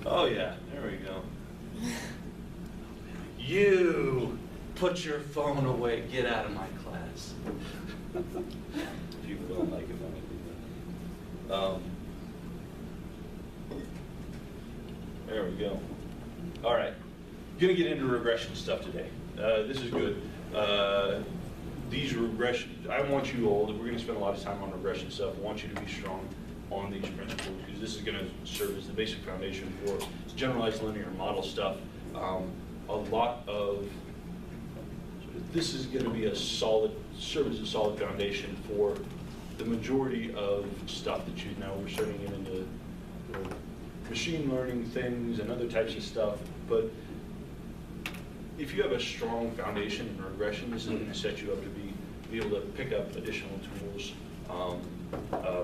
Oh yeah, there we go. You put your phone away. Get out of my class. People don't like it when I do that. There we go. All right, gonna get into regression stuff today. This is good. These regression, I want you all, we're gonna spend a lot of time on regression stuff. I want you to be strong on these principles because this is gonna serve as the basic foundation for generalized linear model stuff. A lot of, this is gonna be serve as a solid foundation for the majority of stuff that you know. We're starting to get into machine learning things and other types of stuff, but if you have a strong foundation in regression, this is going to set you up to be able to pick up additional tools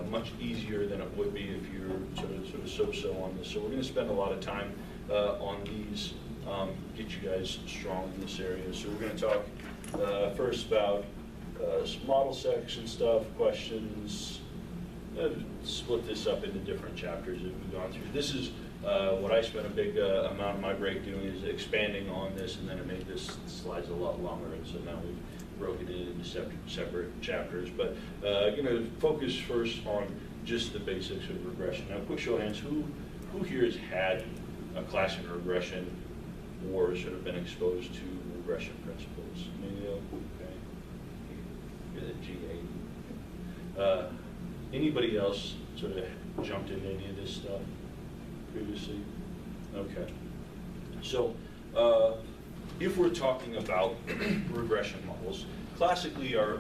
much easier than it would be if you're sort of so-so on this. So we're going to spend a lot of time on these, get you guys strong in this area. So we're going to talk first about model section stuff, questions, split this up into different chapters as we've gone through. This is what I spent a big amount of my break doing, is expanding on this, and then it made this slides a lot longer, and so now we've broken it into separate chapters. But I'm going to focus first on just the basics of regression. Now, quick show of hands, who here has had a class in regression or sort of been exposed to regression principles? Emilio? Okay. You're the GA. Anybody else sort of jumped into any of this stuff previously? Okay. So if we're talking about regression models, classically our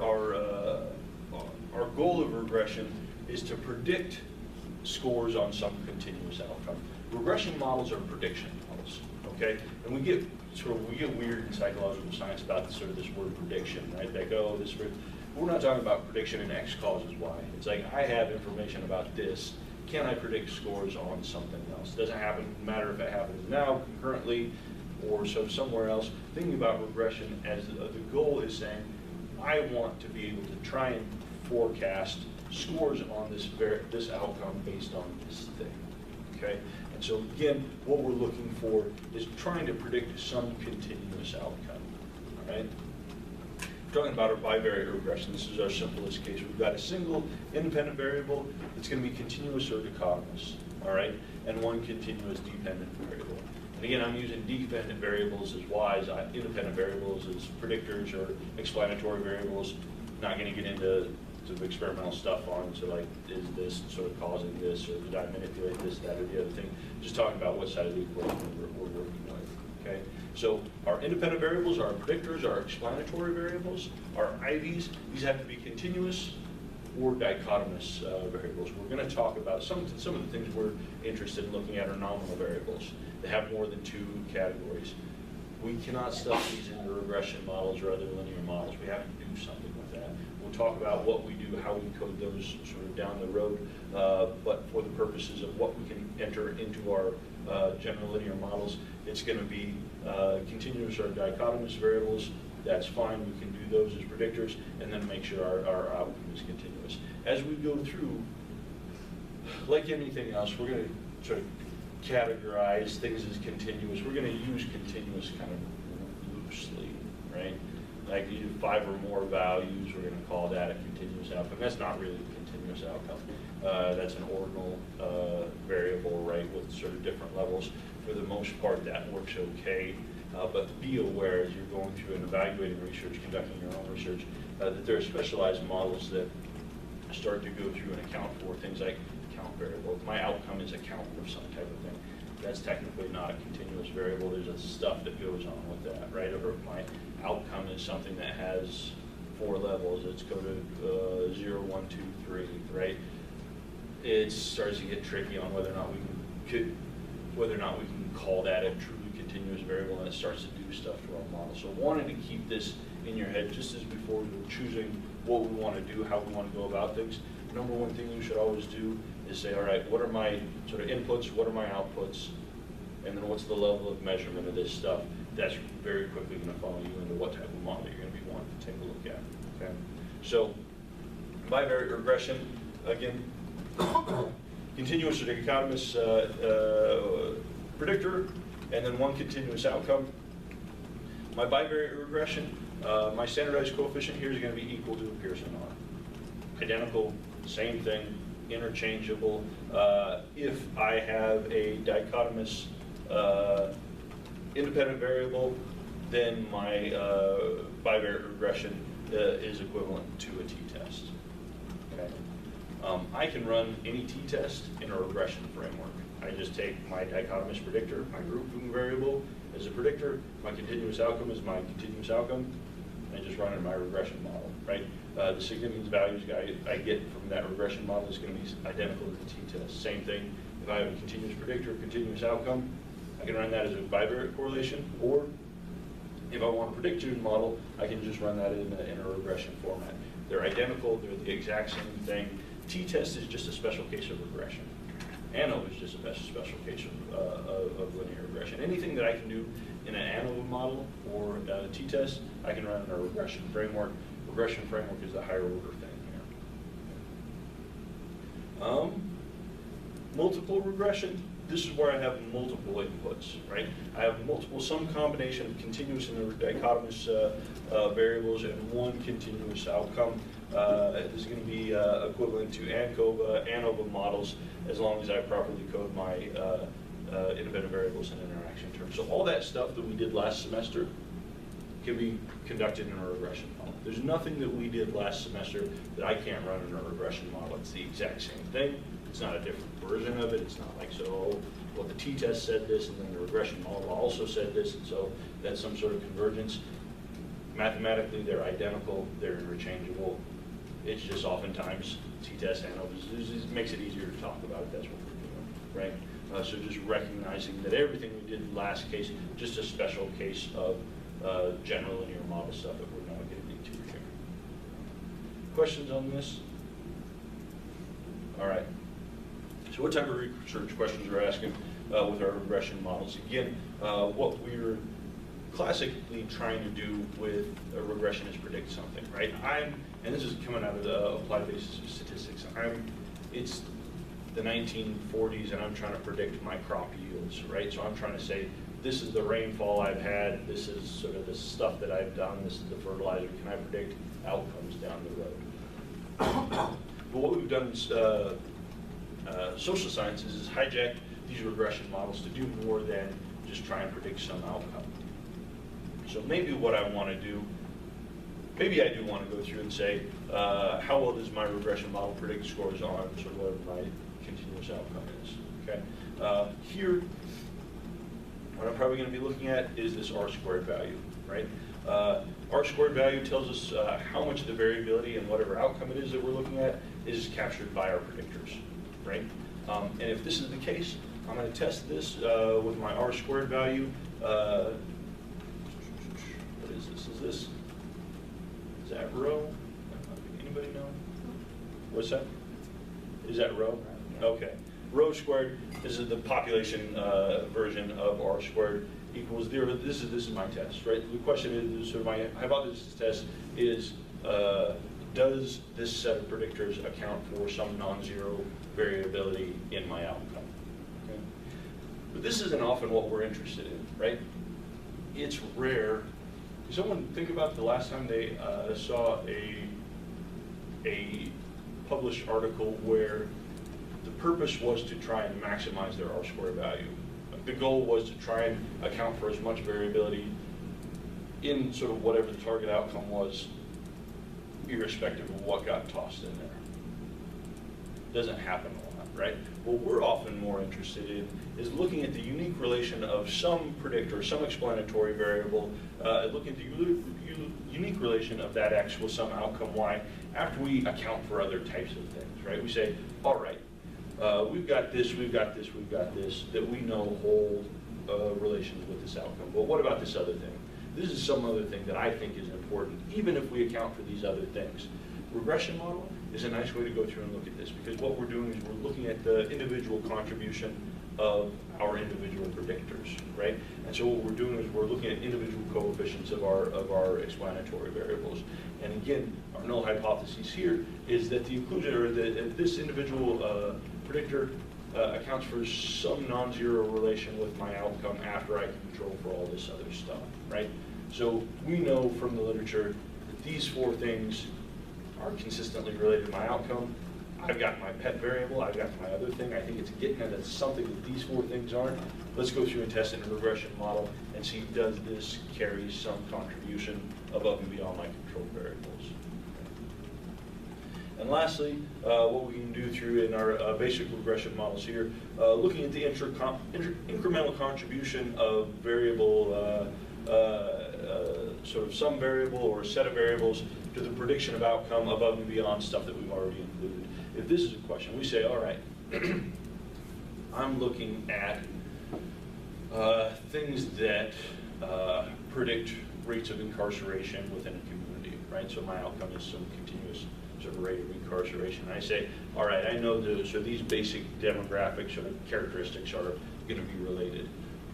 goal of regression is to predict scores on some continuous outcome. Regression models are prediction models, okay? And we get weird in psychological science about sort of this word prediction, right? Like, oh, this word. We're not talking about prediction in X causes Y. It's like, I have information about this. Can I predict scores on something else? It doesn't matter if it happens now, concurrently, or somewhere else. Thinking about regression as the goal is saying, I want to be able to try and forecast scores on this outcome based on this thing, okay? And so again, what we're looking for is trying to predict some continuous outcome, all right? Talking about our bivariate regression, this is our simplest case. We've got a single independent variable that's going to be continuous or dichotomous, all right, and one continuous dependent variable. And again, I'm using dependent variables as y's, independent variables as predictors or explanatory variables. Not going to get into sort of experimental stuff on, so like, is this sort of causing this, or did I manipulate this, that, or the other thing? Just talking about what side of the equation we're working with, okay? So our independent variables, our predictors, our explanatory variables, our IVs, these have to be continuous or dichotomous variables. We're going to talk about some of the things we're interested in looking at are nominal variables. They have more than two categories. We cannot stuff these into regression models or other linear models. We have to do something with that. We'll talk about what we do, how we code those sort of down the road, but for the purposes of what we can enter into our general linear models, it's going to be continuous or dichotomous variables. That's fine, we can do those as predictors, and then make sure our outcome is continuous. As we go through, like anything else, we're going to sort of categorize things as continuous. We're going to use continuous kind of loosely, right? Like you do 5 or more values, we're going to call that a continuous outcome. That's not really a continuous outcome. That's an ordinal variable, right, with sort of different levels. For the most part, that works okay. But be aware as you're going through and evaluating research, conducting your own research, that there are specialized models that start to go through and account for things like count variable. If my outcome is a count of some type of thing, that's technically not a continuous variable. There's a stuff that goes on with that, right? Or if my outcome is something that has 4 levels, it's coded 0, 1, 2, 3, right? It starts to get tricky on whether or not we can call that a truly continuous variable, and it starts to do stuff to our model. So wanting to keep this in your head just as before we're choosing what we want to do, how we want to go about things. Number one thing you should always do is say, all right, what are my sort of inputs, what are my outputs, and then what's the level of measurement of this stuff? That's very quickly going to follow you into what type of model you're going to be wanting to take a look at, okay? So, bivariate regression, again, continuous or dichotomous predictor and then one continuous outcome. My bivariate regression, my standardized coefficient here is going to be equal to a Pearson R. Identical, same thing, interchangeable. If I have a dichotomous independent variable, then my bivariate regression is equivalent to a t-test. Okay. I can run any t-test in a regression framework. I just take my dichotomous predictor, my grouping variable as a predictor, my continuous outcome is my continuous outcome, and I just run it in my regression model, right? The significance values I get from that regression model is going to be identical to the t-test. Same thing, if I have a continuous predictor, continuous outcome, I can run that as a bivariate correlation, or if I want a prediction model, I can just run that in a regression format. They're identical, they're the exact same thing. T-test is just a special case of regression. ANOVA is just a special case of linear regression. Anything that I can do in an ANOVA model or a t-test, I can run in a regression framework. Regression framework is the higher order thing here. Multiple regression, this is where I have multiple inputs, right? I have some combination of continuous and dichotomous variables and one continuous outcome. This is going to be equivalent to ANOVA models as long as I properly code my independent variables and interaction terms. So all that stuff that we did last semester can be conducted in a regression model. There's nothing that we did last semester that I can't run in a regression model. It's the exact same thing. It's not a different version of it. It's not like, so, well, the t-test said this, and then the regression model also said this, and so that's some sort of convergence. Mathematically, they're identical. They're interchangeable. It's just oftentimes t-test ANOVA makes it easier to talk about it. That's what we're doing, right? So just recognizing that everything we did last case, just a special case of general linear model stuff that we're not getting into here. Questions on this? All right. So what type of research questions are asking with our regression models? Again, what we're classically trying to do with a regression is predict something, right? And this is coming out of the applied basis of statistics. It's the 1940s and I'm trying to predict my crop yields, right? So I'm trying to say, this is the rainfall I've had, this is sort of the stuff that I've done, this is the fertilizer, can I predict outcomes down the road? But what we've done in social sciences is hijack these regression models to do more than just try and predict some outcome. So maybe what I want to do, maybe I do want to go through and say, how well does my regression model predict scores on sort of whatever my continuous outcome is, okay? Here, what I'm probably going to be looking at is this R-squared value, right? R-squared value tells us how much of the variability and whatever outcome it is that we're looking at is captured by our predictors, right? And if this is the case, I'm going to test this with my R-squared value. What is this? Is that rho? Anybody know? What's that? Is that rho? Okay. Rho squared, this is the population version of R squared equals 0. This is my test, right? The question is, sort of my hypothesis test is, does this set of predictors account for some non-zero variability in my outcome? Okay. But this isn't often what we're interested in, right? It's rare. Someone think about the last time they saw a published article where the purpose was to try and maximize their R-squared value. The goal was to try and account for as much variability in sort of whatever the target outcome was, irrespective of what got tossed in there. Doesn't happen a lot, right? What we're often more interested in is looking at the unique relation of some predictor, some explanatory variable, looking at the unique relation of that X with some outcome Y after we account for other types of things, right? We say, all right, we've got this, we've got this, we've got this, that we know hold relations with this outcome. But what about this other thing? This is some other thing that I think is important, even if we account for these other things. Regression model is a nice way to go through and look at this, because what we're doing is we're looking at the individual contribution of our individual predictors, right? And so what we're doing is we're looking at individual coefficients of our explanatory variables. And again, our null hypothesis here is that the inclusion, or that this individual predictor accounts for some non-zero relation with my outcome after I control for all this other stuff, right? So we know from the literature that these four things are consistently related to my outcome. I've got my pet variable, I've got my other thing. I think it's getting at something that these four things aren't. Let's go through and test it in a regression model and see, does this carry some contribution above and beyond my control variables? And lastly, what we can do through in our basic regression models here, looking at the incremental contribution of variable, sort of some variable or set of variables to the prediction of outcome above and beyond stuff that we've already included. If this is a question, we say, all right, I'm looking at things that predict rates of incarceration within a community, right? So my outcome is some continuous sort of rate of incarceration. And I say, all right, I know so these basic demographic sort of characteristics are going to be related.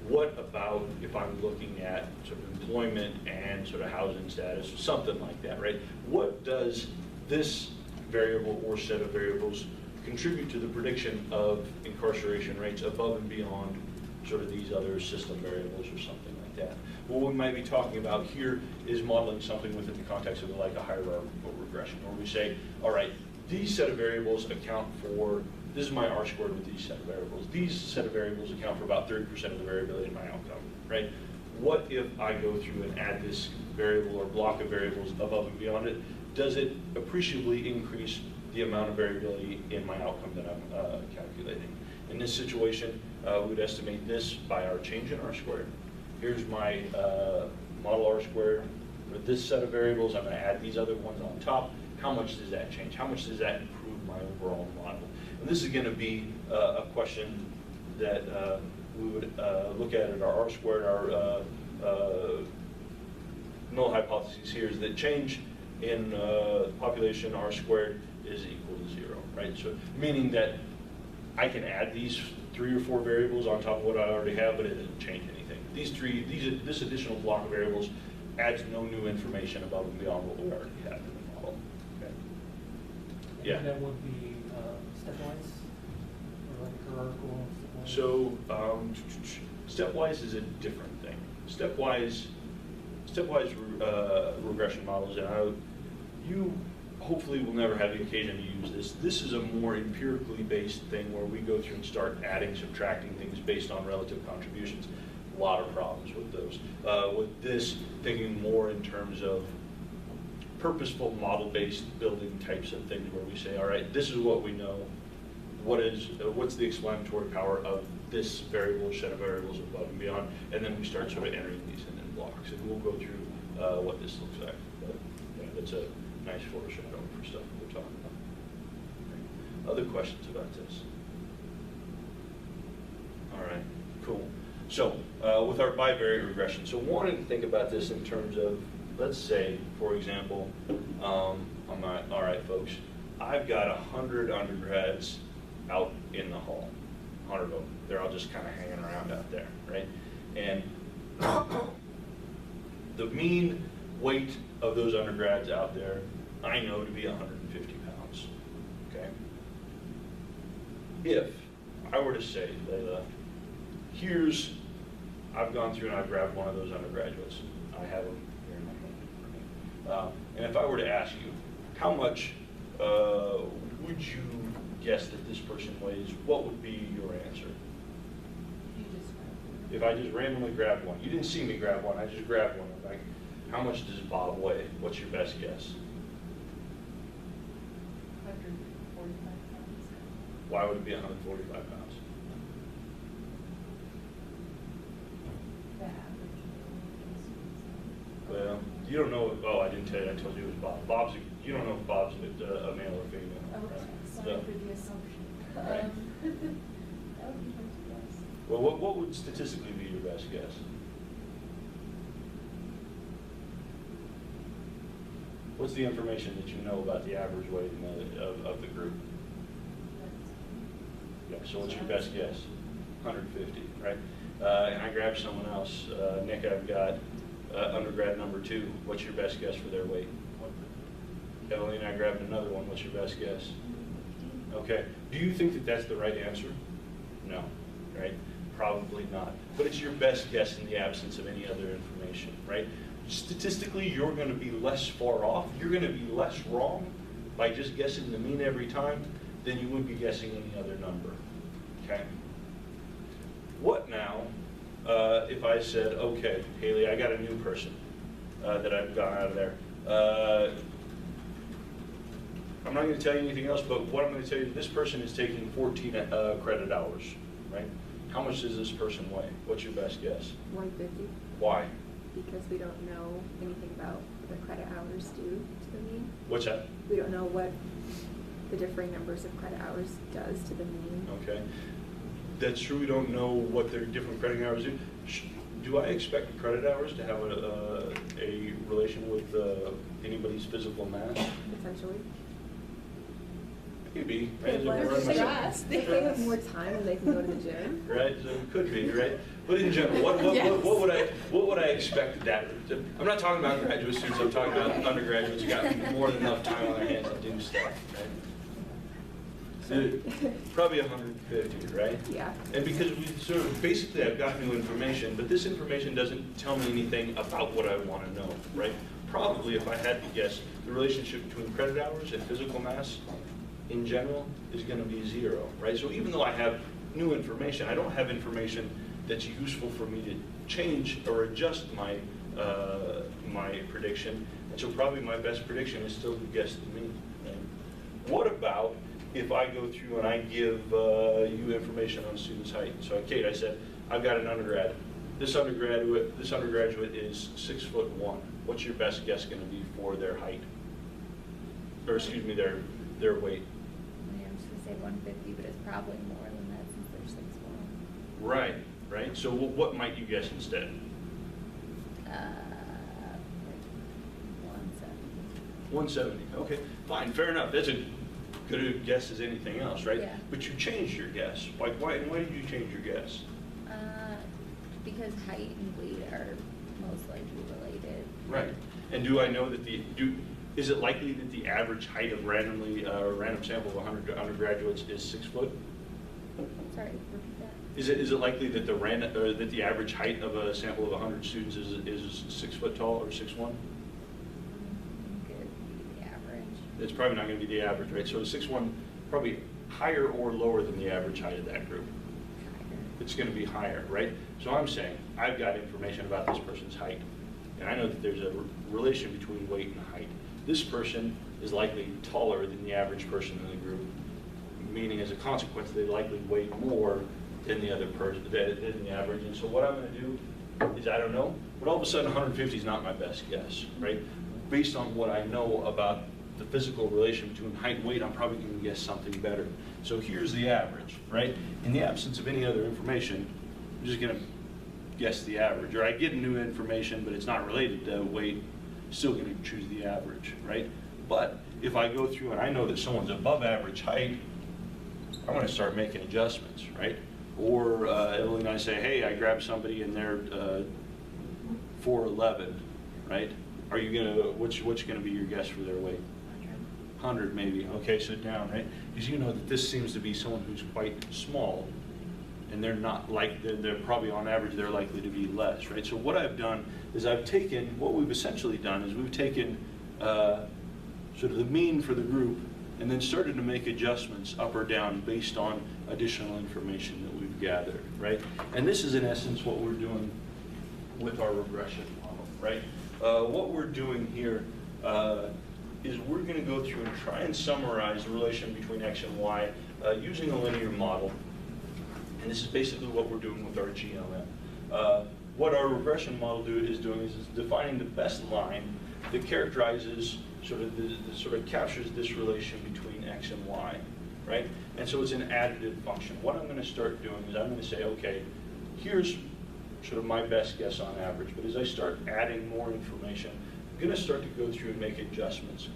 What about if I'm looking at sort of employment and sort of housing status, something like that, right? What does this variable or set of variables contribute to the prediction of incarceration rates above and beyond sort of these other system variables or something like that? What we might be talking about here is modeling something within the context of like a hierarchical regression, where we say, all right, these set of variables account for, this is my R squared with these set of variables. These set of variables account for about 30% of the variability in my outcome, right? What if I go through and add this variable or block of variables above and beyond it? Does it appreciably increase the amount of variability in my outcome that I'm calculating? In this situation, we would estimate this by our change in R squared. Here's my model R squared for this set of variables. I'm going to add these other ones on top. How much does that change? How much does that improve my overall model? And this is going to be a question that we would look at our R squared. Our null hypothesis here is that change in population R squared is equal to 0, right? So meaning that I can add these 3 or 4 variables on top of what I already have, but it doesn't change anything. This additional block of variables adds no new information above and beyond what we already have in the model. Okay. Yeah. And that would be stepwise, or like hierarchical stepwise? So stepwise is a different thing. Stepwise regression models, and you hopefully will never have the occasion to use this. This is a more empirically based thing where we go through and start adding, subtracting things based on relative contributions. A lot of problems with those. With this, thinking more in terms of purposeful model-based building types of things where we say, all right, this is what we know. What's the explanatory power of this variable, set of variables above and beyond, and then we start sort of entering these in blocks, and we'll go through what this looks like. But yeah, that's a nice foreshadowing for stuff we're talking about. Other questions about this? All right, cool. So with our bivariate regression, so wanting to think about this in terms of, let's say, for example, I'm not, all right, folks, I've got 100 undergrads out in the hall, 100 of them. They're all just kind of hanging around out there, right? And the mean weight of those undergrads out there, I know to be 150 pounds, okay? If I were to say, Layla, I've gone through and I've grabbed one of those undergraduates. I have them here in my hand. And if I were to ask you, how much would you guess that this person weighs, what would be your answer? If I just randomly grabbed one. You didn't see me grab one, I just grabbed one. Like, how much does Bob weigh? What's your best guess? 145 pounds. Why would it be 145 pounds? The average. Well, you don't know, I didn't tell you, I told you it was Bob. You don't know if Bob's a male or female. Okay, Right? sorry for the assumption. Right. That would be my guess. Well, what would statistically be your best guess? What's the information that you know about the average weight of the group? Yeah, so what's your best guess? 150, right? And I grabbed someone else. Nick, I've got undergrad number 2. What's your best guess for their weight? Evelyn, I grabbed another one. What's your best guess? Okay. Do you think that that's the right answer? No, right? Probably not. But it's your best guess in the absence of any other information, right? Statistically, you're going to be less far off. You're going to be less wrong by just guessing the mean every time than you would be guessing any other number, okay? What now if I said, okay, Haley, I got a new person that I've got out of there. I'm not going to tell you anything else, but what I'm going to tell you is this person is taking 14 credit hours, right? How much does this person weigh? What's your best guess? 150, Why? because we don't know anything about what the credit hours do to the mean. What's that? We don't know what the differing numbers of credit hours does to the mean. Okay. That's true, we don't know what their different credit hours do. Do I expect credit hours to have a relation with anybody's physical mass? Potentially. Maybe. They Right? have Right? less They have more time and they can go to the gym. Right, so it could be, right? But in general, what would I expect that? I'm not talking about graduate students, I'm talking about undergraduates who got more than enough time on their hands to do stuff, right? So, probably 150, right? Yeah. And because we sort of, basically I've got new information, but this information doesn't tell me anything about what I want to know, right? Probably if I had to guess, the relationship between credit hours and physical mass in general is going to be 0, right? So even though I have new information, I don't have information that's useful for me to change or adjust my my prediction, and so probably my best prediction is still to guess the mean. Right? What about if I go through and I give you information on student's height? So Kate, I said, I've got an undergrad. This undergraduate is 6'1". What's your best guess going to be for their height? Or excuse me, their weight? Yeah, I'm just gonna say 150, but it's probably more than that since they're 6'1". Right, right. So what might you guess instead? Like 170. 170. Okay, fine, fair enough. That's a good a guess as anything else, right? Yeah. But you changed your guess. Like, why did you change your guess? Because height and weight are most likely related. Right. And do I know that is it likely that the average height of random sample of 100 undergraduates is 6 foot? Sorry, repeat that. Is it likely that the average height of a sample of 100 students is 6 foot tall or 6'1"? Could be the average. It's probably not going to be the average, right? So 6'1", probably higher or lower than the average height of that group. Higher. It's going to be higher, right? So I'm saying I've got information about this person's height, and I know that there's a relation between weight and height. This person is likely taller than the average person in the group, meaning as a consequence they likely weigh more than the other person, than the average. And so what I'm going to do is, I don't know, but all of a sudden 150 is not my best guess, right? Based on what I know about the physical relation between height and weight, I'm probably going to guess something better. So here's the average, right? In the absence of any other information, I'm just going to guess the average. Or I get new information, but it's not related to weight, still going to choose the average, right? But if I go through and I know that someone's above average height, I'm going to start making adjustments, right? Or Emily and I say, hey, I grabbed somebody and they're 4'11", right? Are you going to, what's going to be your guess for their weight? 100 maybe. Okay, so down, right? Because you know that this seems to be someone who's quite small, and they're not like, they're probably on average, they're likely to be less, right? So what I've done is what we've essentially done is we've taken sort of the mean for the group and then started to make adjustments up or down based on additional information that we've gathered, right? And this is in essence what we're doing with our regression model, right? What we're doing here is we're going to go through and try and summarize the relation between X and Y using a linear model. And this is basically what we're doing with our GLM. What our regression model is doing is defining the best line that characterizes sort of captures this relation between X and Y, right? And so it's an additive function. What I'm going to start doing is I'm going to say, okay, here's sort of my best guess on average, but as I start adding more information, I'm going to start to go through and make adjustments,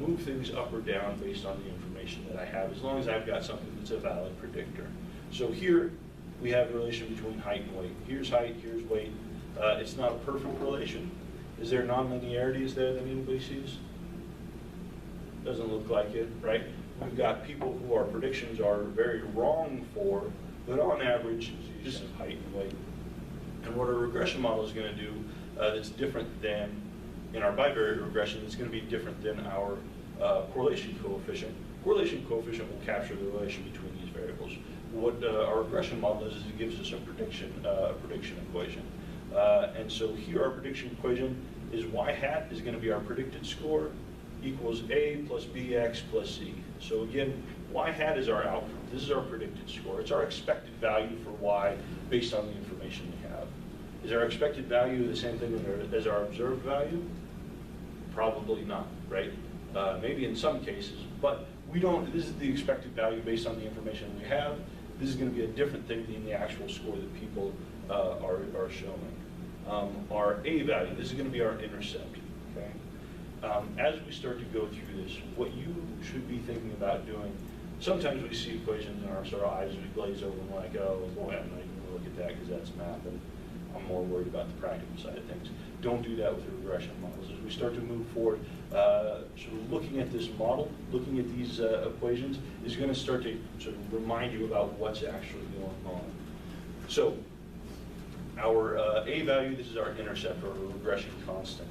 move things up or down based on the information that I have, as long as I've got something that's a valid predictor. So here we have a relation between height and weight. Here's height, here's weight. It's not a perfect relation. Is there nonlinearities there that anybody sees? Doesn't look like it, right? We've got people who our predictions are very wrong for, but on average, this is height and weight. And what our regression model is going to do that's different than in our bivariate regression, it's going to be different than our correlation coefficient. Correlation coefficient will capture the relation between these variables. What our regression model is it gives us a prediction equation. And so here our prediction equation is y hat is going to be our predicted score equals a plus bx plus c. So again, y hat is our outcome. This is our predicted score. It's our expected value for y based on the information we have. Is our expected value the same thing as our observed value? Probably not, right? Maybe in some cases, but we don't, this is the expected value based on the information we have. This is going to be a different thing than the actual score that people are showing. Our A value, this is going to be our intercept, okay? As we start to go through this, what you should be thinking about doing, sometimes we see equations and our sort of eyes we glaze over and we're like, oh, boy, I'm not even going to look at that because that's math, and I'm more worried about the practical side of things. Don't do that with the regression models. As we start to move forward, sort of looking at this model, looking at these equations, is going to start to sort of remind you about what's actually going on. So, our A value, this is our intercept or regression constant.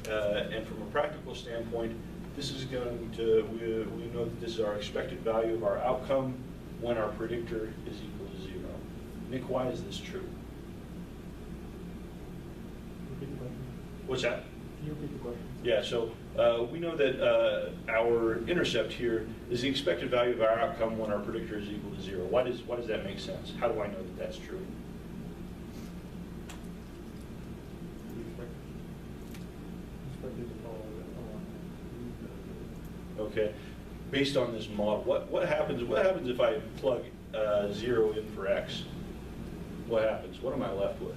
And from a practical standpoint, this is going to, we know that this is our expected value of our outcome when our predictor is equal to 0. Nick, why is this true? Repeat the question. What's that? Can you repeat the question? Yeah, so we know that our intercept here is the expected value of our outcome when our predictor is equal to 0. Why does that make sense? How do I know that that's true? Okay, based on this model, what happens if I plug 0 in for x? What happens? What am I left with?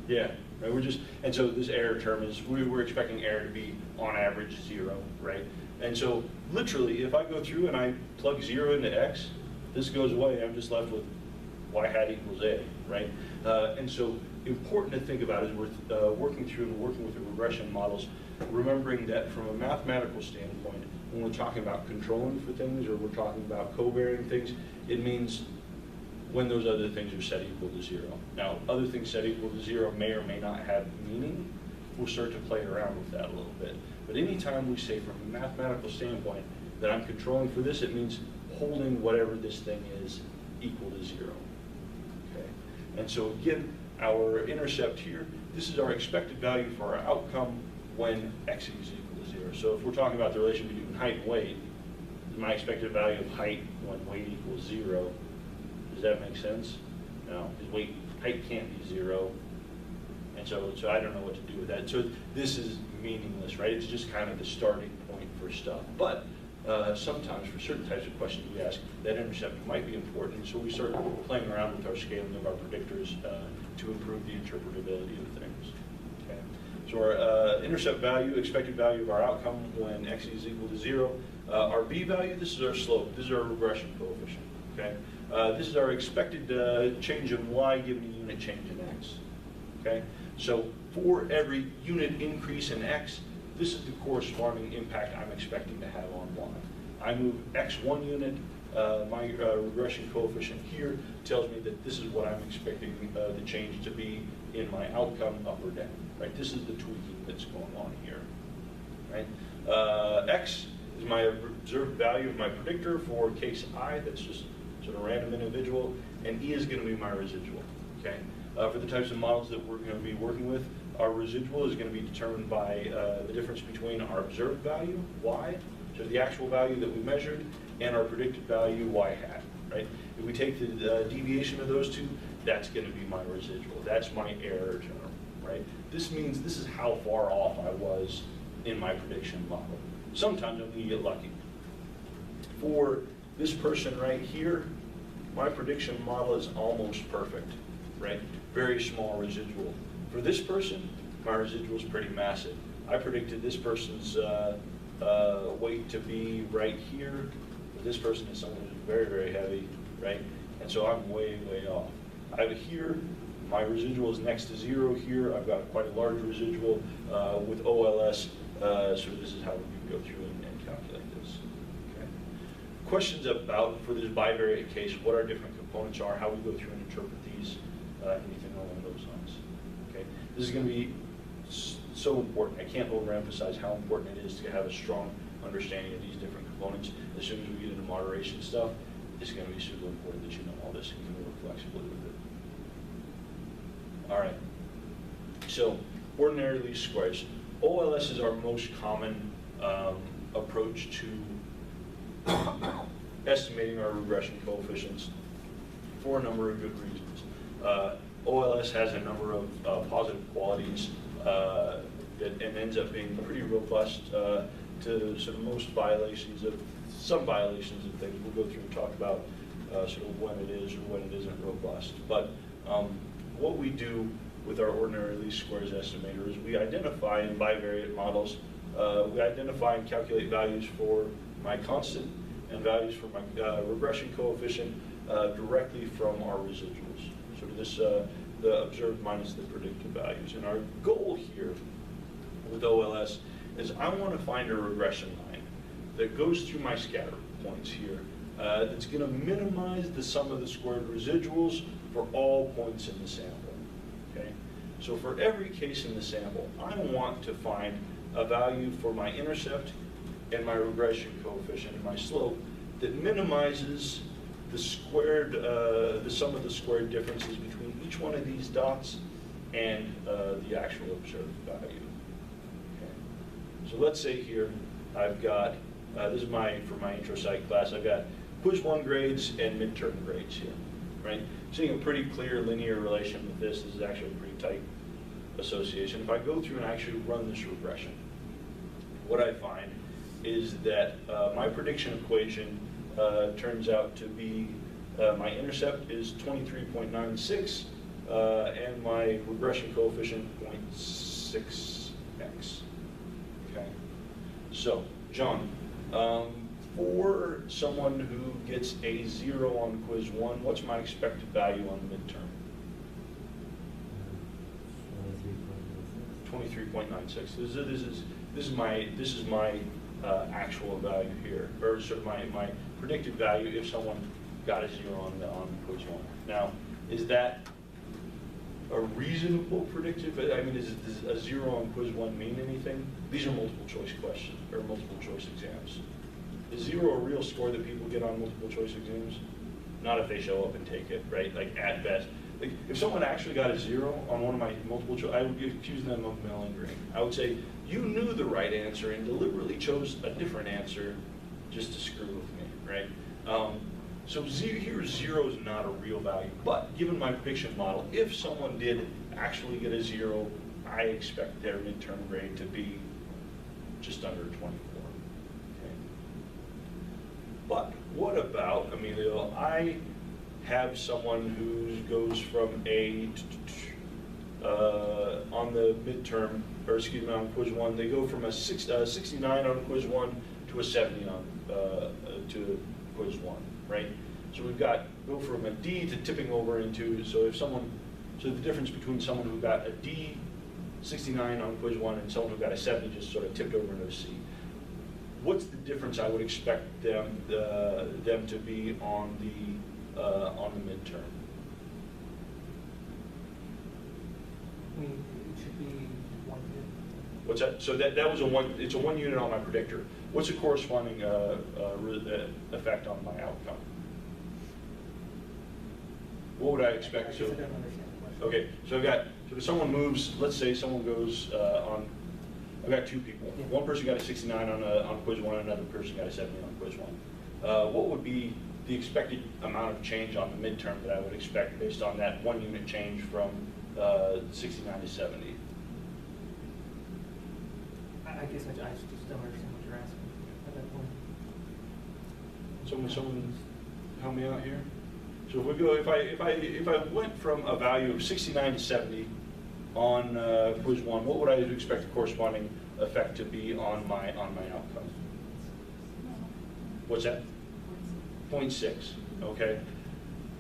Yeah, right. And so this error term is we're expecting error to be on average 0, right? And so literally, if I go through and I plug 0 into x, this goes away. I'm just left with y hat equals a, right? And so important to think about as we're working through and working with the regression models, remembering that from a mathematical standpoint, when we're talking about controlling for things or we're talking about covariating things, it means when those other things are set equal to 0. Now, other things set equal to 0 may or may not have meaning. We'll start to play around with that a little bit. But anytime we say from a mathematical standpoint that I'm controlling for this, it means holding whatever this thing is equal to 0. Okay? And so again, our intercept here, this is our expected value for our outcome when x is equal to 0. So if we're talking about the relation between height and weight, my expected value of height when weight equals 0, does that make sense? No, because height can't be 0. And so I don't know what to do with that. So this is meaningless, right? It's just kind of the starting point for stuff. But sometimes for certain types of questions we ask, that intercept might be important. So we start playing around with our scaling of our predictors to improve the interpretability of things. Okay. So our intercept value, expected value of our outcome when x is equal to 0. Our b value, this is our slope. This is our regression coefficient. Okay. This is our expected change in y given a unit change in x. Okay. So for every unit increase in x, this is the corresponding impact I'm expecting to have on y. I move x 1 unit, my regression coefficient here tells me that this is what I'm expecting the change to be in my outcome up or down. Right? This is the tweaking that's going on here. Right? X is my observed value of my predictor for case I, that's just sort of random individual, and E is going to be my residual. Okay? For the types of models that we're going to be working with, our residual is going to be determined by the difference between our observed value, y, so the actual value that we measured, and our predicted value, y hat, right? If we take the deviation of those two, that's going to be my residual. That's my error term, right? This means this is how far off I was in my prediction model. Sometimes I'm going to get lucky. For this person right here, my prediction model is almost perfect, right? Very small residual. For this person, my residual is pretty massive. I predicted this person's weight to be right here. But this person is someone who's very, very heavy, right? And so I'm way, way off. I have here, my residual is next to 0 here. I've got quite a large residual with OLS. So this is how we can go through and calculate this. questions about, for this bivariate case, what our different components are, how we go through and interpret these, anything along those lines. Okay, this is going to be so important. I can't overemphasize how important it is to have a strong understanding of these different components. As soon as we get into moderation stuff, it's going to be super important that you know all this and can work flexibly with it. All right. So, ordinary least squares. OLS is our most common approach to estimating our regression coefficients for a number of good reasons. OLS has a number of positive qualities and ends up being pretty robust to sort of most violations of, some violations of things. We'll go through and talk about sort of when it is or when it isn't robust. But what we do with our ordinary least squares estimator is we identify in bivariate models, we identify and calculate values for my constant and values for my regression coefficient directly from our residuals. So this, the observed minus the predicted values. And our goal here with OLS is I want to find a regression line that goes through my scatter points here that's going to minimize the sum of the squared residuals for all points in the sample. Okay? So for every case in the sample, I want to find a value for my intercept and my regression coefficient and my slope that minimizes the squared, the sum of the squared differences between each one of these dots and the actual observed value. Okay. So let's say here I've got, this is for my intro psych class, I've got quiz 1 grades and midterm grades here, right? Seeing a pretty clear linear relation with this. This is actually a pretty tight association. If I go through and actually run this regression, what I find is that my prediction equation turns out to be, my intercept is 23.96 and my regression coefficient 0.6x. Okay. So, John, for someone who gets a 0 on quiz 1, what's my expected value on the midterm? 23.96. This is my actual value here, or sort of my predicted value if someone got a 0 on quiz 1. Now, is that a reasonable predictive? I mean, does a 0 on quiz 1 mean anything? These are multiple choice questions, or multiple choice exams. Is 0 a real score that people get on multiple choice exams? Not if they show up and take it, right? Like at best. Like if someone actually got a 0 on one of my multiple choice, I would accuse them of malingering. I would say, you knew the right answer and deliberately chose a different answer just to screw with me, right? So here 0 is not a real value, but given my prediction model, if someone did actually get a 0, I expect their midterm grade to be just under 24. Okay. But what about, Emilio, I have someone who goes from a, on the midterm, or excuse me, on quiz 1, they go from a 69 on quiz 1 to a 70 on to quiz 1, right? So we've got, go from a D to tipping over into, so the difference between someone who got a D, 69 on quiz 1, and someone who got a 70 just sort of tipped over into a C. What's the difference I would expect them to be on the midterm? It should be 1 unit. What's that? So that was it's a 1 unit on my predictor. What's the corresponding effect on my outcome? What would I expect? I guess I don't understand the question. Okay, so so if someone moves, let's say someone goes on, I've got 2 people. Yeah. One person got a 69 on quiz 1, another person got a 70 on quiz 1. What would be the expected amount of change on the midterm that I would expect based on that 1 unit change from 69 to 70? I guess I just don't understand what you're asking at that point. Someone help me out here. So if we go, if I went from a value of 69 to 70 on quiz 1, what would I expect the corresponding effect to be on my outcome? What's that? 0.6. Okay.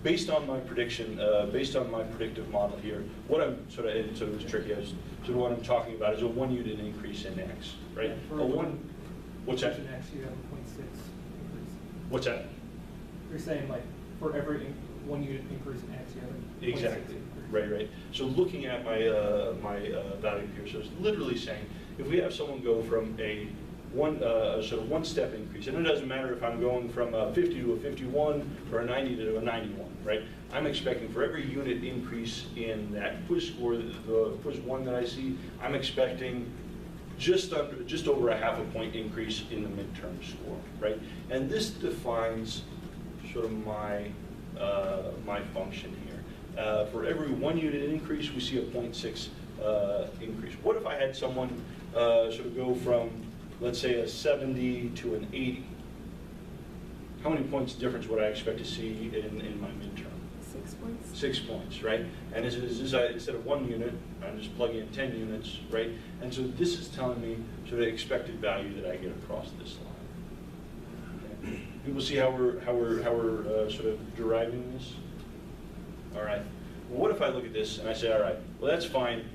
Based on my prediction, based on my predictive model here, what I'm sort of, and so it's tricky. What I'm talking about is a 1 unit increase in X, right? Yeah, for a one. What's that? In X, you have a 0.6 increase. What's that? You're saying like for every 1 unit increase in X, you have a 0.6 Exactly. increase. Right. So looking at my value here, so it's literally saying if we have someone go from a sort of one-step increase, and it doesn't matter if I'm going from a 50 to a 51 or a 90 to a 91, right? I'm expecting for every unit increase in that quiz score, the quiz 1 that I see, I'm expecting just over a half a point increase in the midterm score, right? And this defines sort of my my function here. For every 1 unit increase, we see a 0.6 increase. What if I had someone sort of go from, let's say, a 70 to an 80? How many points difference would I expect to see in my midterm? 6 points. 6 points, right? And instead of 1 unit, I'm just plugging in 10 units, right? And so this is telling me sort of expected value that I get across this line. Okay. People see how we're sort of deriving this? All right. Well, what if I look at this and I say, all right, well, that's fine,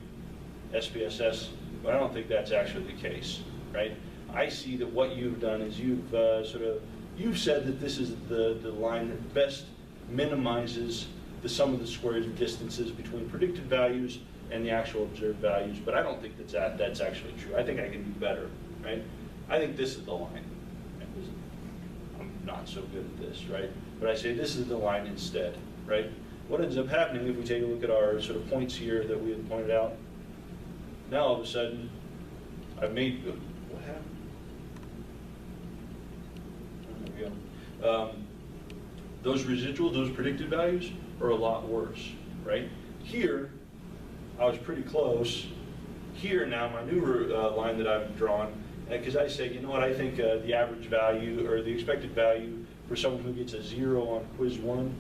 SPSS, but I don't think that's actually the case, right? I see that what you've done is you've said that this is the line that best minimizes the sum of the squares of distances between predicted values and the actual observed values, but I don't think that's actually true. I think I can do better, right? I think this is the line. I'm not so good at this, right? But I say this is the line instead, right? What ends up happening if we take a look at our sort of points here that we had pointed out, now all of a sudden, I've made, what happened? Oh, there we go. Those residual, those predicted values are a lot worse, right? Here, I was pretty close. Here now, my new line that I've drawn, because I say, you know what, I think the average value or the expected value for someone who gets a 0 on quiz 1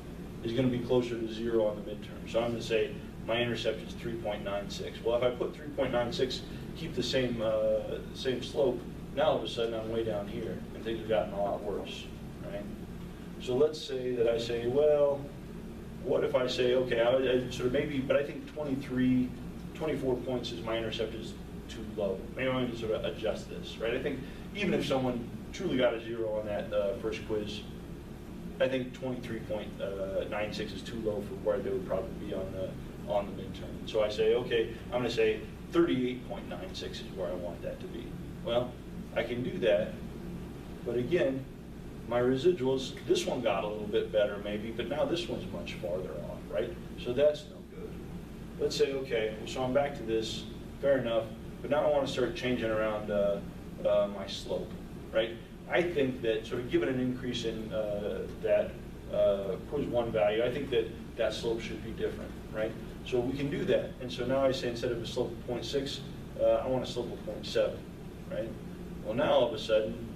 is going to be closer to 0 on the midterm. So I'm going to say my intercept is 3.96. Well, if I put 3.96, keep the same slope, now all of a sudden I'm way down here, and things have gotten a lot worse, right? So let's say that I say, well, what if I say, okay, I sort of maybe, but I think 24 points is my intercept is too low. Maybe I'm going to sort of adjust this, right? I think even if someone truly got a 0 on that first quiz, I think 23.96 is too low for where they would probably be on the midterm. So I say, okay, I'm going to say 38.96 is where I want that to be. Well, I can do that, but again, my residuals, this one got a little bit better maybe, but now this one's much farther off, right? So that's no good. Let's say, okay, so I'm back to this, fair enough, but now I want to start changing around my slope, right? I think that sort of given an increase in that quiz 1 value, I think that slope should be different, right? So we can do that. And so now I say instead of a slope of 0.6, I want a slope of 0.7, right? Well, now all of a sudden,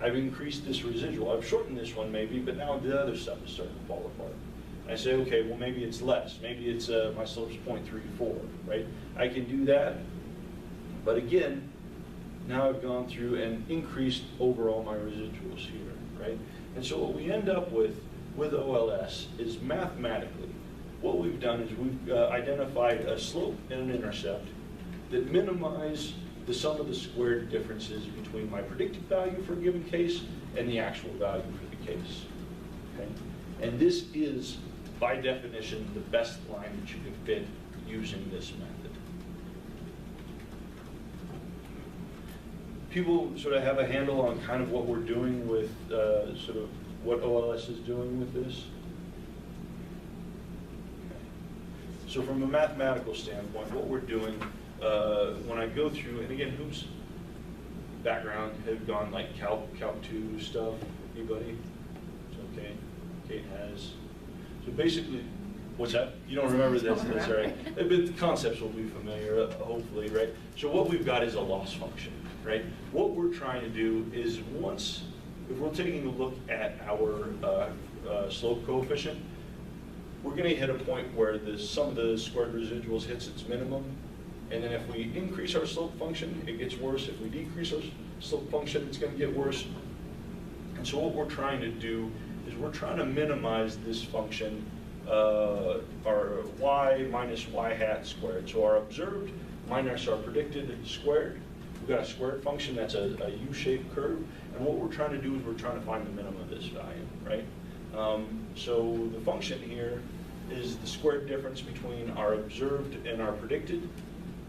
I've increased this residual. I've shortened this one maybe, but now the other stuff is starting to fall apart. I say, okay, well maybe it's less. Maybe it's my slope's 0.34, right? I can do that, but again, now I've gone through and increased overall my residuals here, right? And so what we end up with OLS is mathematically, what we've done is we've identified a slope and an intercept that minimize the sum of the squared differences between my predicted value for a given case and the actual value for the case, okay? And this is, by definition, the best line that you can fit using this method. People sort of have a handle on kind of what we're doing with sort of what OLS is doing with this? Okay. So from a mathematical standpoint, what we're doing when I go through, and again, whose background have gone like Calc 2 stuff? Anybody? It's okay. Kate has. So basically, what's that? You don't remember this? That's all right. But the concepts will be familiar, hopefully, right? So what we've got is a loss function, right? What we're trying to do is if we're taking a look at our slope coefficient, we're going to hit a point where the sum of the squared residuals hits its minimum. And then if we increase our slope function, it gets worse. If we decrease our slope function, it's going to get worse. And so what we're trying to do is we're trying to minimize this function, our y minus y hat squared. So our observed minus our predicted squared. We've got a squared function that's a U-shaped curve. And what we're trying to do is we're trying to find the minimum of this value, right? So the function here is the squared difference between our observed and our predicted.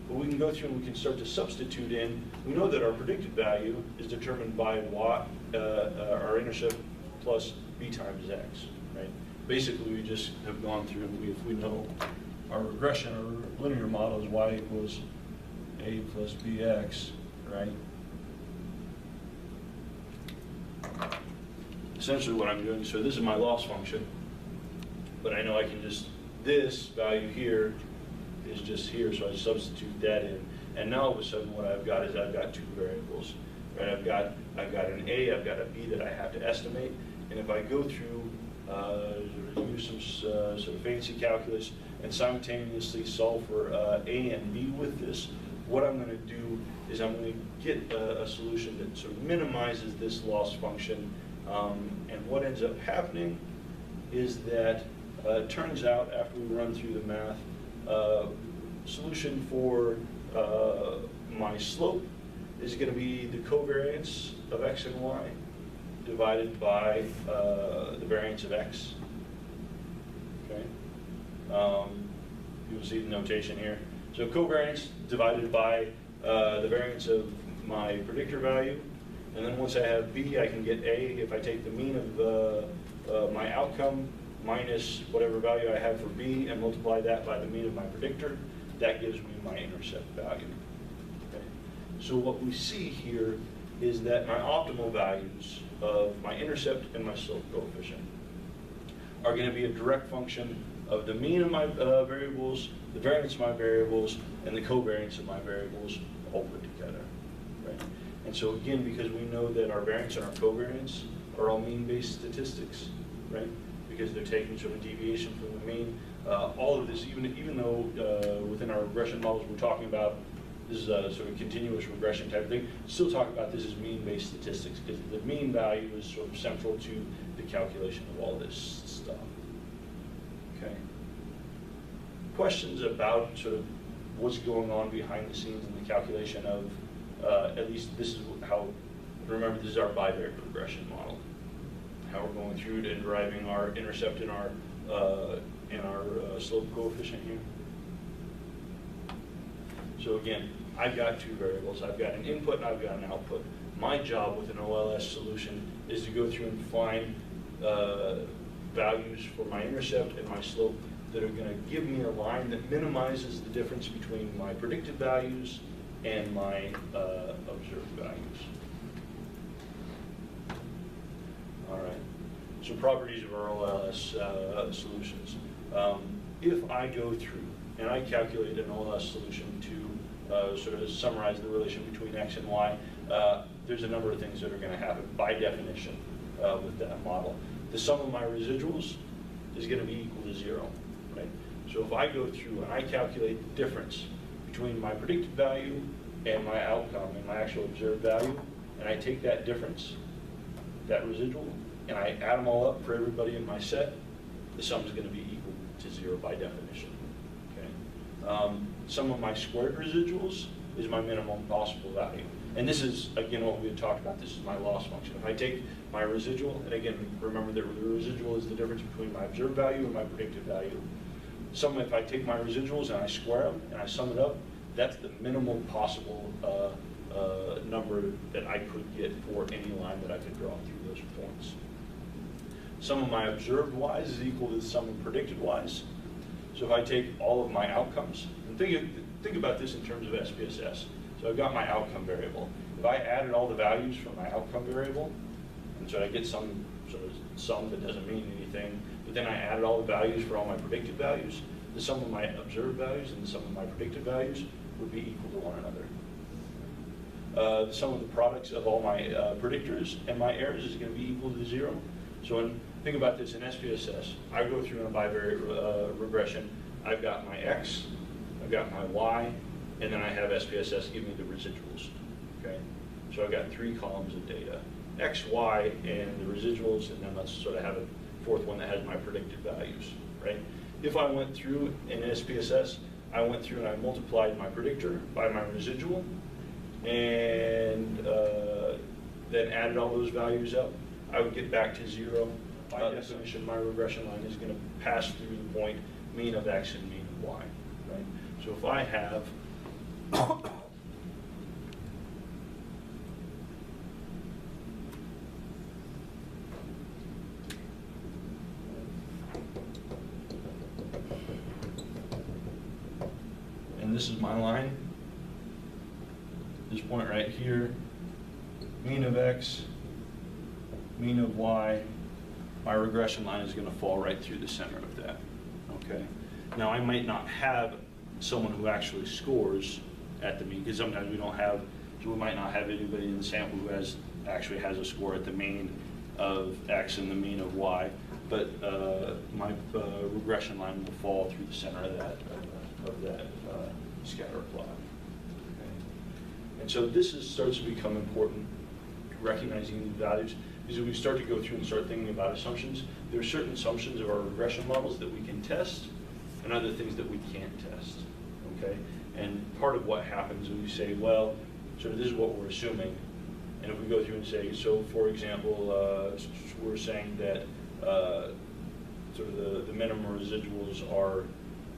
But we can go through and we can start to substitute in. We know that our predicted value is determined by y, our intercept plus b times x, right? Basically, we just have gone through and if we know our regression or linear model is y equals a plus bx, right? Essentially what I'm doing, so this is my loss function, but I know I can just, this value here is just here, so I substitute that in. And now all of a sudden what I've got is I've got two variables, right? I've got an A, I've got a B that I have to estimate, and if I go through, use some sort of fancy calculus and simultaneously solve for A and B with this, what I'm going to do is I'm going to get a solution that sort of minimizes this loss function. And what ends up happening is that it turns out after we run through the math, solution for my slope is going to be the covariance of x and y divided by the variance of x. Okay. You'll see the notation here. So covariance divided by the variance of my predictor value. And then once I have B, I can get A. If I take the mean of my outcome minus whatever value I have for B and multiply that by the mean of my predictor, that gives me my intercept value. Okay. So what we see here is that my optimal values of my intercept and my slope coefficient are going to be a direct function of the mean of my variables, the variance of my variables, and the covariance of my variables all put together. Right? And so again, because we know that our variance and our covariance are all mean-based statistics, right? Because they're taking sort of deviation from the mean. All of this, even though within our regression models we're talking about this is a sort of continuous regression type of thing, still talk about this as mean-based statistics because the mean value is sort of central to the calculation of all this stuff. Okay. Questions about sort of what's going on behind the scenes in the calculation of, at least this is how, remember this is our bivariate regression model. How we're going through and deriving our intercept in our slope coefficient here. So again, I've got two variables. I've got an input and I've got an output. My job with an OLS solution is to go through and find values for my intercept and my slope that are going to give me a line that minimizes the difference between my predicted values and my observed values. All right. So properties of our OLS solutions. If I go through and I calculate an OLS solution to sort of summarize the relation between x and y, there's a number of things that are going to happen by definition with that model. The sum of my residuals is going to be equal to 0, right? So if I go through and I calculate the difference between my predicted value and my outcome and my actual observed value, and I take that difference, that residual, and I add them all up for everybody in my set, the sum is going to be equal to 0 by definition. Okay. Sum of my squared residuals is my minimum possible value. And this is, again, what we had talked about. This is my loss function. If I take my residual, and again, remember that the residual is the difference between my observed value and my predicted value. If I take my residuals and I square them and I sum it up, that's the minimum possible number that I could get for any line that I could draw through those points. Sum of my observed y's is equal to the sum of predicted y's. So if I take all of my outcomes, and think about this in terms of SPSS. So I've got my outcome variable. If I added all the values from my outcome variable, and so I get some sort of sum that doesn't mean anything, but then I added all the values for all my predicted values, the sum of my observed values and the sum of my predicted values would be equal to one another. The sum of the products of all my predictors and my errors is going to be equal to 0. So think about this in SPSS. I go through in a bivariate regression. I've got my x, I've got my y, and then I have SPSS give me the residuals. Okay, so I've got 3 columns of data: x, y, and the residuals, and then let's sort of have a fourth one that has my predicted values. Right? If I went through in SPSS, I went through and I multiplied my predictor by my residual, and then added all those values up, I would get back to 0. By definition, my regression line is going to pass through the point mean of x and mean of y, right? So if I have and this is my line, this point right here, mean of x, mean of y, my regression line is going to fall right through the center of that, okay? Now, I might not have someone who actually scores at the mean, because sometimes we don't have, so we might not have anybody in the sample who actually has a score at the mean of x and the mean of y, but my regression line will fall through the center of that scatter plot. Okay? And so this starts to become important, recognizing these values, because if we start to go through and start thinking about assumptions, there are certain assumptions of our regression models that we can test and other things that we can't test, okay? And part of what happens when you say, well, sort of this is what we're assuming, and if we go through and say, so for example, we're saying that sort of the minimum residuals are,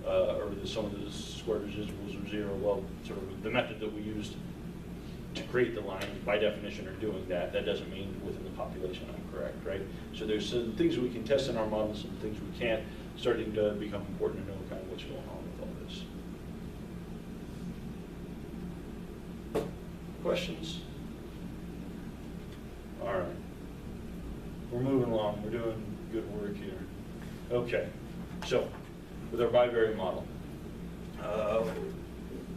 or the sum of the squared residuals are 0, well, sort of the method that we used to create the line, by definition, are doing that. That doesn't mean within the population I'm correct, right? So there's some things we can test in our models, some things we can't, starting to become important to know kind of what's going on with all this. Questions? All right. We're moving along. We're doing good work here. Okay. So, with our bivariate model,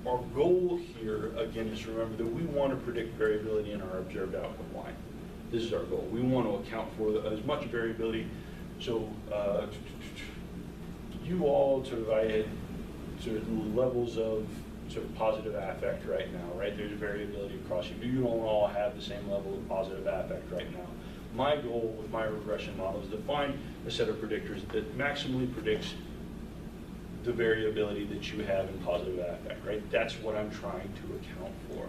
our goal here, again, is to remember that we want to predict variability in our observed outcome y. This is our goal. We want to account for as much variability. So you all I had sort of levels of sort of positive affect right now, right? There's variability across you. You don't all have the same level of positive affect right now. My goal with my regression model is to find a set of predictors that maximally predicts the variability that you have in positive affect, right? That's what I'm trying to account for.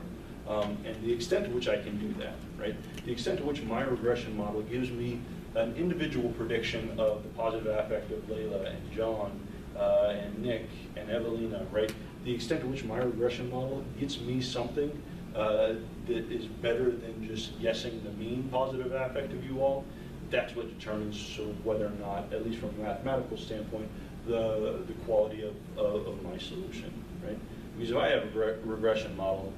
And the extent to which I can do that, right? The extent to which my regression model gives me an individual prediction of the positive affect of Layla and John and Nick and Evelina, right? The extent to which my regression model gets me something that is better than just guessing the mean positive affect of you all, that's what determines sort of whether or not, at least from a mathematical standpoint, the quality of my solution, right? Because if I have a regression model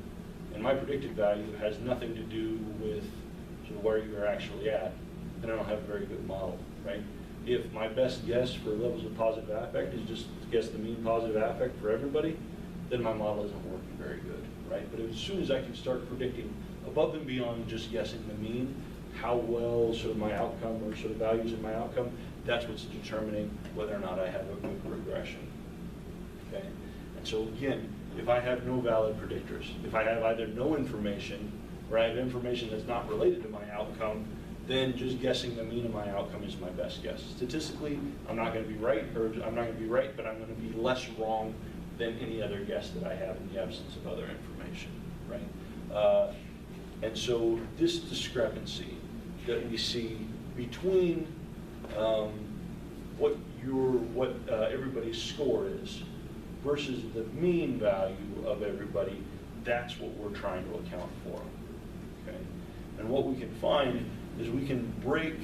and my predicted value has nothing to do with sort of where you're actually at, then I don't have a very good model, right? If my best guess for levels of positive affect is just to guess the mean positive affect for everybody, then my model isn't working very good, right? But as soon as I can start predicting above and beyond just guessing the mean, how well sort of my outcome or sort of values in my outcome, that's what's determining whether or not I have a good regression, okay? And so again, if I have no valid predictors, if I have either no information or I have information that's not related to my outcome, then just guessing the mean of my outcome is my best guess. Statistically, I'm not going to be right, or I'm not going to be right, but I'm going to be less wrong than any other guess that I have in the absence of other information, right? And so this discrepancy that we see between what everybody's score is versus the mean value of everybody, that's what we're trying to account for, okay? And what we can find is we can break,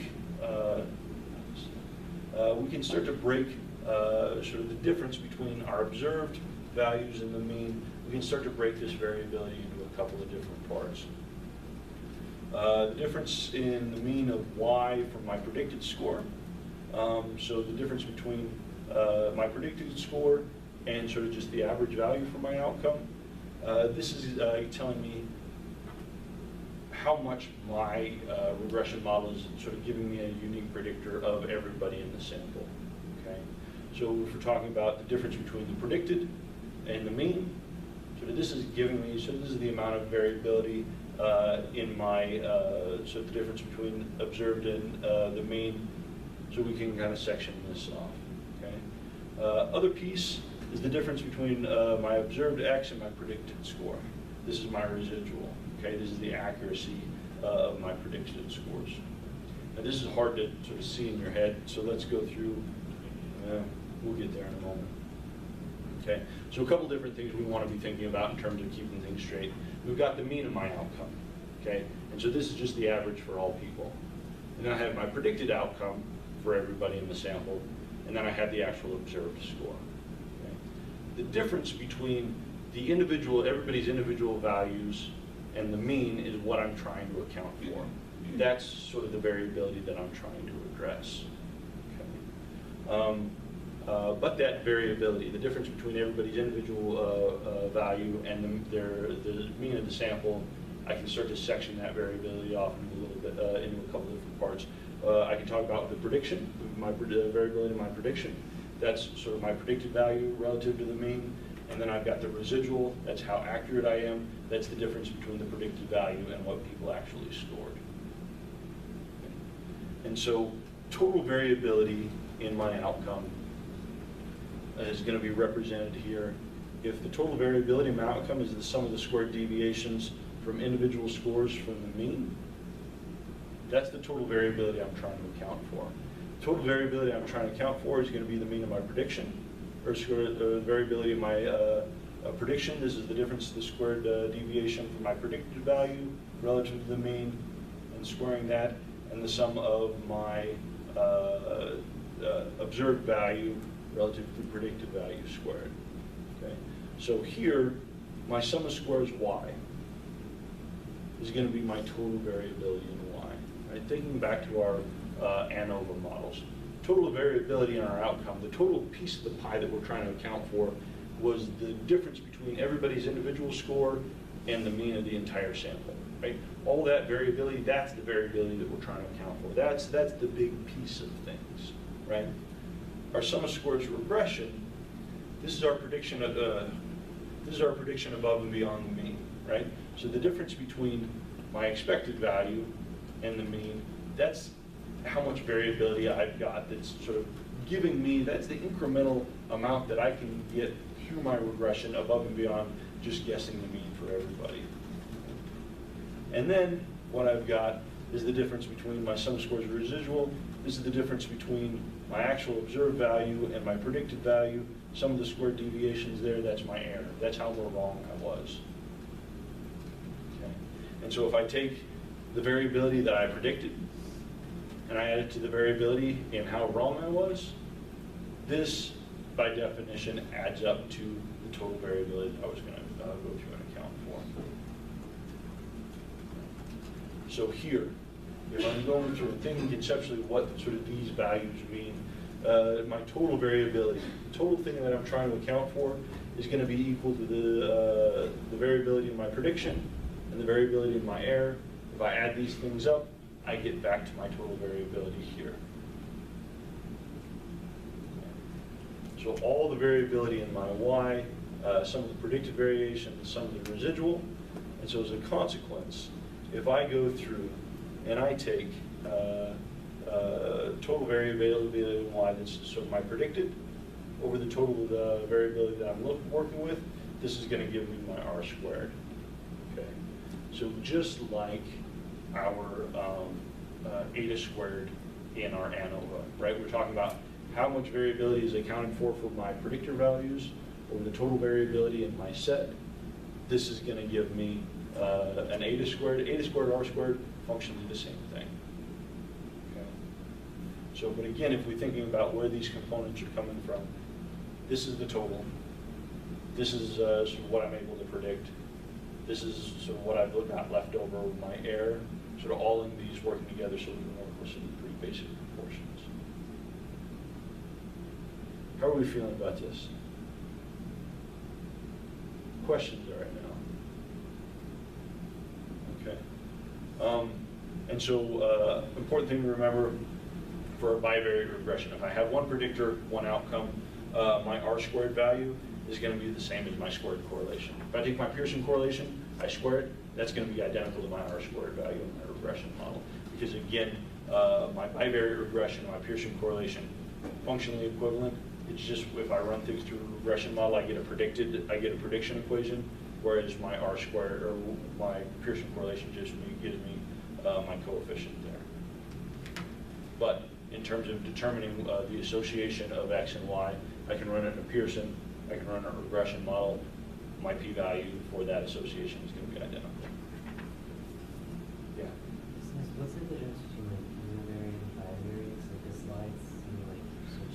we can start to break sort of the difference between our observed values and the mean. We can start to break this variability into a couple of different parts. The difference in the mean of y from my predicted score. So the difference between my predicted score and sort of just the average value for my outcome. This is telling me how much my regression model is sort of giving me a unique predictor of everybody in the sample, okay? So if we're talking about the difference between the predicted and the mean, so this is giving me, so this is the amount of variability in my, so the difference between observed and the mean, so we can kind of section this off, okay? Other piece is the difference between my observed X and my predicted score. This is my residual, okay? This is the accuracy of my predicted scores. Now this is hard to sort of see in your head, so let's go through, we'll get there in a moment. Okay, so a couple different things we want to be thinking about in terms of keeping things straight. We've got the mean of my outcome, okay? And so this is just the average for all people. And then I have my predicted outcome for everybody in the sample, and then I have the actual observed score. Okay? The difference between the individual, everybody's individual values and the mean is what I'm trying to account for. That's sort of the variability that I'm trying to address. Okay? But that variability, the difference between everybody's individual value and the mean of the sample, I can start to section that variability off into a little bit, into a couple different parts. I can talk about the prediction, my variability in my prediction. That's sort of my predicted value relative to the mean. And then I've got the residual, that's how accurate I am. That's the difference between the predicted value and what people actually scored. And so total variability in my outcome is going to be represented here. If the total variability in my outcome is the sum of the squared deviations from individual scores from the mean, that's the total variability I'm trying to account for. Total variability I'm trying to account for is going to be the mean of my prediction, or the variability of my prediction. This is the difference, the squared deviation from my predicted value relative to the mean, and squaring that, and the sum of my observed value relative to the predicted value squared. Okay, so here, my sum of squares y is going to be my total variability in y. Right? Thinking back to our ANOVA models, total variability in our outcome, the total piece of the pie that we're trying to account for was the difference between everybody's individual score and the mean of the entire sample. Right? All that variability, that's the variability that we're trying to account for. That's the big piece of things, right? Our sum of squares regression, this is our prediction of above and beyond the mean, right? So the difference between my expected value and the mean, that's how much variability I've got that's sort of giving me, that's the incremental amount that I can get through my regression above and beyond just guessing the mean for everybody. And then what I've got is the difference between my sum of squares residual. This is the difference between my actual observed value and my predicted value. Some of the squared deviations there, that's my error. That's how wrong I was. Okay. And so if I take the variability that I predicted and I add it to the variability in how wrong I was, this, by definition, adds up to the total variability that I was going to go through and account for. So here, if I'm going through and thinking conceptually what sort of these values mean, my total variability, the total thing that I'm trying to account for is going to be equal to the variability in my prediction and the variability in my error. If I add these things up, I get back to my total variability here. So all the variability in my y, some of the predicted variation, some of the residual, and so as a consequence, if I go through and I take total variability in y, that's sort of my predicted, over the total variability that I'm working with, this is going to give me my r squared. Okay, so just like our eta squared in our ANOVA, right? We're talking about how much variability is accounted for my predictor values over the total variability in my set. This is going to give me an eta squared, r squared, functionally the same thing. Okay. So, but again, if we're thinking about where these components are coming from, this is the total. This is sort of what I'm able to predict. This is sort of what I've got left over with my error. Sort of all in these working together so we can work with some pretty basic proportions. How are we feeling about this? Questions right now? Okay. And so important thing to remember for a bivariate regression, if I have one predictor, one outcome, my r squared value is going to be the same as my squared correlation. If I take my Pearson correlation, I square it, that's going to be identical to my r squared value in my regression model. Because again, my bivariate regression and my Pearson correlation, functionally equivalent. It's just if I run things through a regression model, I get a prediction equation, whereas my r squared or my Pearson correlation just gives me my coefficient there. But in terms of determining the association of X and Y, I can run it in a Pearson, I can run a regression model. My p-value for that association is going to be identical. Yeah. What's the difference between like univariate and bivariate? Like the slides seem like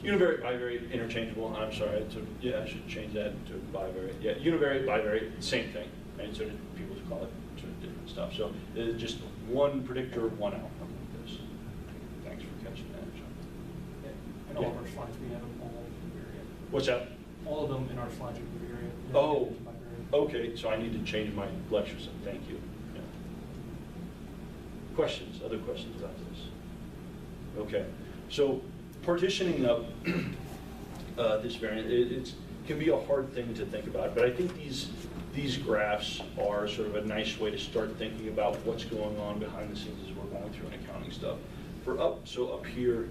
switching. Univariate, bivariate, interchangeable. I'm sorry. Yeah, I should change that to bivariate. Yeah, univariate, bivariate, same thing. And sort of people call it sort of different stuff. So it's just one predictor, one outcome like this. Thanks for catching that, John. Yeah. In all of our slides, we have them all Bivariate. What's that? All of them in our slides are Bivariate. Oh, Bivariate. okay. So I need to change my lecture. So thank you. Yeah. Questions? Other questions about this? Okay. So partitioning up this variant, it can be a hard thing to think about, but I think these graphs are sort of a nice way to start thinking about what's going on behind the scenes as we're going through an accounting stuff. So up here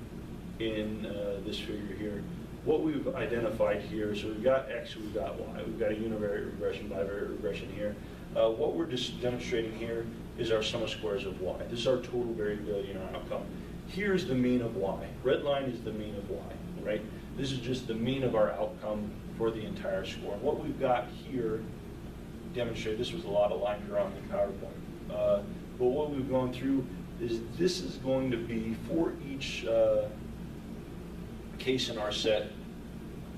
in this figure here, what we've identified here, so we've got X, we've got Y, we've got a univariate regression, bivariate regression here. What we're just demonstrating here is our sum of squares of Y. This is our total variability in our outcome. Here's the mean of Y. Red line is the mean of Y, right? This is just the mean of our outcome for the entire score. And what we've got here, demonstrate, this was a lot of lines around the PowerPoint. But what we've gone through is this is going to be for each case in our set,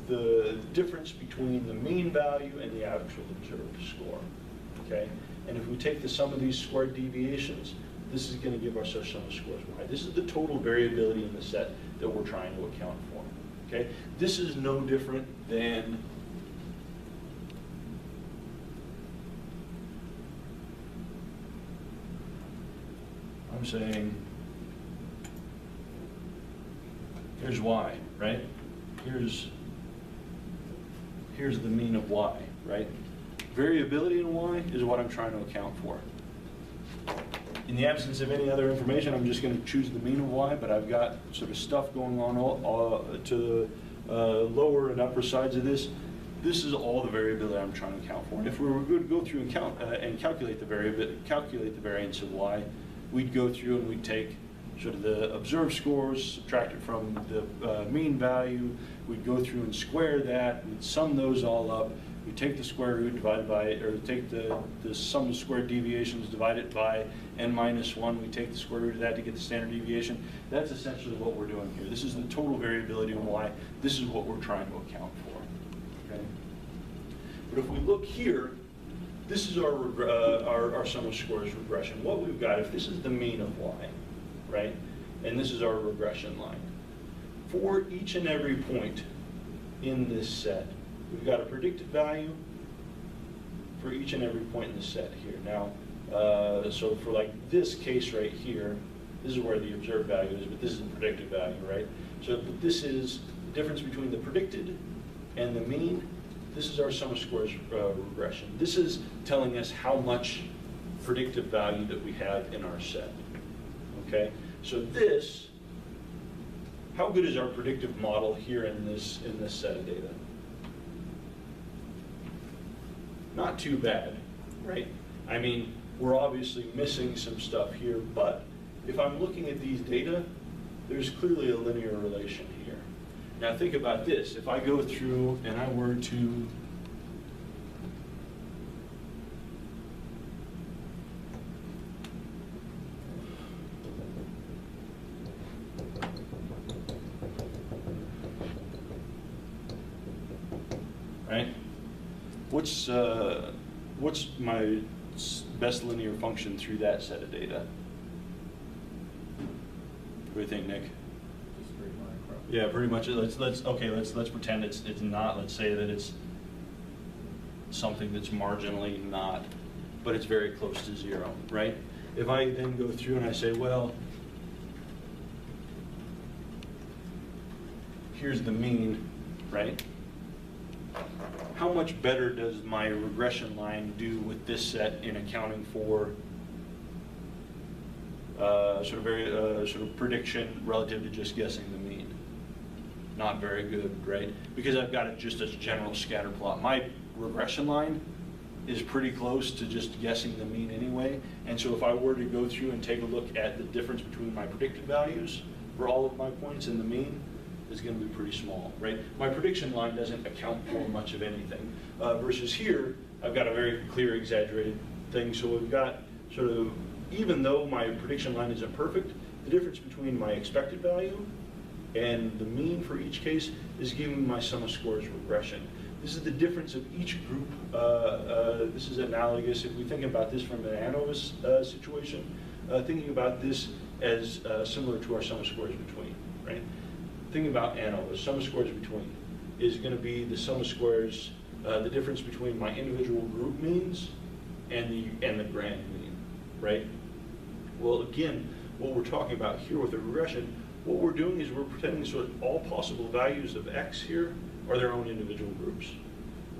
the difference between the mean value and the actual observed score, okay? And if we take the sum of these squared deviations, this is going to give us our sum of squares Y. This is the total variability in the set that we're trying to account for, okay? This is no different than I'm saying, here's Y, right? Here's the mean of Y, right? Variability in Y is what I'm trying to account for. In the absence of any other information, I'm just going to choose the mean of Y, but I've got sort of stuff going on to the lower and upper sides of this. This is all the variability I'm trying to account for. And if we were going to go through and calculate the variance of Y, we'd go through and we'd take sort of the observed scores, subtract it from the mean value. We'd go through and square that. We'd sum those all up. We'd take the square root divided by, or take the sum of squared deviations, divide it by n-1. We take the square root of that to get the standard deviation. That's essentially what we're doing here. This is the total variability in Y. This is what we're trying to account for. Okay. But if we look here, this is our sum of squares regression. What we've got, if this is the mean of Y, right, and this is our regression line, for each and every point in this set, we've got a predicted value for each and every point in the set here. Now, so for like this case right here, this is where the observed value is, but this is the predicted value, right? So this is the difference between the predicted and the mean. This is our sum of squares regression. This is telling us how much predictive value that we have in our set, okay? So this, how good is our predictive model here in this set of data? Not too bad, right? I mean, we're obviously missing some stuff here, but if I'm looking at these data, there's clearly a linear relation here. Now think about this. If I go through and I were to right? What's my best linear function through that set of data? What do you think, Nick? Yeah, pretty much. Let's pretend it's not. Let's say that it's something that's marginally not, but it's very close to zero, right? If I then go through and I say, well, here's the mean, right? How much better does my regression line do with this set in accounting for sort of prediction relative to just guessing the mean? Not very good, right? Because I've got it just as a general scatter plot. My regression line is pretty close to just guessing the mean anyway. And so if I were to go through and take a look at the difference between my predicted values for all of my points and the mean, is going to be pretty small, right? My prediction line doesn't account for much of anything. Versus here, I've got a very clear exaggerated thing. So we've got sort of, even though my prediction line isn't perfect, the difference between my expected value and the mean for each case is giving me my sum of scores regression. This is the difference of each group. This is analogous, if we think about this from an ANOVA situation, thinking about this as similar to our sum of scores between, right? Thinking about ANOVA, sum of scores between is going to be the sum of squares, the difference between my individual group means and the grand mean, right? Well, again, what we're talking about here with the regression, what we're doing is we're pretending so that all possible values of x here are their own individual groups,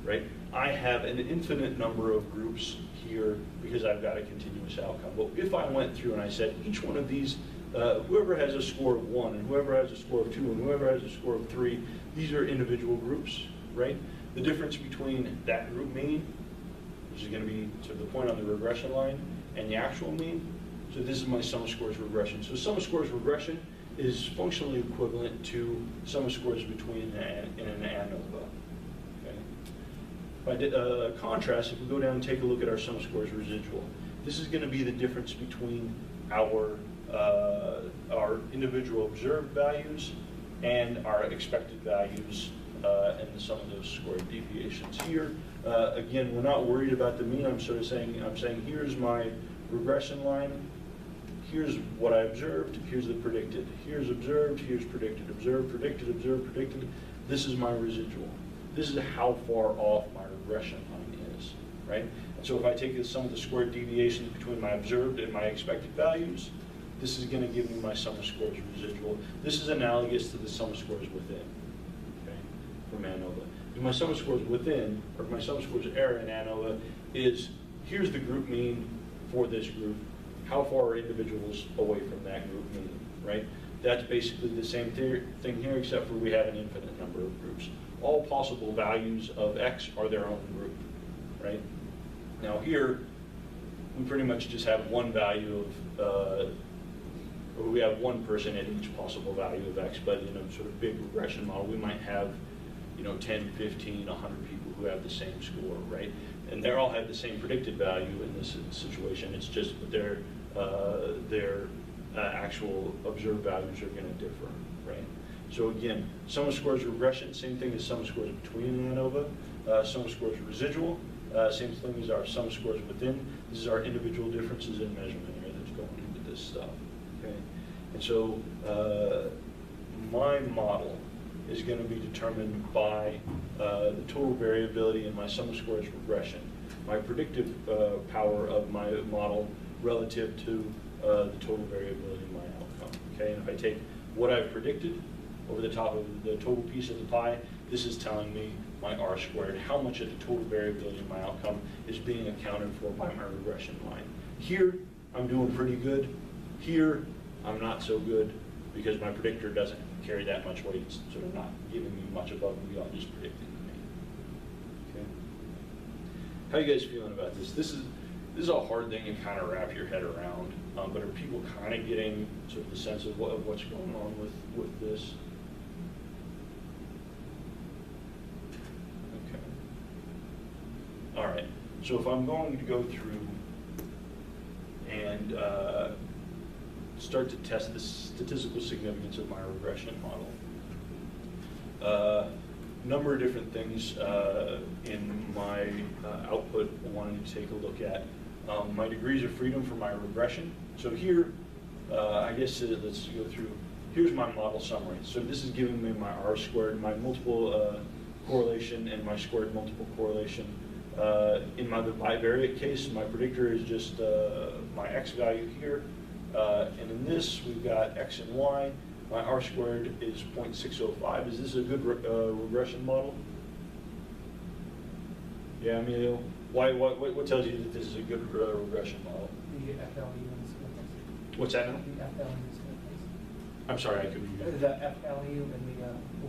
right? I have an infinite number of groups here because I've got a continuous outcome. But if I went through and I said each one of these, whoever has a score of 1 and whoever has a score of 2 and whoever has a score of 3, these are individual groups, right? The difference between that group mean, which is going to be sort of the point on the regression line, and the actual mean, so this is my sum of scores regression. So sum of scores regression is functionally equivalent to sum of scores between in an ANOVA. Okay. By contrast, if we go down and take a look at our sum of scores residual, this is going to be the difference between our individual observed values and our expected values and the sum of those scored deviations. Here, again, we're not worried about the mean. I'm saying here's my regression line. Here's what I observed, here's the predicted. Here's observed, here's predicted. Observed, predicted, observed, predicted. This is my residual. This is how far off my regression line is, right? And so if I take the sum of the squared deviations between my observed and my expected values, this is going to give me my sum of scores residual. This is analogous to the sum of scores within, okay, from ANOVA. And my sum of scores within, or my sum of scores error in ANOVA is, here's the group mean for this group. How far are individuals away from that group mean, right? That's basically the same thing here, except for we have an infinite number of groups. All possible values of x are their own group, right? Now here, we pretty much just have one value of, or we have one person at each possible value of x, but in a sort of big regression model, we might have, 10, 15, 100 people who have the same score, right? And they all have the same predicted value in this situation. It's just that their actual observed values are going to differ, right? So again, sum of scores regression, same thing as sum of scores between ANOVA. Sum of scores residual, same thing as our sum of scores within. This is our individual differences in measurement here that's going into this stuff, okay? And so my model is going to be determined by the total variability in my sum of scores regression, my predictive power of my model relative to the total variability in my outcome. Okay, and if I take what I've predicted over the top of the total piece of the pie, this is telling me my R squared, how much of the total variability in my outcome is being accounted for by my regression line. Here, I'm doing pretty good. Here, I'm not so good because my predictor doesn't carry that much weight. It's sort of not giving me much above and beyond just predicting the mean. Okay. How are you guys feeling about this? This is a hard thing to kind of wrap your head around, but are people kind of getting sort of the sense of what's going on with this? Okay. All right. So if I'm going to go through and start to test the statistical significance of my regression model. Number of different things in my output I wanted to take a look at. My degrees of freedom for my regression. So here, I guess let's go through, here's my model summary. So this is giving me my R squared, my multiple correlation and my squared multiple correlation. In my bivariate case, my predictor is just my x value here. And in this, we've got x and y. My R squared is 0.605. Is this a good regression model? Yeah, Emilio? What tells you that this is a good regression model? The F value in the scale case. What's that now? The F value in the scale case. I'm sorry, I couldn't hear you. The F value and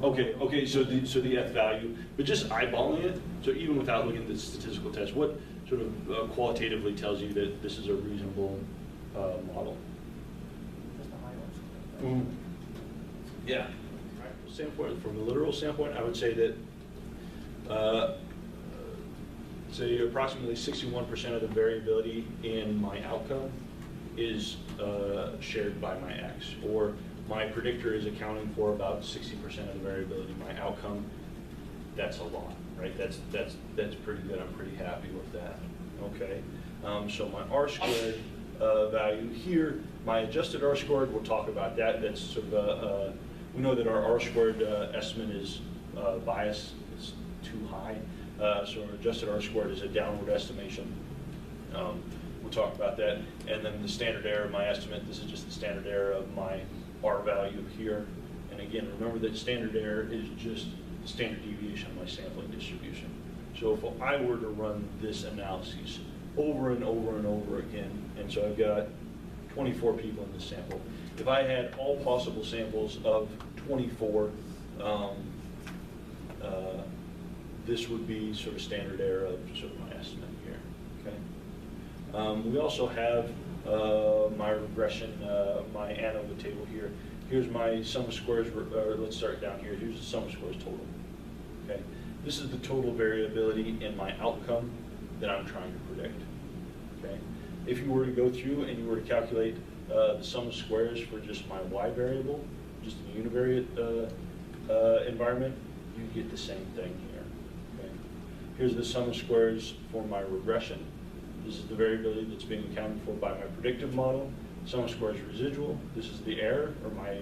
the. Okay, so the F value, but just eyeballing it, so even without looking at the statistical test, what sort of qualitatively tells you that this is a reasonable model. Just a high one. Yeah. Standpoint, from a literal standpoint, I would say that say approximately 61% of the variability in my outcome is shared by my X, or my predictor is accounting for about 60% of the variability in my outcome. That's a lot, right? That's pretty good. I'm pretty happy with that. Okay. So my R squared value here, my adjusted R squared, we'll talk about that. That's sort of we know that our R squared estimate is biased. It's too high. So our adjusted R squared is a downward estimation. We'll talk about that. And then the standard error of my estimate, this is just the standard error of my R value here. And again, remember that standard error is just the standard deviation of my sampling distribution. So if I were to run this analysis over and over and over again, and so I've got 24 people in this sample. If I had all possible samples of 24, this would be sort of standard error of sort of my estimate here, okay? We also have my regression, my ANOVA table here. Here's my sum of squares, let's start down here. Here's the sum of squares total, okay? This is the total variability in my outcome that I'm trying to predict, okay? If you were to go through and you were to calculate the sum of squares for just my Y variable, just in the univariate environment, you get the same thing here. Okay? Here's the sum of squares for my regression. This is the variability that's being accounted for by my predictive model. Sum of squares residual. This is the error, or my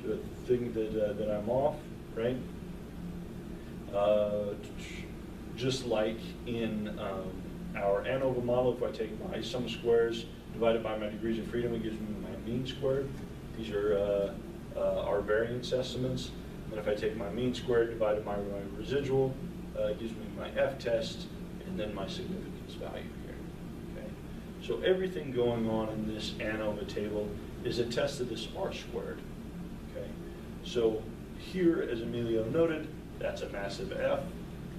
sort of thing that I'm off, right? Just like in our ANOVA model, if I take my sum of squares divided by my degrees of freedom, it gives me my mean squared. These are our variance estimates. And if I take my mean squared divided by my residual, it gives me my F-test and then my significance value here. Okay? So everything going on in this ANOVA table is a test of this R squared. Okay? So here, as Emilio noted, that's a massive F,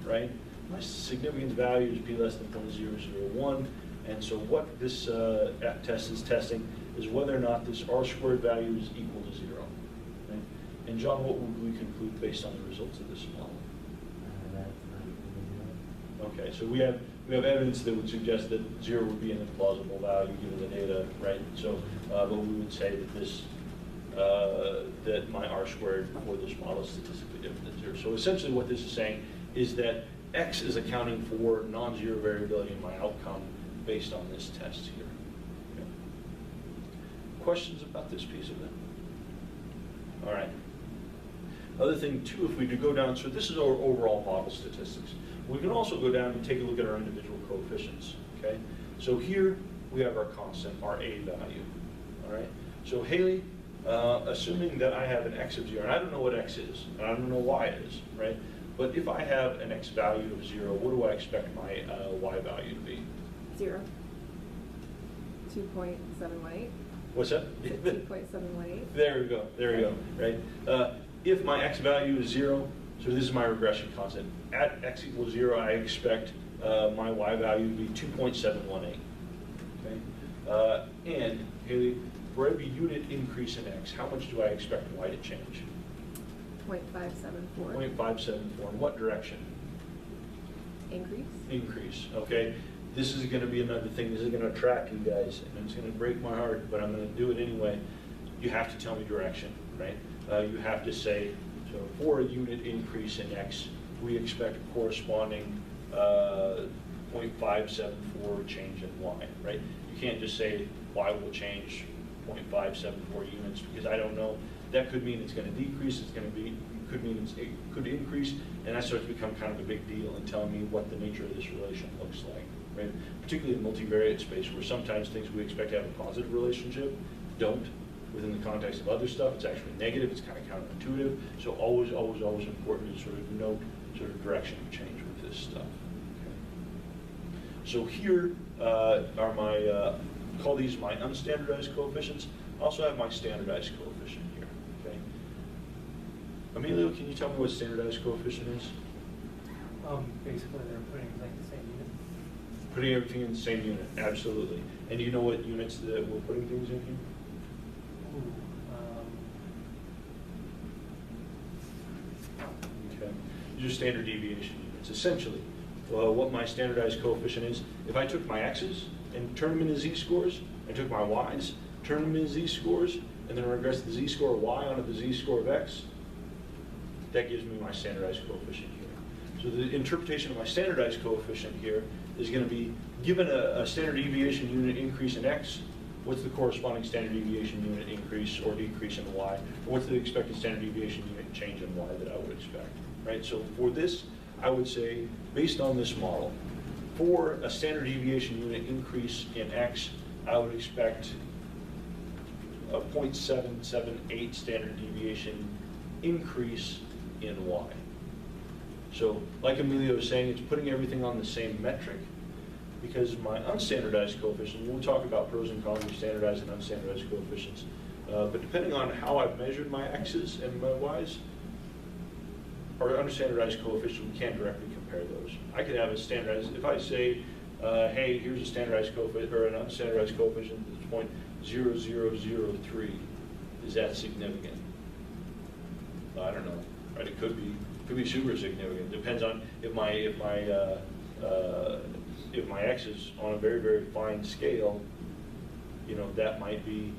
right? My significance value is P less than 0.001. And so what this F-test is testing is whether or not this R squared value is equal to 0. Right? And John, what would we conclude based on the results of this model? That's not equal to 0. Okay, so we have evidence that would suggest that 0 would be an implausible value given the data, right? So, but we would say that this that my R squared for this model is statistically different than 0. So essentially, what this is saying is that X is accounting for non-zero variability in my outcome based on this test here. Okay. Questions about this piece of it? All right. Other thing too, if we do go down, so this is our overall model statistics. We can also go down and take a look at our individual coefficients, okay? So here we have our constant, our A value, all right? So Haley, assuming that I have an X of 0, and I don't know what X is, and I don't know Y is, right? But if I have an X value of 0, what do I expect my Y value to be? 0. 2.718. What's that? 2.718. There we go, right? If my X value is 0, so this is my regression constant. At X equals 0, I expect my Y value to be 2.718, okay? And Haley, for every unit increase in X, how much do I expect Y to change? 0.574. 0.574, in what direction? Increase. Increase, okay? This is gonna be another thing, this is gonna trap you guys, and it's gonna break my heart, but I'm gonna do it anyway. You have to tell me direction, right? You have to say, so for a unit increase in X, we expect a corresponding 0.574 change in Y, right? You can't just say Y will change 0.574 units, because I don't know. That could mean it's going to decrease, could mean it could increase, and that starts to become kind of a big deal in telling me what the nature of this relation looks like, right? Particularly in multivariate space, where sometimes things we expect to have a positive relationship don't. Within the context of other stuff, it's actually negative, it's kind of counterintuitive. So always, always, always important to sort of note sort of direction of change with this stuff. Okay. So here are my, call these my unstandardized coefficients. I also have my standardized coefficient here, okay? Emilio, can you tell me what standardized coefficient is? Basically, they're putting like the same unit. Putting everything in the same unit, absolutely. And do you know what units that we're putting things in here? Ooh, Okay. These are standard deviation units. Essentially, what my standardized coefficient is, if I took my x's and turned them into z-scores, I took my y's, turned them into z-scores, and then regressed the z-score of y onto the z-score of x, that gives me my standardized coefficient here. So the interpretation of my standardized coefficient here is going to be, given a standard deviation unit increase in x, what's the corresponding standard deviation unit increase or decrease in y? Or what's the expected standard deviation unit change in y that I would expect, right? So for this, I would say, based on this model, for a standard deviation unit increase in x, I would expect a 0.778 standard deviation increase in y. So like Emilio was saying, it's putting everything on the same metric, because my unstandardized coefficient, we'll talk about pros and cons of standardized and unstandardized coefficients, but depending on how I've measured my x's and my y's, or unstandardized coefficient, we can't directly compare those. I could have a standardized, if I say, hey, here's a standardized coefficient, or an unstandardized coefficient that's 0.0003, is that significant? I don't know, right? It could be super significant. Depends on if my x is on a very, very fine scale, you know, that might be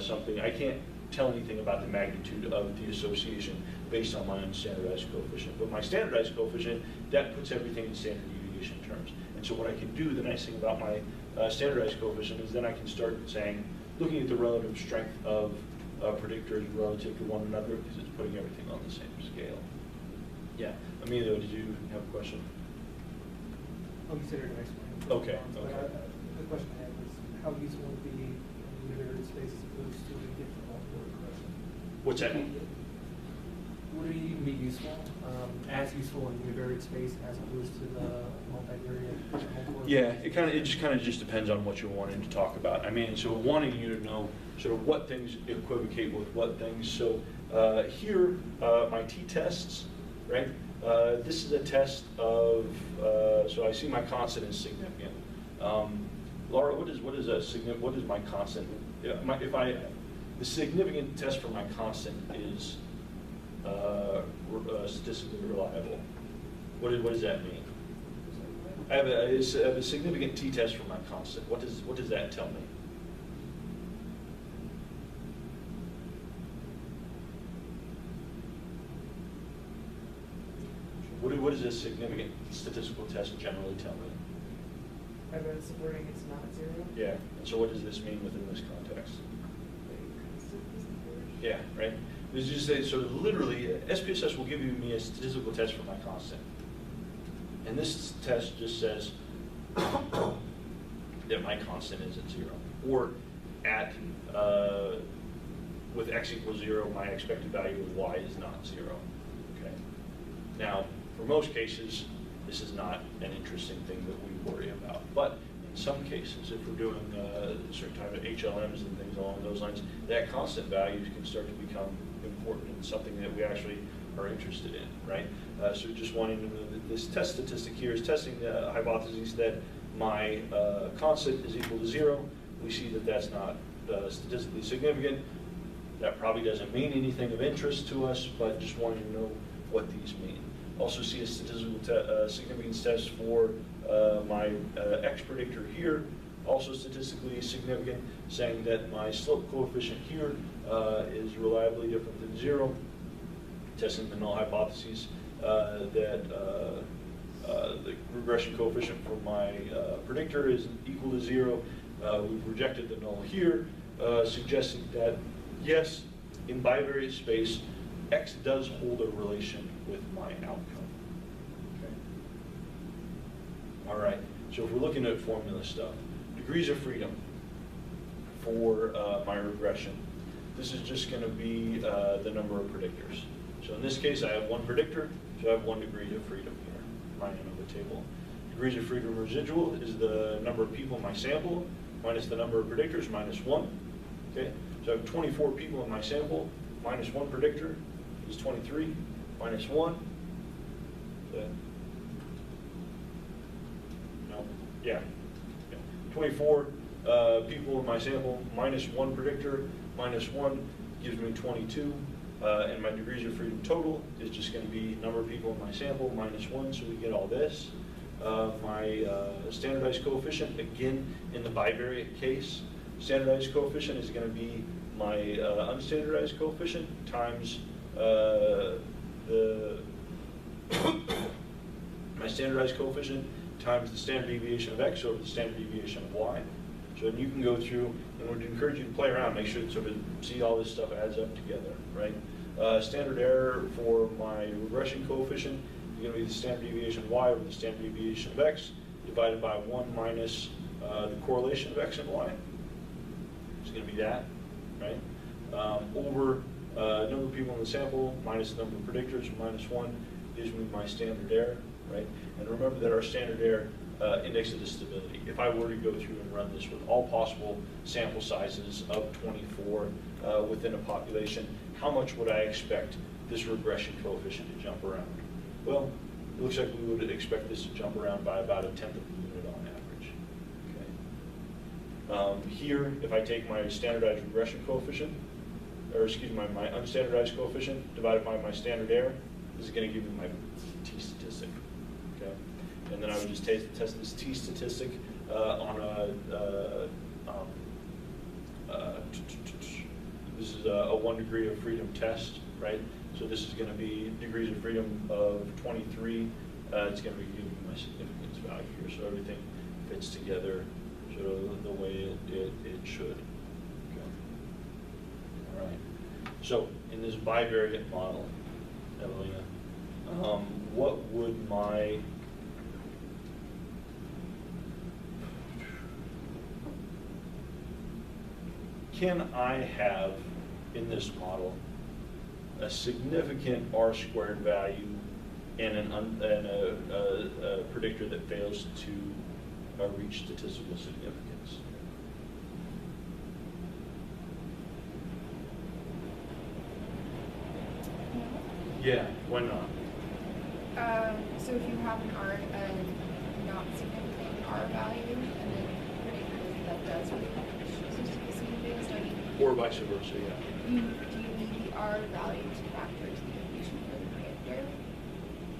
something. I can't tell anything about the magnitude of the association based on my unstandardized coefficient. But my standardized coefficient, that puts everything in standard deviation terms. And so what I can do, the nice thing about my standardized coefficient is then I can start saying, looking at the relative strength of predictors relative to one another, because it's putting everything on the same scale. Yeah, Emilio, did you have a question? I'll consider it next one. Okay, But okay. the question I had was, how useful would be in univariate space as opposed to a different multiple regression? What's that mean? Would it even be useful, as useful in univariate space as opposed to the multivariate multiple? Yeah, it just kind of depends on what you're wanting to talk about. I mean, so wanting you to know sort of what things equivocate with what things. So here, my t-tests, right? This is a test of, so I see my constant is significant. Laura, what is my constant? The significant test for my constant is statistically reliable. What does that mean? I have a significant t-test for my constant. What does that tell me? What does a significant statistical test generally tell me? Evidence supporting it's not zero. Yeah, and so what does this mean within this context? Yeah, right? This just say, so literally, SPSS will give me a statistical test for my constant. And this test just says that my constant is at 0. Or at, with x equals 0, my expected value of y is not 0. Okay. Now, for most cases, this is not an interesting thing that we worry about. But in some cases, if we're doing certain type of HLMs and things along those lines, that constant value can start to become important and something that we actually are interested in, right? So just wanting to know that this test statistic here is testing the hypothesis that my constant is equal to 0. We see that that's not statistically significant. That probably doesn't mean anything of interest to us, but just wanting to know what these mean. Also see a statistical significance test for my X predictor here, also statistically significant, saying that my slope coefficient here is reliably different than 0, testing the null hypotheses that the regression coefficient for my predictor is equal to 0. We've rejected the null here, suggesting that yes, in bivariate space, X does hold a relation with my outcome. Okay. All right, so if we're looking at formula stuff, degrees of freedom for my regression, this is just going to be the number of predictors. So in this case, I have one predictor, so I have 1 degree of freedom here, line on the table. Degrees of freedom residual is the number of people in my sample minus the number of predictors minus 1. Okay, so I have 24 people in my sample minus 1 predictor is 23 minus 1. No. Yeah. 24 people in my sample, minus 1 predictor, minus 1 gives me 22. And my degrees of freedom total is just going to be number of people in my sample minus 1, so we get all this. My standardized coefficient, again, in the bivariate case, standardized coefficient is going to be my unstandardized coefficient times my standardized coefficient times the standard deviation of x over the standard deviation of y. So then you can go through, and would encourage you to play around, make sure to sort of see all this stuff adds up together, right? Standard error for my regression coefficient is going to be the standard deviation of y over the standard deviation of x divided by 1 minus the correlation of x and y. It's going to be that, right? Over number of people in the sample minus the number of predictors minus 1 gives me my standard error, right? And remember that our standard error indexes the stability. If I were to go through and run this with all possible sample sizes of 24 within a population, how much would I expect this regression coefficient to jump around? Well, it looks like we would expect this to jump around by about 1/10 of a unit on average. Okay. Here, if I take my standardized regression coefficient, or excuse me, my unstandardized coefficient divided by my standard error, this is going to give me my t-statistic. Okay. And then I would just test this t-statistic on this is a 1 degree of freedom test, right? So this is going to be degrees of freedom of 23. It's going to be giving me my significance value here, so everything fits together sort of the way it should. Okay. All right. So in this bivariate model, Evelina, what would my can I have in this model a significant R-squared value and a predictor that fails to reach statistical significance? Yeah, why not? So if you have an R, not significant R value, and then predictor that does reach statistical significance, I mean, Or vice versa, yeah. do you need the R value to factor into the equation for the predictor?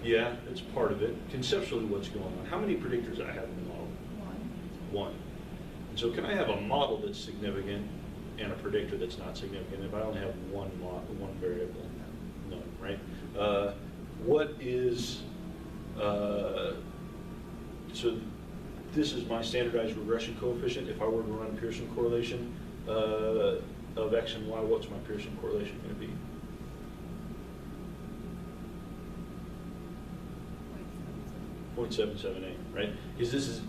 Yeah, it's part of it. Conceptually, what's going on? How many predictors I have in the model? 1. 1. And so can I have a model that's significant and a predictor that's not significant if I only have one variable? No, right? What is, so this is my standardized regression coefficient. If I were to run Pearson correlation of x and y, what's my Pearson correlation going to be? 0.778, right? Because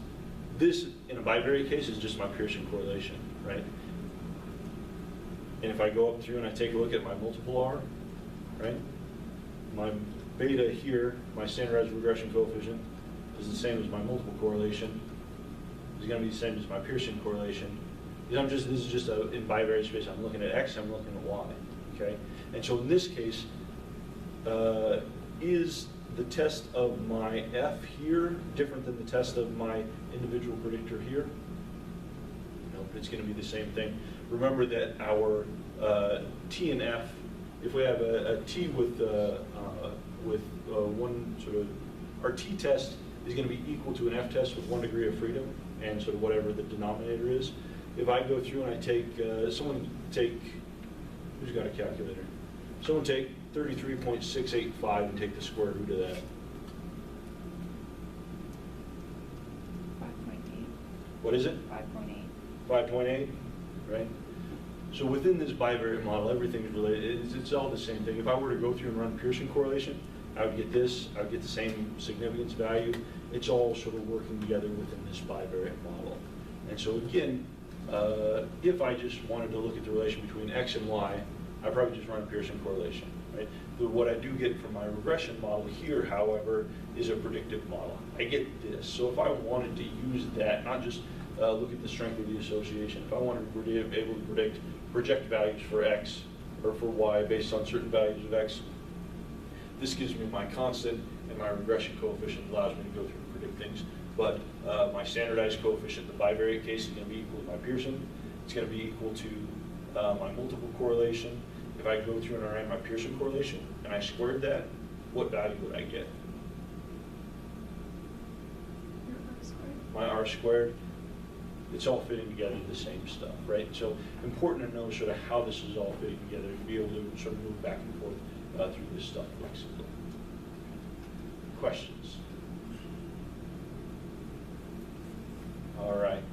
this in a bivariate case is just my Pearson correlation, right? And if I go up through and I take a look at my multiple R, right? My beta here, my standardized regression coefficient, is the same as my multiple correlation. It's going to be the same as my Pearson correlation. This is just in bivariate space. I'm looking at x, I'm looking at y. Okay, and so in this case, is the test of my f here different than the test of my individual predictor here? No, it's going to be the same thing. Remember that our t and f, if we have a t with one sort of, our t test is going to be equal to an f test with 1 degree of freedom and sort of whatever the denominator is. If I go through and I take, who's got a calculator? Someone take 33.685 and take the square root of that. 5.8. What is it? 5.8. 5.8, right? So within this bivariate model, everything is related. It's all the same thing. If I were to go through and run Pearson correlation, I would get this. I would get the same significance value. It's all sort of working together within this bivariate model. And so again, if I just wanted to look at the relation between x and y, I'd probably just run Pearson correlation, right? But what I do get from my regression model here, however, is a predictive model. I get this. So if I wanted to use that, not just look at the strength of the association, if I wanted to be able to project values for x or for y based on certain values of x, This gives me my constant, and my regression coefficient allows me to go through and predict things. But my standardized coefficient, the bivariate case, is going to be equal to my Pearson. It's going to be equal to my multiple correlation. If I go through and I ran my Pearson correlation and I squared that, what value would I get? My R squared. It's all fitting together the same stuff, right? So important to know sort of how this is all fitting together to be able to sort of move back and forth through this stuff flexibly. Questions? All right.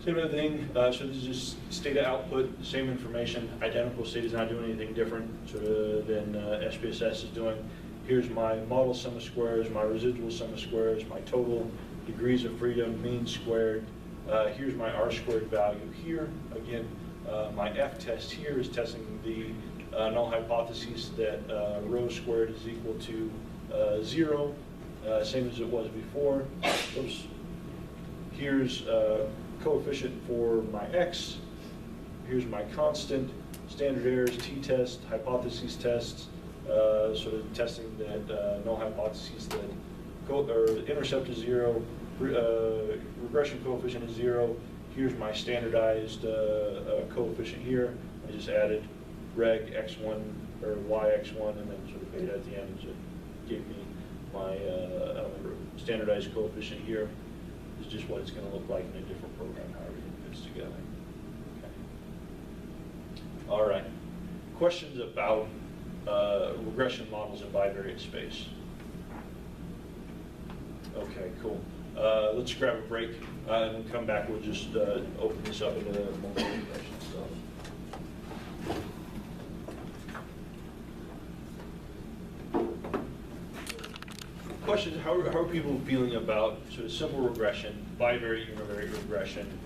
Same other thing. So this is just state of output, the same information. Identical state is not doing anything different sort of than SPSS is doing. Here's my model sum of squares, my residual sum of squares, my total degrees of freedom, mean squared. Here's my R squared value here. Again, my F test here is testing the null hypothesis that rho squared is equal to 0, same as it was before. Oops. Here's coefficient for my X. Here's my constant, standard errors, t-test, hypothesis tests, sort of testing that null hypotheses that intercept is 0, regression coefficient is 0. Here's my standardized coefficient here. I just added reg x1 or yx1 and then sort of beta at the end, so it gave me my standardized coefficient here. This is just what it's going to look like in a different program, how everything fits together. Okay. All right. Questions about regression models in bivariate space? Okay, cool. Let's grab a break and then come back. We'll just open this up into multi-regression stuff. Questions, how are people feeling about sort of simple regression, bivariate, univariate regression?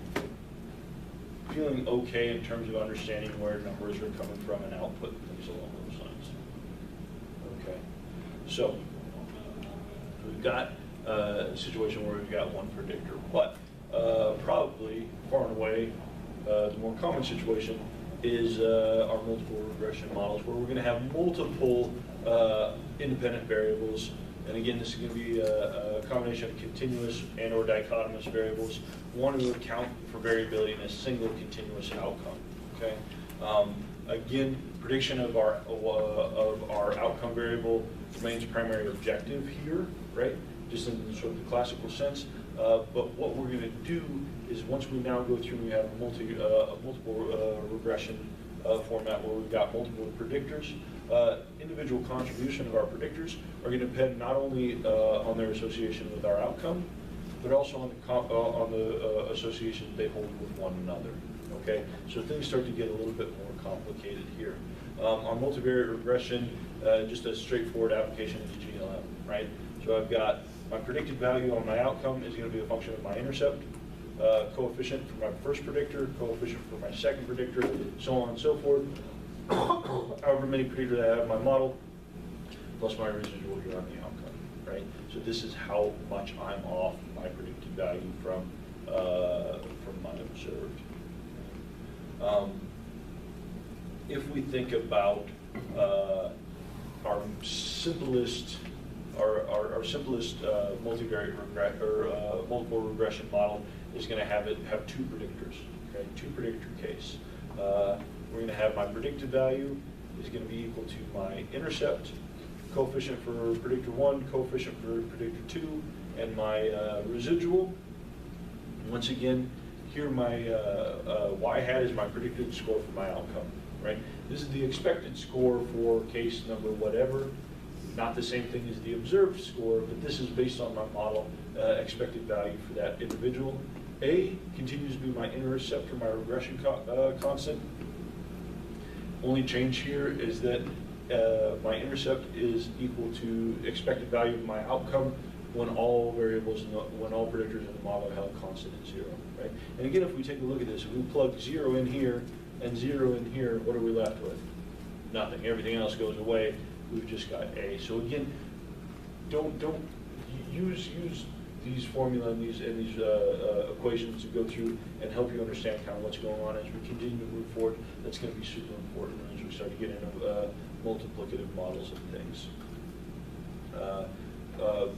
Feeling okay in terms of understanding where numbers are coming from and output, things along those lines. Okay, so we've got a situation where we've got one predictor, but probably far and away the more common situation is our multiple regression models, where we're going to have multiple independent variables. And again, this is going to be a combination of continuous and or dichotomous variables. One to account for variability in a single continuous outcome. Okay. Again, prediction of our outcome variable remains primary objective here, right? Just in sort of the classical sense. But what we're going to do is once we now go through, we have a multiple regression format where we've got multiple predictors. Individual contribution of our predictors are going to depend not only on their association with our outcome, but also on the association they hold with one another. Okay, so things start to get a little bit more complicated here. On multivariate regression, just a straightforward application of the GLM, right? So I've got my predicted value on my outcome is going to be a function of my intercept, coefficient for my first predictor, coefficient for my second predictor, so on and so forth. However many predictors I have in my model, plus my residual here on the outcome, right? So this is how much I'm off my predicted value from my observed. If we think about our simplest multivariate multiple regression model is going to have two predictors, okay? Two predictor case. We're going to have my predicted value is going to be equal to my intercept, coefficient for predictor 1, coefficient for predictor 2, and my residual. Once again, here my y hat is my predicted score for my outcome, right? This is the expected score for case number whatever. Not the same thing as the observed score, but this is based on my model expected value for that individual. A continues to be my intercept or my regression constant. Only change here is that my intercept is equal to expected value of my outcome when all variables, when all predictors in the model are held constant at 0, right? And again, if we take a look at this, if we plug 0 in here and 0 in here, what are we left with? Nothing. Everything else goes away. We've just got A. So again, don't use these formula and these equations to go through and help you understand kind of what's going on as we continue to move forward. That's going to be super important as we start to get into multiplicative models of things.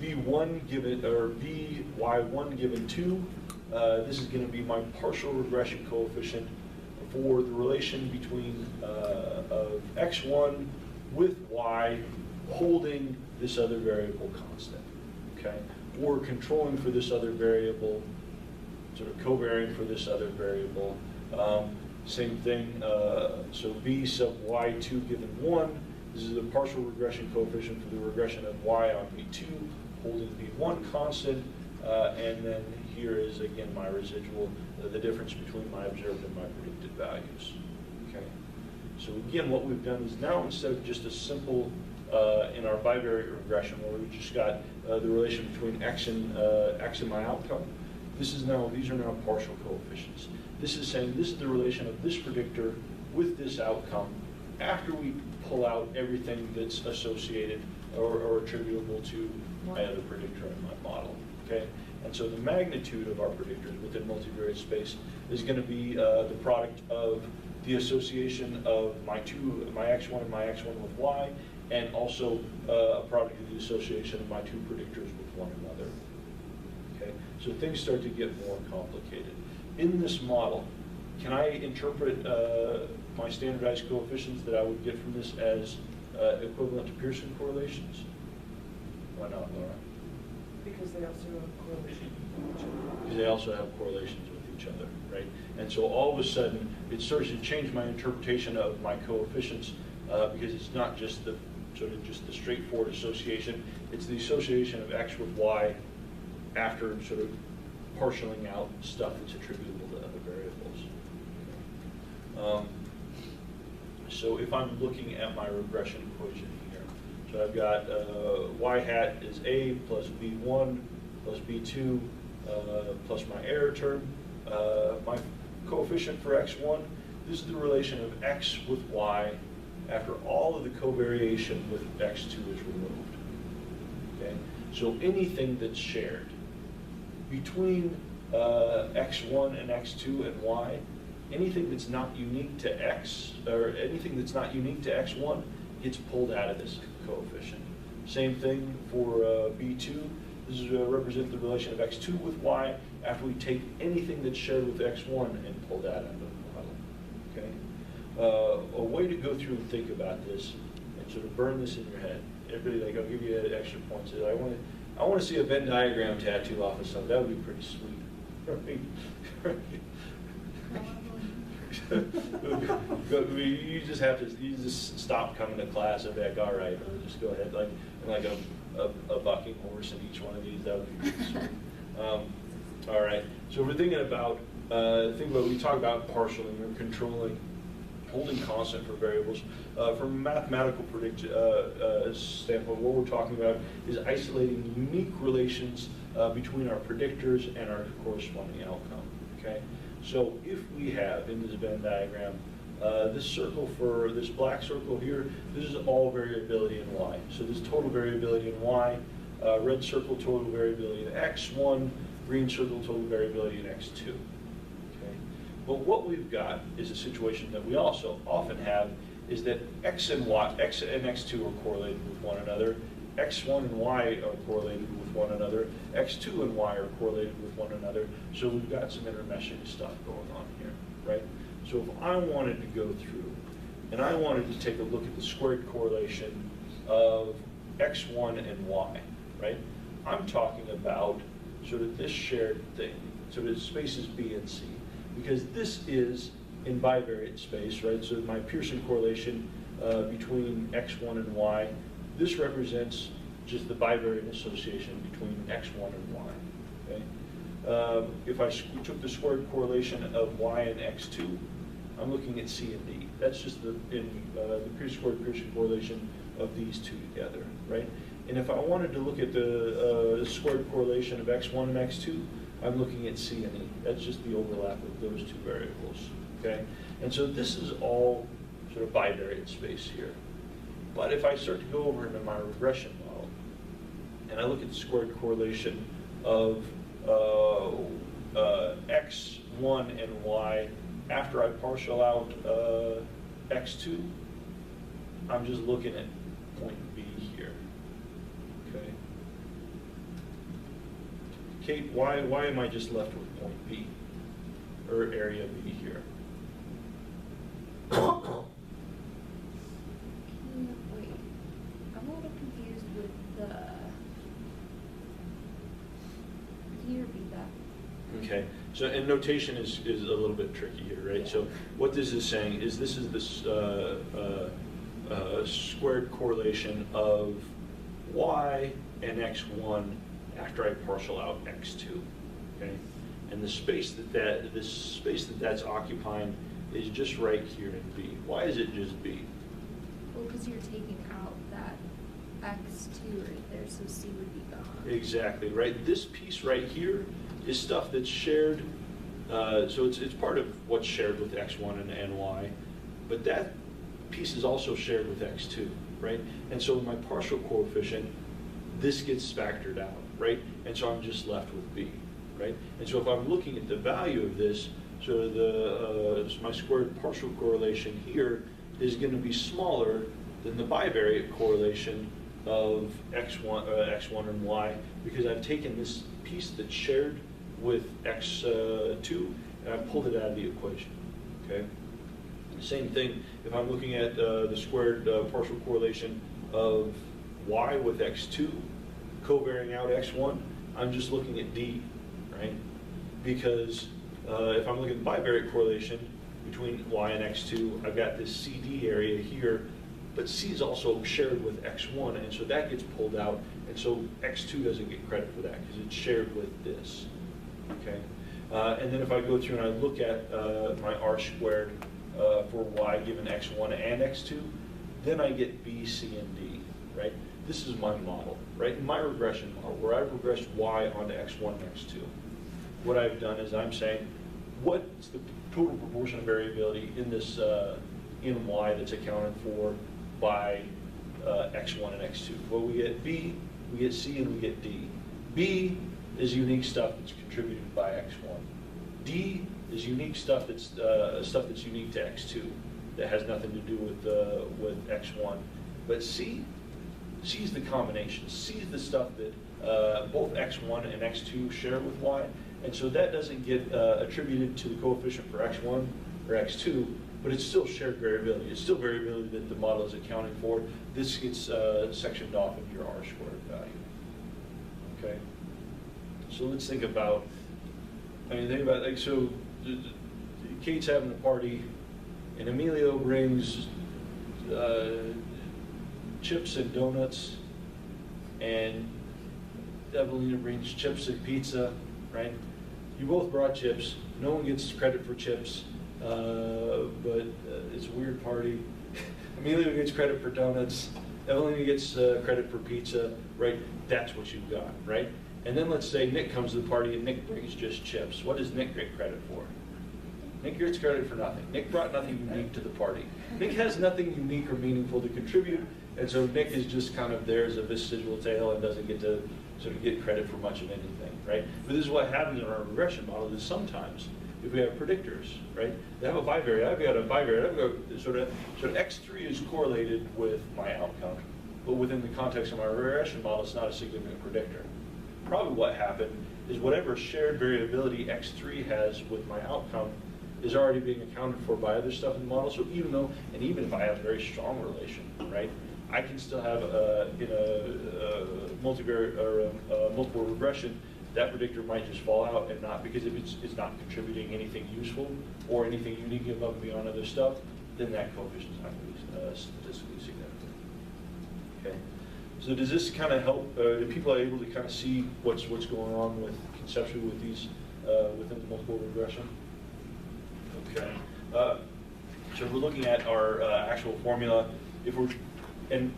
B1 given, or by1 given 2, this is going to be my partial regression coefficient for the relation between of x1 with y holding this other variable constant, okay? Or controlling for this other variable, sort of covariant for this other variable. Same thing, so b sub y2 given 1, this is the partial regression coefficient for the regression of y on b2, holding b1 constant, and then here is again my residual, the difference between my observed and my predicted values. Okay. So again, what we've done is now instead of just a simple, in our bivariate regression where we've just got the relation between x and my outcome, these are now partial coefficients. This is saying this is the relation of this predictor with this outcome after we pull out everything that's associated or attributable to my other predictor in my model. Okay. And so the magnitude of our predictors within multivariate space is going to be the product of the association of my x1 and my x1 with y, and also a product of the association of my two predictors with one another. Okay, so things start to get more complicated. In this model, can I interpret my standardized coefficients that I would get from this as equivalent to Pearson correlations? Why not, Laura? Because they also have correlation with each other. Because they also have correlations with each other, right? And so all of a sudden, it starts to change my interpretation of my coefficients because it's not just the just the straightforward association. It's the association of x with y after sort of partialing out stuff that's attributable to other variables. So if I'm looking at my regression equation here, so I've got y hat is a plus b1 plus b2 plus my error term. My coefficient for x1, this is the relation of x with y after all of the covariation with x2 is removed. Okay, so anything that's shared between x1 and x2 and y, anything that's not unique to x, or anything that's not unique to x1 gets pulled out of this coefficient. Same thing for b2. This is represent the relation of x2 with y after we take anything that's shared with x1 and pull that out of the model. Okay. A way to go through and think about this and sort of burn this in your head. Everybody, like, I'll give you extra points. I want to see a Venn diagram tattoo off of something. That would be pretty sweet. You just have to. You just stop coming to class and be like, all right, or just go ahead, like a bucking horse in each one of these. That would be pretty sweet. All right. So we're thinking about we talk about partialing or controlling, holding constant for variables. From a mathematical standpoint, what we're talking about is isolating unique relations between our predictors and our corresponding outcome. Okay. So if we have in this Venn diagram this circle for this black circle here, this is all variability in y. So this total variability in y, red circle total variability in x1, green circle total variability in x2. Okay. But what we've got is a situation that we also often have is that x and x2 are correlated with one another, x1 and y are correlated with one another, x2 and y are correlated with one another, so we've got some intermeshing stuff going on here, right? So if I wanted to go through and I wanted to take a look at the squared correlation of x1 and y, right? I'm talking about sort of this shared thing, sort of spaces B and C, because this is in bivariate space, right? So my Pearson correlation between x1 and y, this represents just the bivariate association between x1 and y. Okay? If I took the squared correlation of y and x2, I'm looking at C and D. That's just the squared Pearson correlation of these two together, right? And if I wanted to look at the squared correlation of x1 and x2, I'm looking at C and E. That's just the overlap of those two variables. Okay? And so this is all sort of bivariate space here. But if I start to go over into my regression model, and I look at the squared correlation of x1 and y after I partial out x2, I'm just looking at point B here. Okay. Kate, why am I just left with point B, or area B here? Wait, I'm a little confused with the. Can you repeat that? Okay, so, and notation is a little bit tricky here, right? So what this is saying is this is this squared correlation of y and x1 after I partial out x2, okay? And the space that's occupying is just right here in B. Why is it just B? Well, because you're taking out that x2 right there, so c would be gone. Exactly, right? This piece right here is stuff that's shared, so it's part of what's shared with x1 and y, but that piece is also shared with x2, right? And so in my partial coefficient, this gets factored out, right? And so I'm just left with B, right? And so if I'm looking at the value of this, so my squared partial correlation here is going to be smaller than the bivariate correlation of x1 and y, because I've taken this piece that's shared with x2 and I've pulled it out of the equation, okay? Same thing, if I'm looking at the squared partial correlation of y with x2, covariating out x1, I'm just looking at D, right? Because if I'm looking at the bivariate correlation between y and x2, I've got this CD area here, but C is also shared with x1, and so that gets pulled out, and so x2 doesn't get credit for that because it's shared with this, okay? And then if I go through and I look at my R squared for y given x1 and x2, then I get B, C, and D, right? This is my model, right? In my regression model, where I've regressed y onto x1 and x2, what I've done is I'm saying, what's the total proportion of variability in this in y that's accounted for by x1 and x2? Well, we get B, we get C, and we get D. B is unique stuff that's contributed by x1. D is unique stuff that's unique to x2 that has nothing to do with x1. But C is the combination. C is the stuff that both x1 and x2 share with y, and so that doesn't get attributed to the coefficient for x1 or x2, but it's still shared variability. It's still variability that the model is accounting for. This gets sectioned off of your R squared value. Okay. So let's think about. Think about, like, so Kate's having a party, and Emilio brings chips and donuts, and Evelina brings chips and pizza, right? You both brought chips. No one gets credit for chips, but it's a weird party. Emilio gets credit for donuts. Evelina gets credit for pizza, right? That's what you've got, right? And then let's say Nick comes to the party and Nick brings just chips. What does Nick get credit for? Nick gets credit for nothing. Nick brought nothing unique to the party. Nick has nothing unique or meaningful to contribute, and so Nick is just kind of there as a vestigial tail and doesn't get to sort of get credit for much of anything, right? But this is what happens in our regression model is sometimes, if we have predictors, right? They have a bivariate, I've got a bivariate, I've got sort of X3 is correlated with my outcome, but within the context of my regression model, it's not a significant predictor. Probably what happened is whatever shared variability X3 has with my outcome is already being accounted for by other stuff in the model. So even if I have a very strong relation, right, I can still have in a multivariate or multiple regression, that predictor might just fall out and not, because if it's not contributing anything useful or anything unique above and beyond other stuff, then that coefficient is not going to be statistically significant. Okay. So does this kind of help? Do people are able to kind of see what's going on with conceptually with these within the multiple regression? Okay. So we're looking at our actual formula. And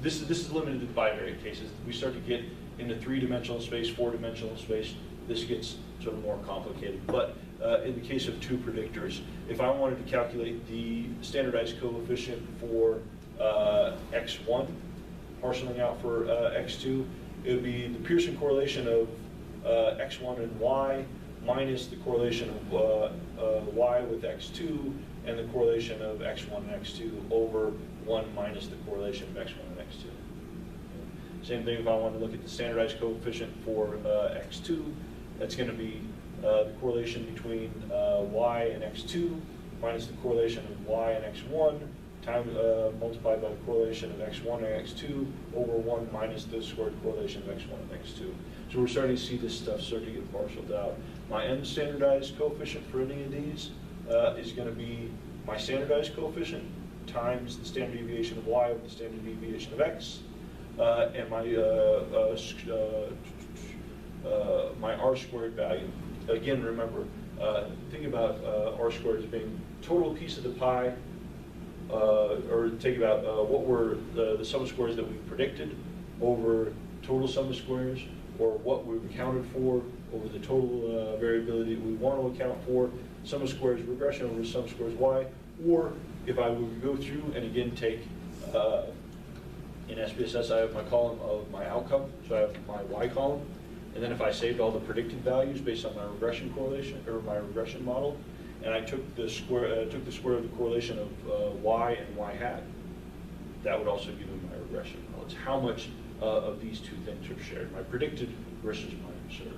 this is limited to the bivariate cases. We start to get into 3-dimensional space, 4-dimensional space. This gets sort of more complicated. But in the case of two predictors, if I wanted to calculate the standardized coefficient for x1, parceling out for x2, it would be the Pearson correlation of x1 and y minus the correlation of y with x2 and the correlation of x1 and x2 over 1 minus the correlation of x1 and x2. Okay. Same thing if I want to look at the standardized coefficient for x2, that's going to be the correlation between y and x2 minus the correlation of y and x1 times multiplied by the correlation of x1 and x2 over 1 minus the squared correlation of x1 and x2. So we're starting to see this stuff start to get partialed out. My unstandardized coefficient for any of these is going to be my standardized coefficient times the standard deviation of y over the standard deviation of x, and my r squared value. Again, remember, think about r squared as being total piece of the pie, or think about what were the sum of squares that we predicted over total sum of squares, or what we've accounted for over the total variability we want to account for, sum of squares regression over sum of squares y, or if I would go through and again take, in SPSS I have my column of my outcome, so I have my y column, and then if I saved all the predicted values based on my regression correlation, or my regression model, and I took the square of the correlation of y and y hat, that would also give me my regression model. It's how much of these two things are shared, my predicted versus my observed.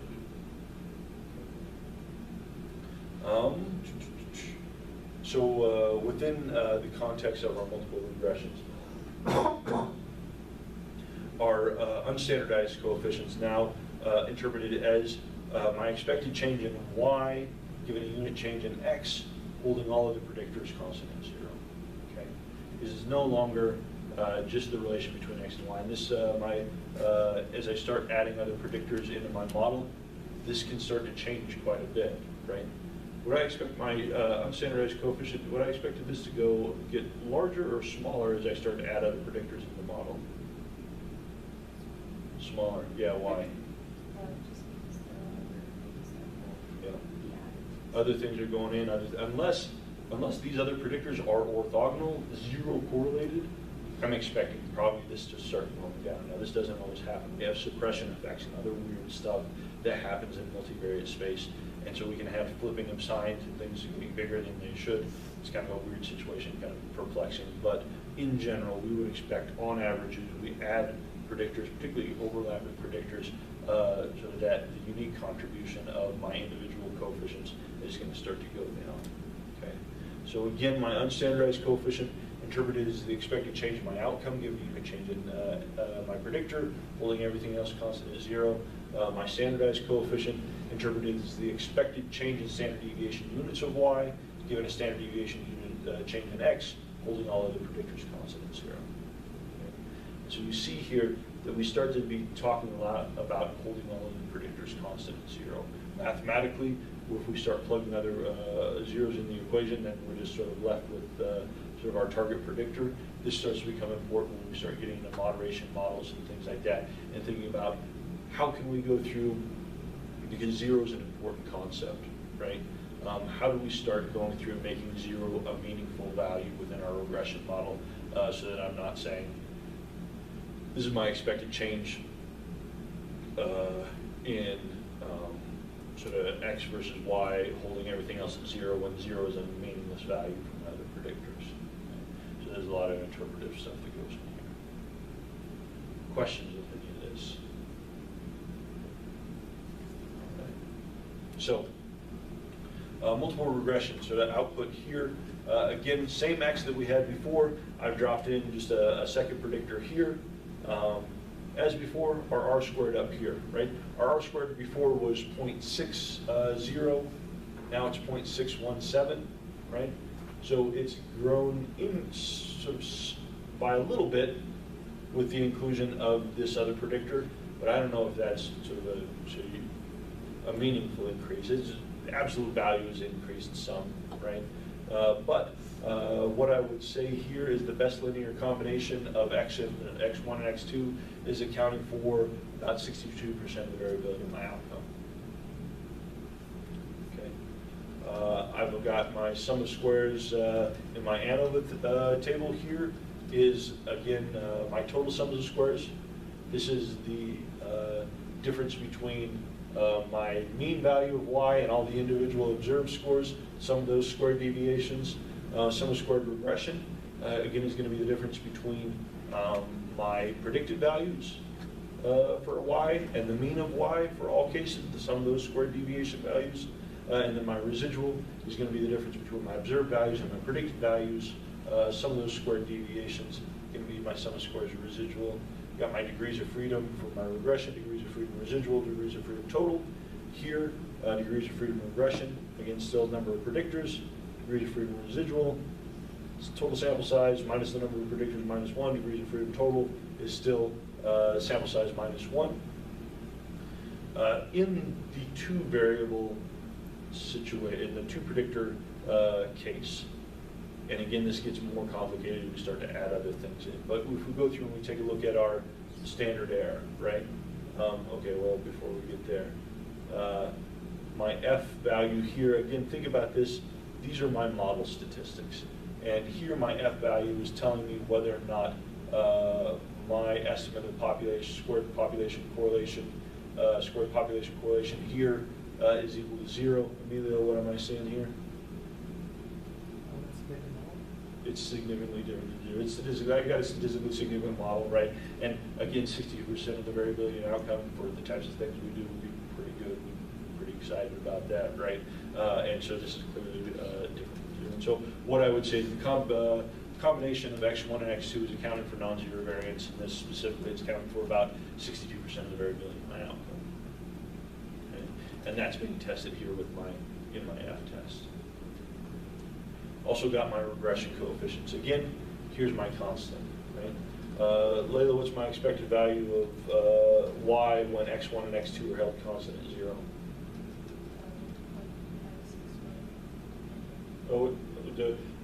So within the context of our multiple regressions, our unstandardized coefficients now interpreted as my expected change in y given a unit change in x, holding all of the predictors constant at 0. Okay, this is no longer just the relation between x and y. And this, as I start adding other predictors into my model, this can start to change quite a bit, right? Would I expect my unstandardized coefficient, would I expect this to get larger or smaller as I start to add other predictors in the model? Smaller, yeah, why? Just because the other things Yeah. that Other things are going in, unless these other predictors are orthogonal, 0 correlated, I'm expecting probably this to start going down. Now this doesn't always happen. We have suppression effects and other weird stuff that happens in multivariate space. And so we can have flipping of signs and things getting bigger than they should. It's kind of a weird situation, kind of perplexing. But in general, we would expect on average as we add predictors, particularly overlapping predictors, so that the unique contribution of my individual coefficients is going to start to go down. Okay. So again, my unstandardized coefficient interpreted as the expected change in my outcome, given the unit change in my predictor, holding everything else constant at 0. My standardized coefficient interpreted as the expected change in standard deviation units of y, given a standard deviation unit change in x, holding all other predictors constant at 0. Okay. So you see here that we start to be talking a lot about holding all of the predictors constant at 0. Mathematically, if we start plugging other zeros in the equation, then we're just sort of left with sort of our target predictor. This starts to become important when we start getting into moderation models and things like that, and thinking about how can we go through, because 0 is an important concept, right? How do we start going through and making 0 a meaningful value within our regression model, so that I'm not saying, this is my expected change in sort of x versus y, holding everything else at 0 when 0 is a meaningless value from other predictors. Okay. So there's a lot of interpretive stuff that goes in here. Questions with any of this? Okay. So multiple regression, so that output here, again, same x that we had before. I've dropped in just a second predictor here. As before, our r squared up here, right? Our r squared before was 0.60, now it's 0.617, right? So it's grown in sort of by a little bit with the inclusion of this other predictor, but I don't know if that's sort of a meaningful increase. It's the absolute value is increased some, right? But what I would say here is the best linear combination of x1 and x2 is accounting for about 62% of the variability of my outcome. Okay. I've got my sum of squares in my ANOVA table here is, again, my total sums of squares. This is the difference between my mean value of y and all the individual observed scores, some of those squared deviations, sum of squared regression, again, is going to be the difference between my predicted values for y and the mean of y for all cases, the sum of those squared deviation values. And then my residual is going to be the difference between my observed values and my predicted values. Some of those squared deviations going to be my sum of squares of residual. Got my degrees of freedom for my regression, degrees of freedom residual, degrees of freedom total. Here, degrees of freedom regression, again, still number of predictors, degrees of freedom residual, total sample size minus the number of predictors minus 1, degrees of freedom total is still sample size minus 1. In the two variable situation, in the two predictor case, and again, this gets more complicated if we start to add other things in. But if we go through and we take a look at our standard error, right? Okay, well, before we get there, my F value here, again, think about this. These are my model statistics. And here my F value is telling me whether or not my estimate of population, squared population correlation here is equal to 0. Emilio, what am I saying here? It's significantly different than 0. It's statistically, I got a statistically significant model, right? And again, 60% of the variability in outcome for the types of things we do would be pretty good. We're pretty excited about that, right? And so this is clearly different from 0. And so what I would say is the combination of x1 and x2 is accounting for non-zero variance, and this specifically is accounting for about 62% of the variability in my outcome. Okay? And that's being tested here with in my F test. Also got my regression coefficients. Again, here's my constant, right? Layla, what's my expected value of y when x1 and x2 are held constant at 0? Oh,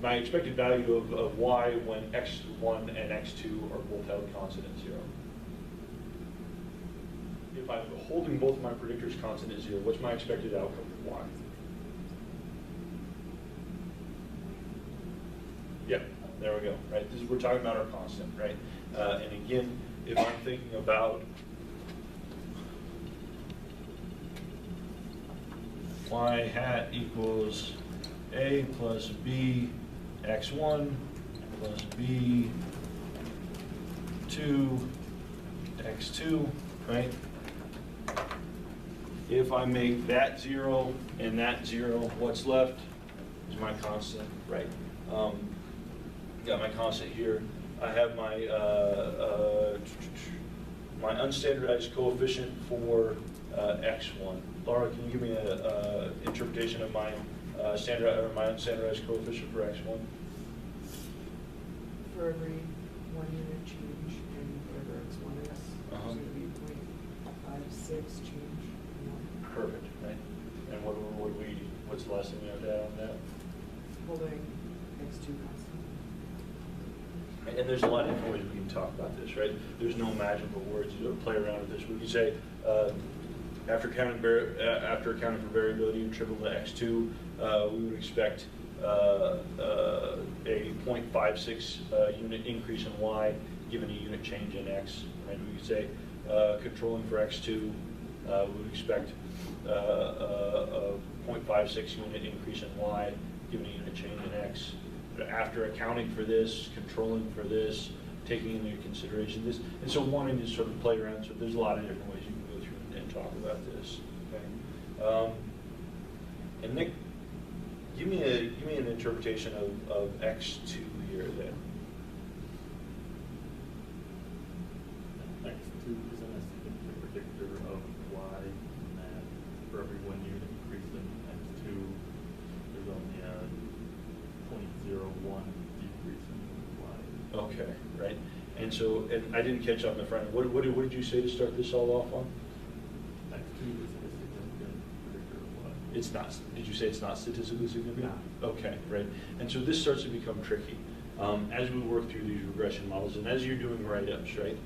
my expected value of y when x1 and x2 are both held constant at 0. If I'm holding both my predictors constant at 0, what's my expected outcome for y? Yeah, there we go, right? We're talking about our constant, right? And again, if I'm thinking about y hat equals a plus b x1 plus b 2 x2, right? If I make that 0 and that 0, what's left is my constant, right? Got my constant here. I have my my unstandardized coefficient for x1. Laura, can you give me an interpretation of my my unstandardized coefficient for x1? For every 1 unit change in whatever x1 is, it's going to be 0.56 change in 1. Perfect, right? And what's the last thing we have to add on that? Holding x2 constant. And there's a lot of different ways we can talk about this, right? There's no magical words. You don't play around with this. We can say, after accounting for variability attributable to x2, we would expect a 0.56 unit increase in y given a unit change in x. Right? We could say, controlling for x2, we would expect a 0.56 unit increase in y given a unit change in x. After accounting for this, controlling for this, taking into consideration this, and so wanting to sort of play around. So there's a lot of different ways you can go through and talk about this. Okay. And Nick, give me an interpretation of x2 here then. X2 is an estimated predictor of y, and that for every 1 unit increase in x2, there's only a 0.01 decrease in y. Okay, right. And so, and I didn't catch on the front. What did you say to start this all off on? X2 is a significant predictor of y. It's not. Did you say it's not statistically significant? No. Okay, right. And so this starts to become tricky as we work through these regression models and as you're doing write-ups, right?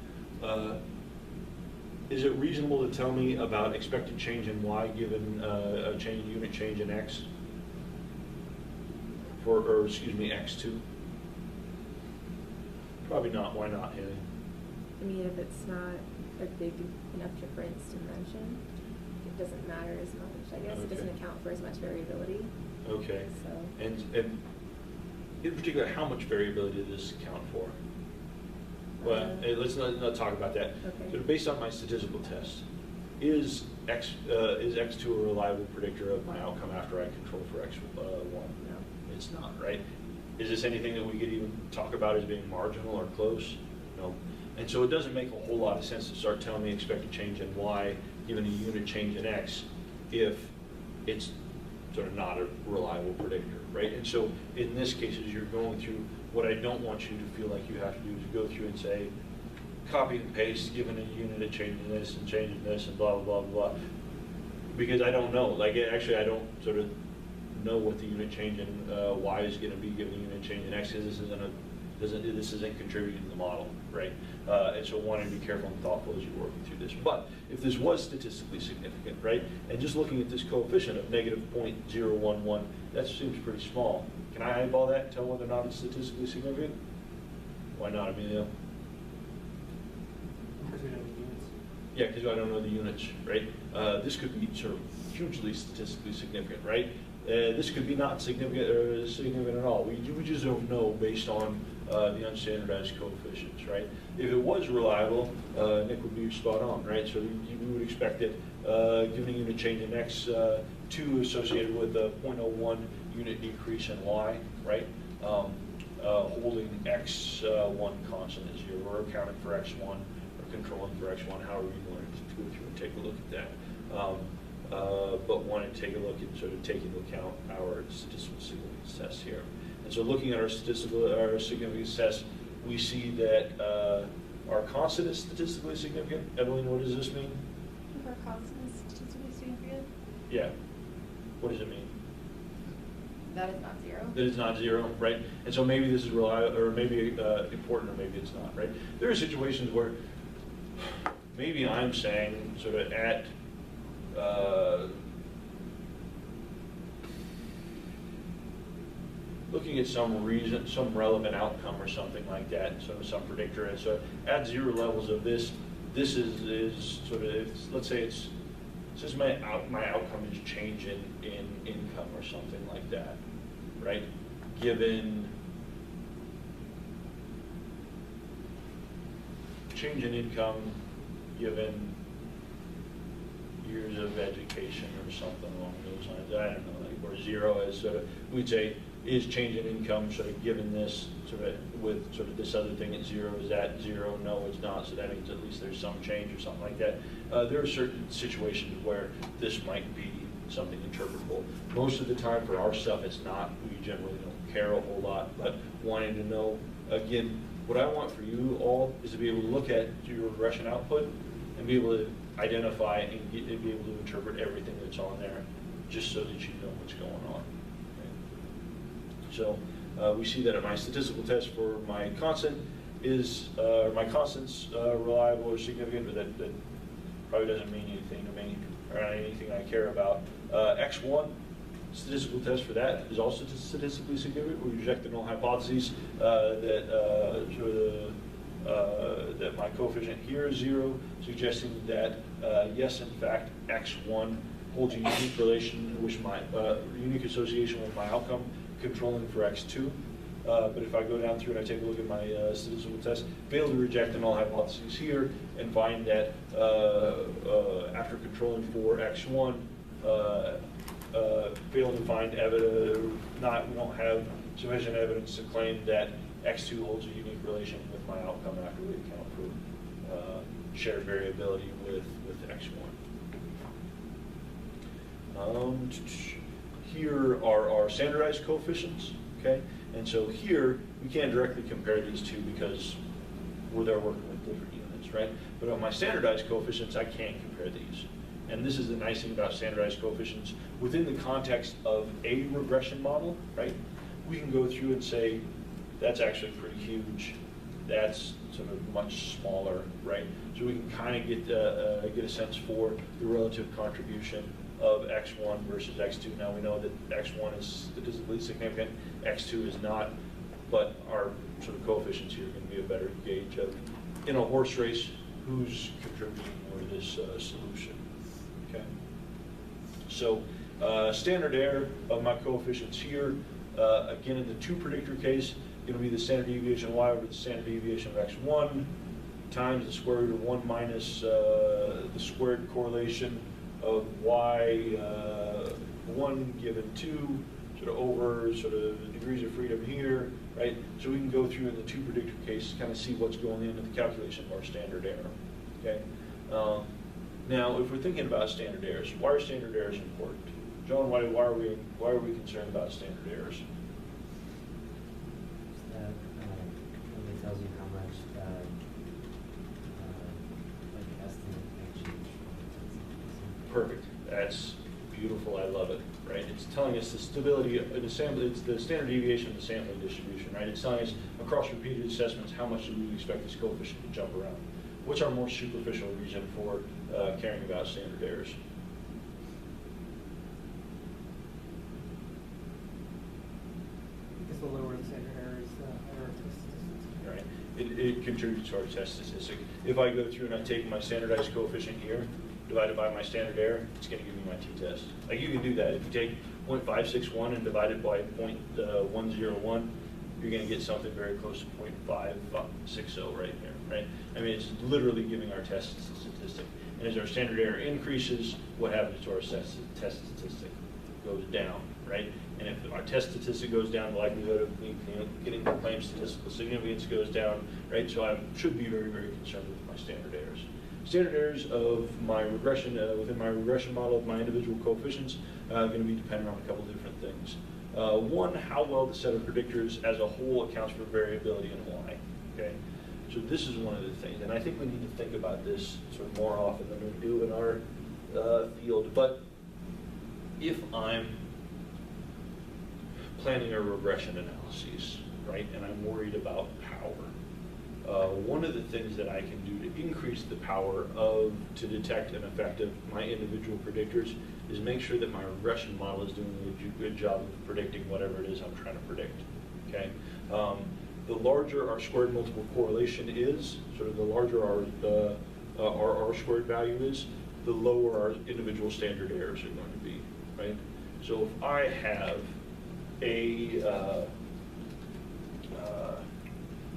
Is it reasonable to tell me about expected change in y given a unit change in x? X2? Probably not. Why not, Haley? I mean, if it's not a big enough difference to mention, it doesn't matter as much. I guess it doesn't Okay. account for as much variability. Okay. So. And in particular, how much variability does this account for? Well, let's not talk about that. Okay. So based on my statistical test, is X2 a reliable predictor of my outcome after I control for X1? No. It's not, right? Is this anything that we could even talk about as being marginal or close? No. And so it doesn't make a whole lot of sense to start telling me expected change in Y given a unit change in X if it's sort of not a reliable predictor, right? And so in this case, as you're going through, what I don't want you to feel like you have to do is go through and say, copy and paste, given a unit of changing this and changing this and blah, blah, blah, blah. Because I don't know. Like, actually, I don't sort of know what the unit change in Y is going to be given a unit change in X, because this isn't contributing to the model, right? And so wanting to be careful and thoughtful as you're working through this. But if this was statistically significant, right, and just looking at this coefficient of negative 0.011, that seems pretty small. Can I eyeball that and tell whether or not it's statistically significant? Why not, Emilio? Because we don't need units. Yeah, because I don't know the units, right? This could be sort of hugely statistically significant, right? This could be not significant or significant at all. We just don't know based on the unstandardized coefficients, right? If it was reliable, Nick would be spot on, right? So we would expect that given a unit change in X, 2 associated with a 0.01 unit decrease in Y, right? Holding X1 constant at 0, or accounting for X1, or controlling for X1, however you want to go through and take a look at that. But want to take a look at sort of taking into account our statistical significance test here. And so looking at our significance test, we see that our constant is statistically significant. Evelyn, what does this mean? If our constant is statistically significant, Yeah. What does it mean? that is not 0. That it's not 0, right? And so maybe this is reliable, or maybe important, or maybe it's not, right? There are situations where maybe I'm saying sort of at looking at some relevant outcome or something like that, some predictor, and so at 0 levels of this is sort of, let's say it says my outcome is change in income or something like that, right? Given change in income, given years of education or something along those lines. I don't know, like, or 0 as sort of, we'd say, is change in income sort of given this sort of with sort of this other thing at 0, is that 0? No, it's not. So that means at least there's some change or something like that. There are certain situations where this might be something interpretable. Most of the time for our stuff, it's not. We generally don't care a whole lot, but wanting to know, again, what I want for you all is to be able to look at your regression output and be able to identify and be able to interpret everything that's on there, just so that you know what's going on. Okay? So we see that my statistical test for my constant is, my constant's reliable or significant, but that probably doesn't mean anything to me or anything I care about. X1, statistical test for that is also statistically significant. We reject the null hypotheses that my coefficient here is 0, suggesting that yes, in fact, X1 holds a unique relation, which my unique association with my outcome, controlling for X2. But if I go down through and I take a look at my statistical test, fail to reject the null hypotheses here, and find that after controlling for X1, fail to find evidence, we don't have sufficient evidence to claim that X2 holds a unique relation with my outcome after we account for shared variability with X1. Here are our standardized coefficients, okay? And so here, we can't directly compare these two because they're working with different units, right? But on my standardized coefficients, I can compare these. And this is the nice thing about standardized coefficients. Within the context of a regression model, right, we can go through and say, that's actually pretty huge. That's sort of much smaller, right? So we can kind of get a sense for the relative contribution of X1 versus X2. Now we know that X1 is statistically significant, X2 is not, but our sort of coefficients here are going to be a better gauge of, in a horse race, who's contributing more to this solution, okay? So standard error of my coefficients here Again, in the two predictor case, going to be the standard deviation of y over the standard deviation of x1 times the square root of 1 minus the squared correlation of y1 given 2, sort of over sort of the degrees of freedom here, right? So we can go through in the two predictor cases, kind of see what's going into the calculation of our standard error, okay? Now, if we're thinking about standard errors, why are standard errors important? John, why are we concerned about standard errors? That really tells you how much like estimate may change from Perfect. That's beautiful. I love it. Right? It's telling us the stability of the sample. It's the standard deviation of the sampling distribution. Right? It's telling us across repeated assessments how much do we expect this coefficient to jump around. What's our more superficial reason for caring about standard errors? Because the lower the standard error is, the higher the test statistic. Right? It contributes to our test statistic. If I go through and I take my standardized coefficient here, divided by my standard error, it's going to give me my t-test. Like you can do that. If you take 0.561 and divide it by 0.101, you're going to get something very close to 0.560 right there, right? I mean, it's literally giving our test statistic. And as our standard error increases, what happens to our test statistic? It goes down, right? And if our test statistic goes down, the likelihood of me getting the claimed statistical significance goes down, right? So I should be very, very concerned with my standard errors. Standard errors of my regression, within my regression model of my individual coefficients, are going to be dependent on a couple different things. One, how well the set of predictors as a whole accounts for variability in y, okay? So this is one of the things, and I think we need to think about this sort of more often than we do in our field, but if I'm planning a regression analysis, right, and I'm worried about power, one of the things that I can do to increase the power to detect an effect of my individual predictors is make sure that my regression model is doing a good job of predicting whatever it is I'm trying to predict, okay? The larger our squared multiple correlation is, sort of the larger our R-squared value is, the lower our individual standard errors are going to be, right? So if I have a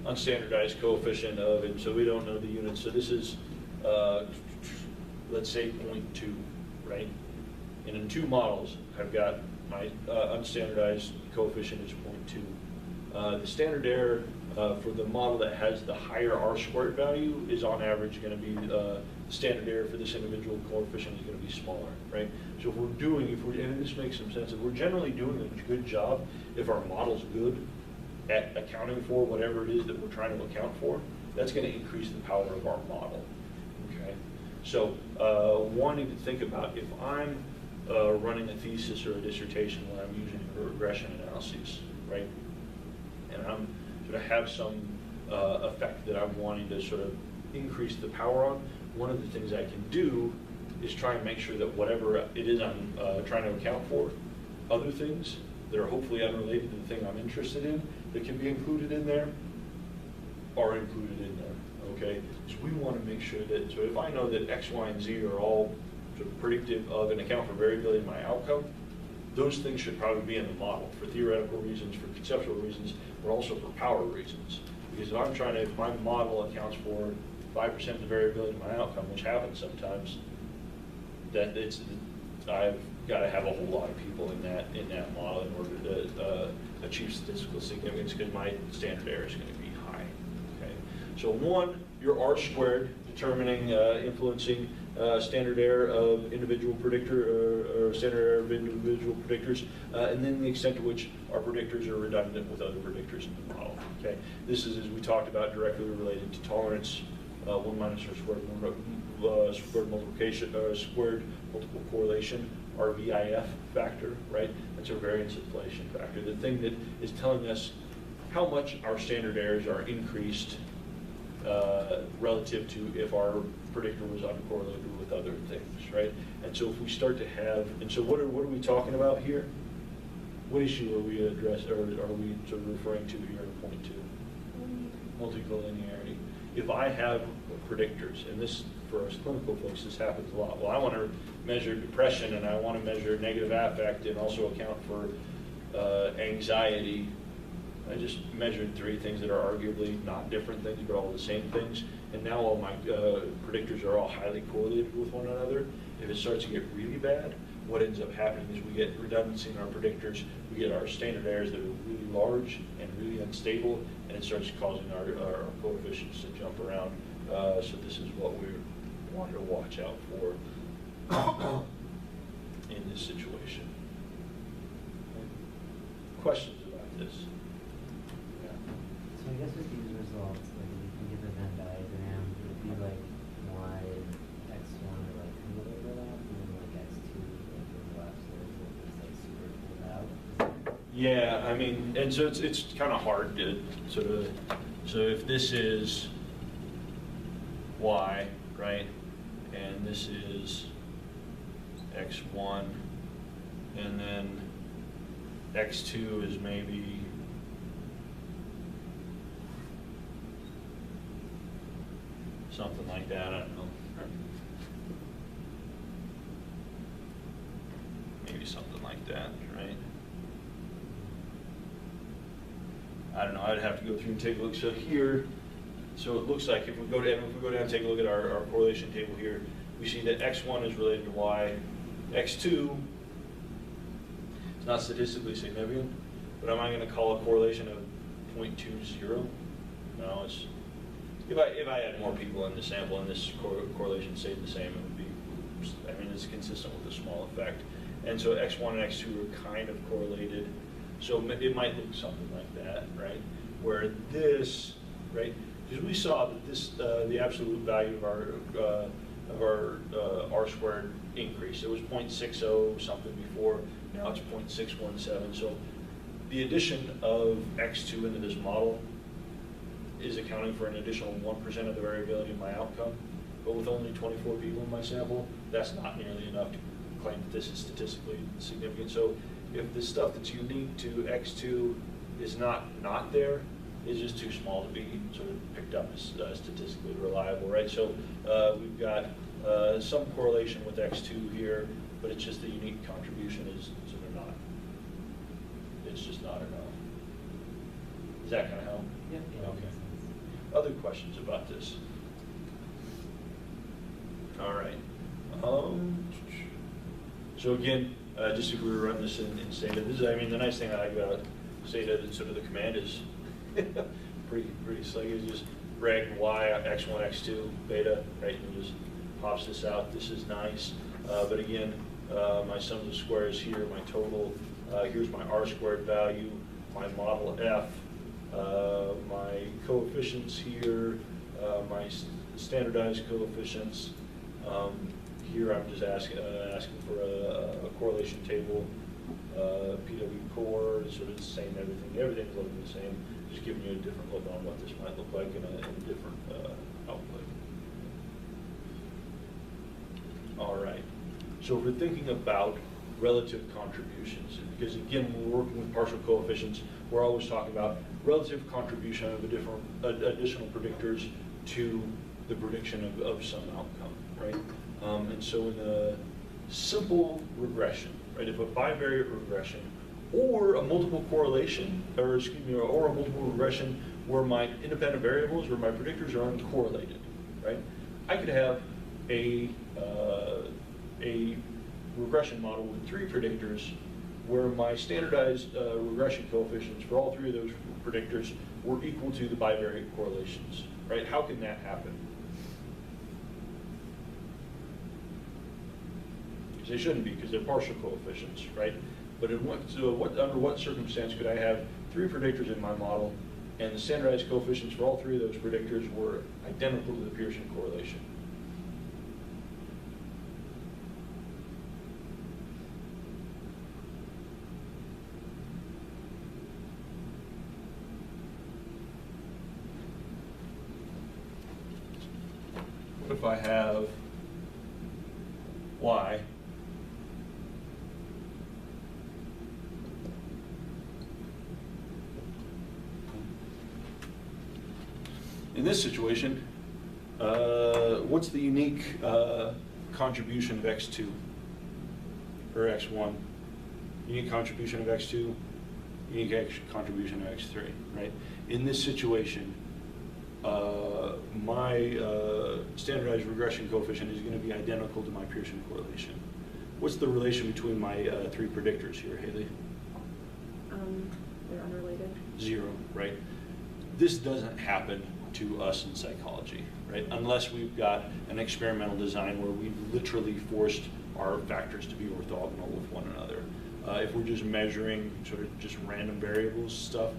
unstandardized coefficient of, and so we don't know the units, so this is, let's say 0.2, right? And in two models, I've got my unstandardized coefficient is 0.2. The standard error for the model that has the higher R-squared value is on average going to be, the standard error for this individual coefficient is going to be smaller, right? So if we're doing, and this makes some sense, if we're generally doing a good job, if our model's good at accounting for whatever it is that we're trying to account for, that's going to increase the power of our model, okay? So wanting to think about if I'm running a thesis or a dissertation where I'm using a regression analysis, right? And I'm sort of have some effect that I'm wanting to sort of increase the power on, one of the things I can do is try and make sure that whatever it is I'm trying to account for, other things that are hopefully unrelated to the thing I'm interested in that can be included in there are included in there, okay? So we want to make sure that, so if I know that X, Y, and Z are all sort of predictive of and account for variability in my outcome, those things should probably be in the model for theoretical reasons, for conceptual reasons, but also for power reasons. Because if I'm trying to, if my model accounts for 5% of the variability in my outcome, which happens sometimes, that I've got to have a whole lot of people in that model in order to achieve statistical significance, because my standard error is going to be high. Okay, so one, your R-squared determining, influencing standard error of individual predictor or standard error of individual predictors, and then the extent to which our predictors are redundant with other predictors in the model. Okay, this is, as we talked about, directly related to tolerance, 1 minus r squared, squared multiplication, squared multiple correlation, our VIF factor, right? That's our variance inflation factor, the thing that is telling us how much our standard errors are increased relative to if our predictor was uncorrelated with other things, right? And so if we start to have, and so what are we talking about here? What issue are we addressing, or are we sort of referring to here in point 2? Multicollinearity. If I have predictors, and this, for us clinical folks, this happens a lot. Well, I want to measure depression, and I want to measure negative affect, and also account for anxiety. I just measured 3 things that are arguably not different things, but all the same things. And now all my predictors are all highly correlated with one another. If it starts to get really bad, what ends up happening is we get redundancy in our predictors. We get our standard errors that are really large and really unstable, and it starts causing our coefficients to jump around. So this is what we want to watch out for in this situation. Questions about this? Yeah. So I guess with these results, like if you can give a Venn diagram, would it be like y x1 or like kind of overlap, and then like x2 like overlaps there, so it's like super pulled out? Yeah, I mean, and so it's kind of hard to sort of, so if this is y, right, and this is x1, and then x2 is maybe something like that, I don't know. Maybe something like that, right? I don't know, I'd have to go through and take a look. So here, so it looks like if we go down and take a look at our correlation table here, we see that x1 is related to y, x2 is not statistically significant, but am I going to call a correlation of 0.20? No, it's, if I had more people in the sample and this correlation stayed the same, it would be, I mean, it's consistent with a small effect. And so x1 and x2 are kind of correlated. So it might look something like that, right? Where this, right? Because we saw that this, the absolute value of our R squared increased. It was 0.60 something before, now it's 0.617. So the addition of x2 into this model is accounting for an additional 1% of the variability in my outcome. But with only 24 people in my sample, that's not nearly enough to claim that this is statistically significant. So if the stuff that's unique to x2 is not there, it's just too small to be sort of picked up as statistically reliable, right? So we've got some correlation with x2 here, but it's just the unique contribution is sort of not, it's just not enough. Does that kind of help? Yeah. Okay. Other questions about this? All right. So again, just if we were to run this in Stata, this is, I mean, the nice thing I like about Stata, that sort of the command is pretty slick. It's just reg y, x1, x2, beta, right? And it just pops this out. This is nice. But again, my sums of squares here, my total, here's my R squared value, my model F, my coefficients here, my standardized coefficients. Here I'm just asking for a correlation table, PW core, sort of the same, everything's looking the same, just giving you a different look on what this might look like in a different output. All right, so if we're thinking about relative contributions, because again, when we're working with partial coefficients, we're always talking about relative contribution of additional predictors to the prediction of some outcome, right? And so in a simple regression, right, if a bivariate regression or a multiple correlation, or excuse me, or a multiple regression where my independent variables, where my predictors are uncorrelated, right, I could have a regression model with 3 predictors where my standardized regression coefficients for all 3 of those predictors were equal to the bivariate correlations, right? How can that happen? They shouldn't be, because they're partial coefficients, right? But in under what circumstance could I have 3 predictors in my model, and the standardized coefficients for all 3 of those predictors were identical to the Pearson correlation? What if I have y in this situation, what's the unique contribution of x2 or x1? Unique contribution of x2 contribution of x3, right? In this situation, my standardized regression coefficient is going to be identical to my Pearson correlation. What's the relation between my three predictors here, Haley? They're unrelated. 0, right? This doesn't happen to us in psychology, right? Unless we've got an experimental design where we've literally forced our factors to be orthogonal with one another. If we're just measuring sort of just random variables stuff,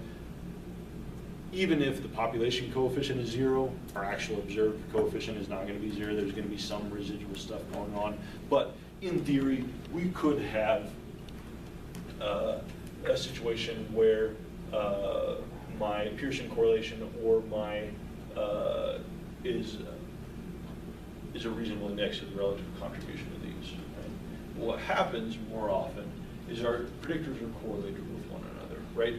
even if the population coefficient is 0, our actual observed coefficient is not going to be 0. There's going to be some residual stuff going on. But in theory, we could have a situation where my Pearson correlation or my is a reasonable index of the relative contribution of these. Right? What happens more often is our predictors are correlated with one another, right?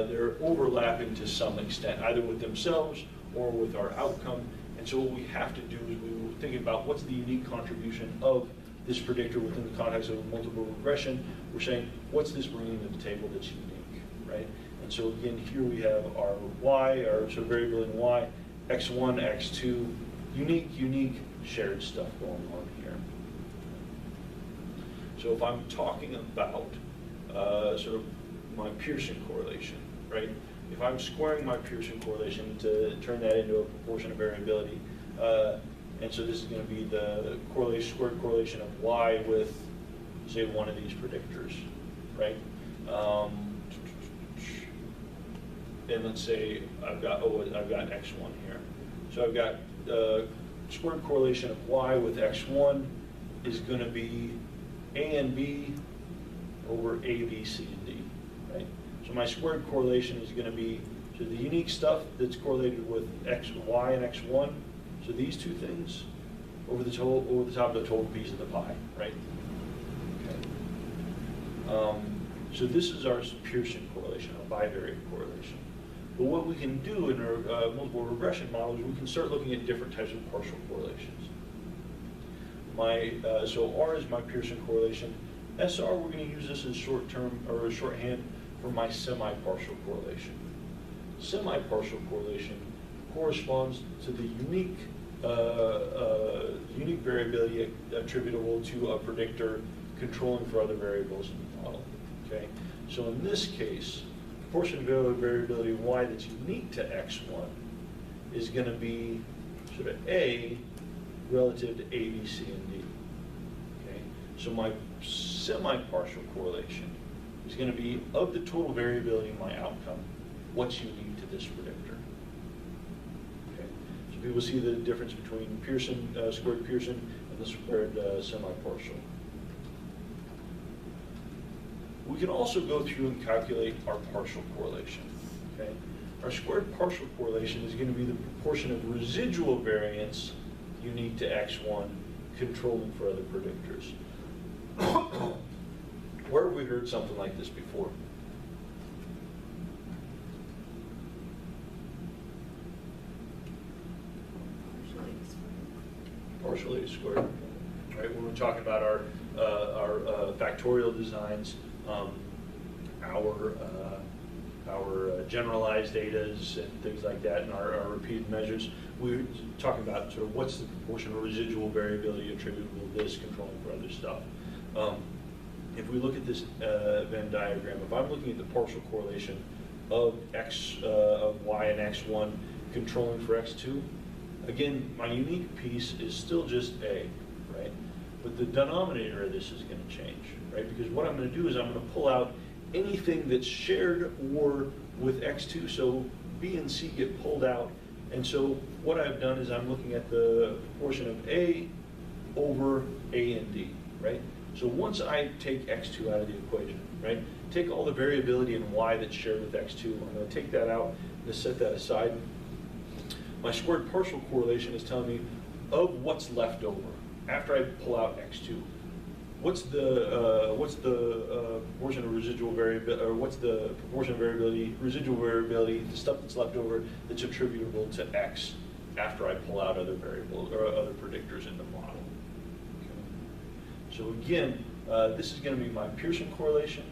They're overlapping to some extent, either with themselves or with our outcome. And so what we have to do is we were thinking about what's the unique contribution of this predictor within the context of a multiple regression. We're saying, what's this bringing to the table that's unique, right? And so again, here we have our y, our sort of variability in y, x1, x2, unique, shared stuff going on here. So if I'm talking about sort of my Pearson correlation, right? If I'm squaring my Pearson correlation to turn that into a proportion of variability, and so this is going to be the squared correlation of y with, say, one of these predictors, right? And let's say I've got x1 here. So I've got squared correlation of y with x1 is going to be a and b over a, b, c, and d, right? So my squared correlation is going to be, so the unique stuff that's correlated with y and x1, so these two things over the top of the total piece of the pie, right? Okay. So this is our Pearson correlation, a bivariate correlation. But what we can do in our multiple regression models, we can start looking at different types of partial correlations. So R is my Pearson correlation. SR, we're going to use this as short-term or shorthand for my semi-partial correlation. Semi-partial correlation corresponds to the unique variability attributable to a predictor controlling for other variables in the model. Okay, so in this case, proportion of variability of y that's unique to x1 is going to be sort of A relative to A, B, C, and D. Okay, so my semi-partial correlation is going to be of the total variability of my outcome, what's unique to this predictor. Okay, so people see the difference between Pearson, squared Pearson, and the squared semi-partial. We can also go through and calculate our partial correlation. Okay? Our squared partial correlation is going to be the proportion of residual variance unique to x1 controlling for other predictors. Where have we heard something like this before? Partially squared. Right? When we're talking about our factorial designs, our generalized datas and things like that, and our repeated measures, we're talking about sort of what's the proportion of residual variability attributable to this controlling for other stuff. If we look at this Venn diagram, if I'm looking at the partial correlation of y and x1 controlling for x2, again, my unique piece is still just A, right? But the denominator of this is going to change, right? Because what I'm going to do is I'm going to pull out anything that's shared or with x2, so B and C get pulled out. And so what I've done is I'm looking at the proportion of A over A and D, right? So once I take x2 out of the equation, right? Take all the variability in y that's shared with x2, I'm going to take that out and just set that aside. My squared partial correlation is telling me of what's left over after I pull out x2. What's the proportion of residual variability, or what's the proportion of variability, residual variability, the stuff that's left over that's attributable to x after I pull out other variables or other predictors in the model. Okay. So again, this is going to be my Pearson correlation,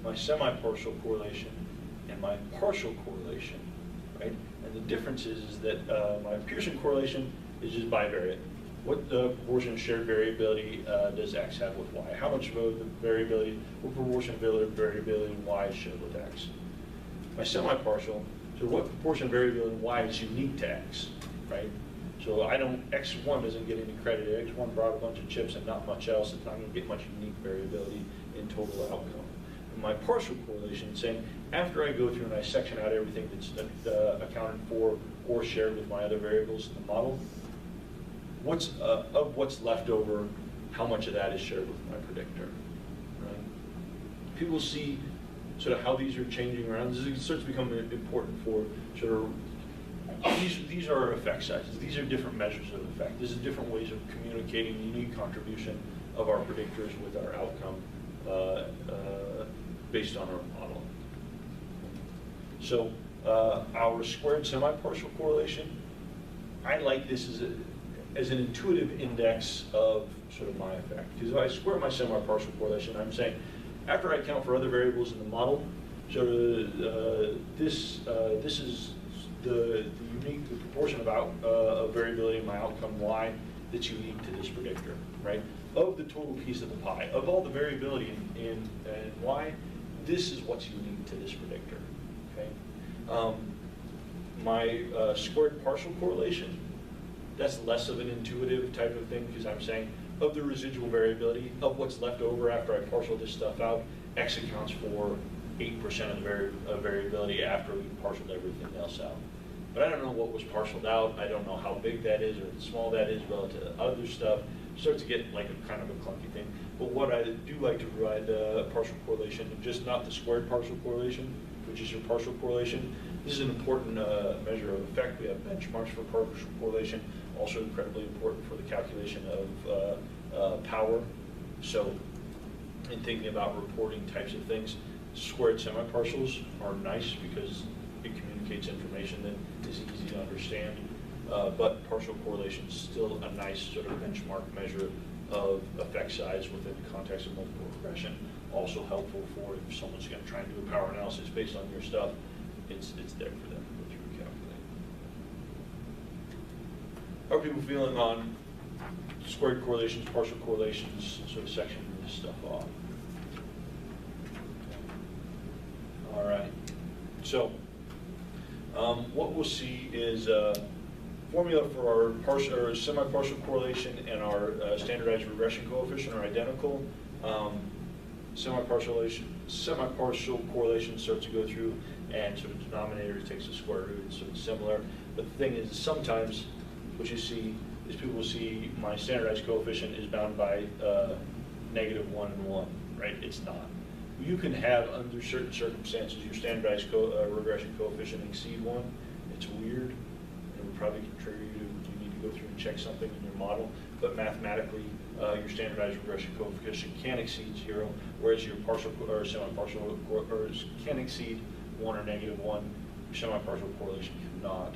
my semi-partial correlation, my partial correlation, right? And the difference is that my Pearson correlation is just bivariate. What proportion of shared variability does X have with Y? How much of the variability, what proportion of variability in Y is shared with X? My semi-partial, so what proportion of variability in Y is unique to X, right? So X1 doesn't get any credit. X1 brought a bunch of chips and not much else. It's not going to get much unique variability in total outcome. And my partial correlation is saying, after I go through and I section out everything that's accounted for or shared with my other variables in the model, of what's left over, how much of that is shared with my predictor, right? People see sort of how these are changing around. This starts to become important for sort of, these are effect sizes. These are different measures of effect. This is different ways of communicating the unique contribution of our predictors with our outcome based on our model. So our squared semi-partial correlation, I like this as an intuitive index of sort of my effect. Because if I square my semi-partial correlation, I'm saying, after I account for other variables in the model, so this is the proportion of variability in my outcome Y that's unique to this predictor, right? Of the total piece of the pie, of all the variability in Y, this is what's unique to this predictor, okay? My squared partial correlation, that's less of an intuitive type of thing, because I'm saying of the residual variability, of what's left over after I partial this stuff out, X accounts for 8% of the variability after we partialed everything else out. But I don't know what was partialed out. I don't know how big that is or how small that is relative to other stuff. It starts to get like a kind of a clunky thing. But what I do like to provide partial correlation, and just not the squared partial correlation, which is your partial correlation. This is an important measure of effect. We have benchmarks for partial correlation, also incredibly important for the calculation of power. So in thinking about reporting types of things, squared semi-partials are nice because it communicates information that is easy to understand. But partial correlation is still a nice sort of benchmark measure of effect size within the context of multiple regression. Also helpful for if someone's going to try and do a power analysis based on your stuff, it's there for them to go through and calculate. How are people feeling on squared correlations, partial correlations, sort of sectioning this stuff off? All right. So what we'll see is formula for our partial or semi-partial correlation and our standardized regression coefficient are identical. Semi-partial correlation starts to go through, and sort of denominator takes the square root, so it's similar. But the thing is, sometimes what you see is people will see my standardized coefficient is bound by -1 and 1, right? It's not. You can have, under certain circumstances, your standardized regression coefficient exceed 1. It's weird. It would probably trigger you need to go through and check something in your model. But mathematically, your standardized regression coefficient can exceed 0, whereas your partial or semi-partial can exceed 1 or -1. Your semi-partial correlation cannot.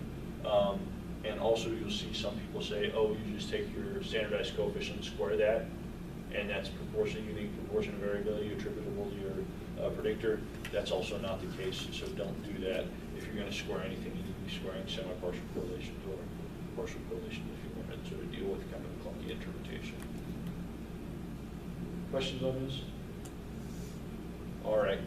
And also, you'll see some people say, oh, you just take your standardized coefficient and square that, and that's unique proportion of variability attributable to your predictor. That's also not the case, so don't do that. If you're going to square anything, you need to be squaring semi-partial correlations or partial correlation if you want to sort of deal with kind of a clunky interpretation. Questions on this? All right.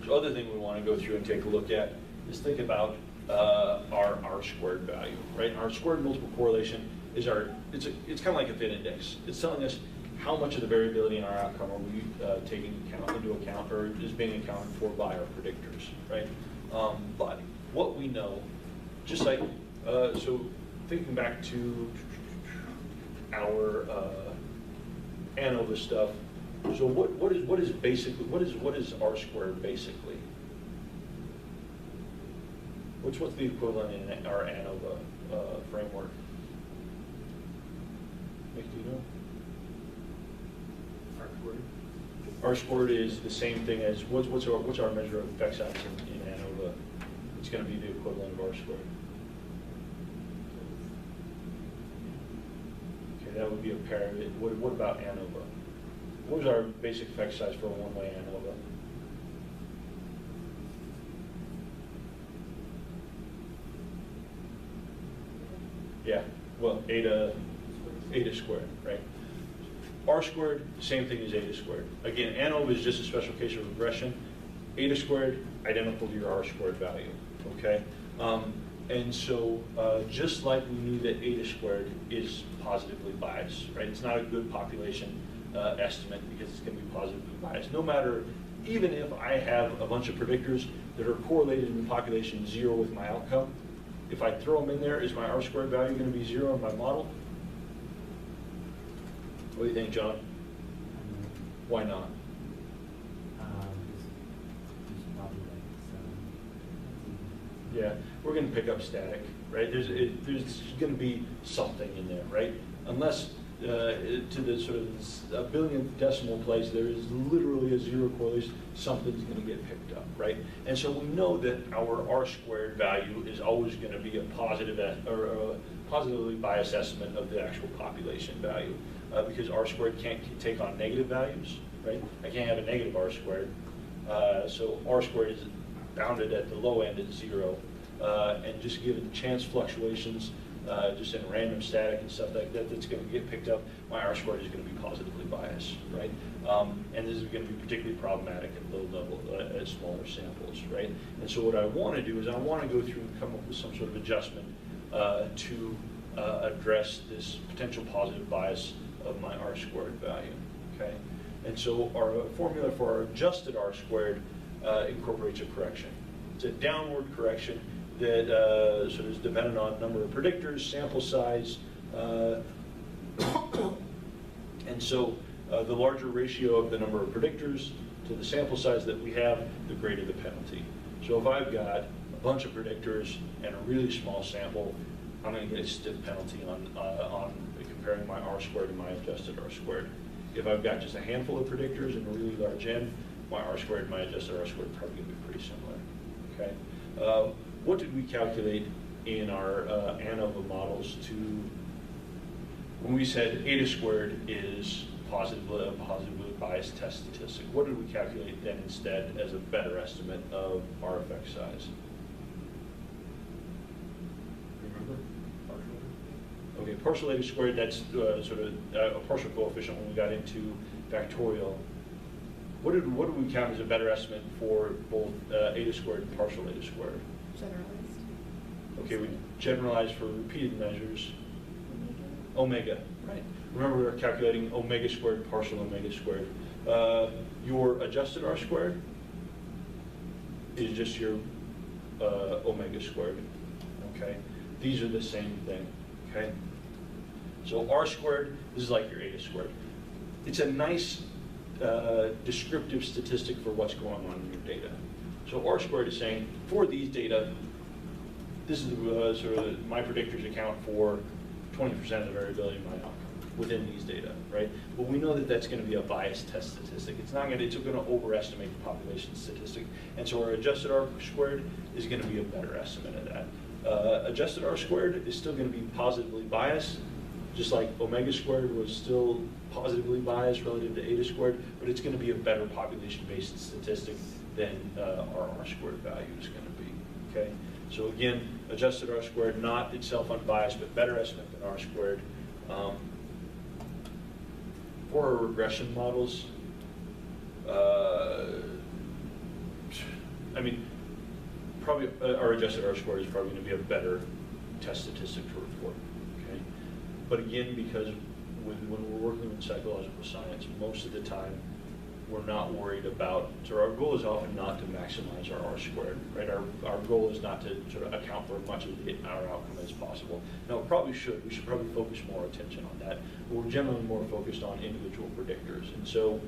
So other thing we want to go through and take a look at is think about our R-squared value, right? Our squared multiple correlation is it's kind of like a fit index. It's telling us how much of the variability in our outcome are we taking into account or is being accounted for by our predictors, right? But what we know, just like, so thinking back to our ANOVA stuff, so what is R squared basically? What's the equivalent in our ANOVA framework? Nick, do you know? R squared. R squared is the same thing as what's our measure of effect size in ANOVA? It's going to be the equivalent of R squared. Okay, that would be a pair of it. What about ANOVA? What was our basic effect size for a one-way ANOVA? Yeah, well, eta squared, right? R squared, same thing as eta squared. Again, ANOVA is just a special case of regression. Eta squared, identical to your R squared value, okay? And so just like we knew that eta squared is positively biased, right? It's not a good population estimate because it's going to be positively biased. No matter, even if I have a bunch of predictors that are correlated in the population 0 with my outcome, if I throw them in there, is my R squared value going to be 0 in my model? What do you think, John? Why not? Just probably like some. Yeah, we're going to pick up static, right? There's going to be something in there, right? Unless to the sort of a billionth decimal place, there is literally a 0 correlation, something's going to get picked up, right? And so we know that our R squared value is always going to be a positive or a positively biased estimate of the actual population value because R squared can't take on negative values, right? I can't have a negative R squared. So R squared is bounded at the low end at 0. And just given the chance fluctuations, just in random static and stuff like that, that's going to get picked up, my R squared is going to be positively biased, right? And this is going to be particularly problematic at low level, at smaller samples, right? And so what I want to do is I want to go through and come up with some sort of adjustment to address this potential positive bias of my R squared value, okay? And so our formula for our adjusted R squared incorporates a correction. It's a downward correction that sort of is dependent on number of predictors, sample size, and so the larger ratio of the number of predictors to the sample size that we have, the greater the penalty. So if I've got a bunch of predictors and a really small sample, I'm going to get a stiff penalty on comparing my R squared and my adjusted R squared. If I've got just a handful of predictors and a really large N, my R squared and my adjusted R squared are probably going to be pretty similar, okay? What did we calculate in our ANOVA models to, when we said eta squared is a positively biased test statistic, what did we calculate then instead as a better estimate of our effect size? Remember? Okay, partial eta squared, that's sort of a partial coefficient when we got into factorial. What did we count as a better estimate for both eta squared and partial eta squared? Generalized. Okay, we generalized for repeated measures. Omega, right. Remember, we're calculating omega squared, partial omega squared. Your adjusted R squared is just your omega squared, okay? These are the same thing, okay? So R squared, this is like your eta squared. It's a nice descriptive statistic for what's going on in your data. So R squared is saying, for these data, this is sort of my predictors account for 20% of the variability in my outcome within these data, right? But we know that that's going to be a biased test statistic. It's not going to, it's going to overestimate the population statistic. And so our adjusted R squared is going to be a better estimate of that. Adjusted R squared is still going to be positively biased, just like omega squared was still positively biased relative to eta squared, but it's going to be a better population-based statistic than our R squared value is going to be, okay? So again, adjusted R squared, not itself unbiased, but better estimate than R squared. For our regression models, I mean, probably our adjusted R squared is probably going to be a better test statistic to report, okay? But again, because when we're working with psychological science, most of the time, we're not worried about, so our goal is often not to maximize our R squared, right? Our goal is not to sort of account for as much of our outcome as possible. Now, we probably should. We should probably focus more attention on that. But we're generally more focused on individual predictors. And so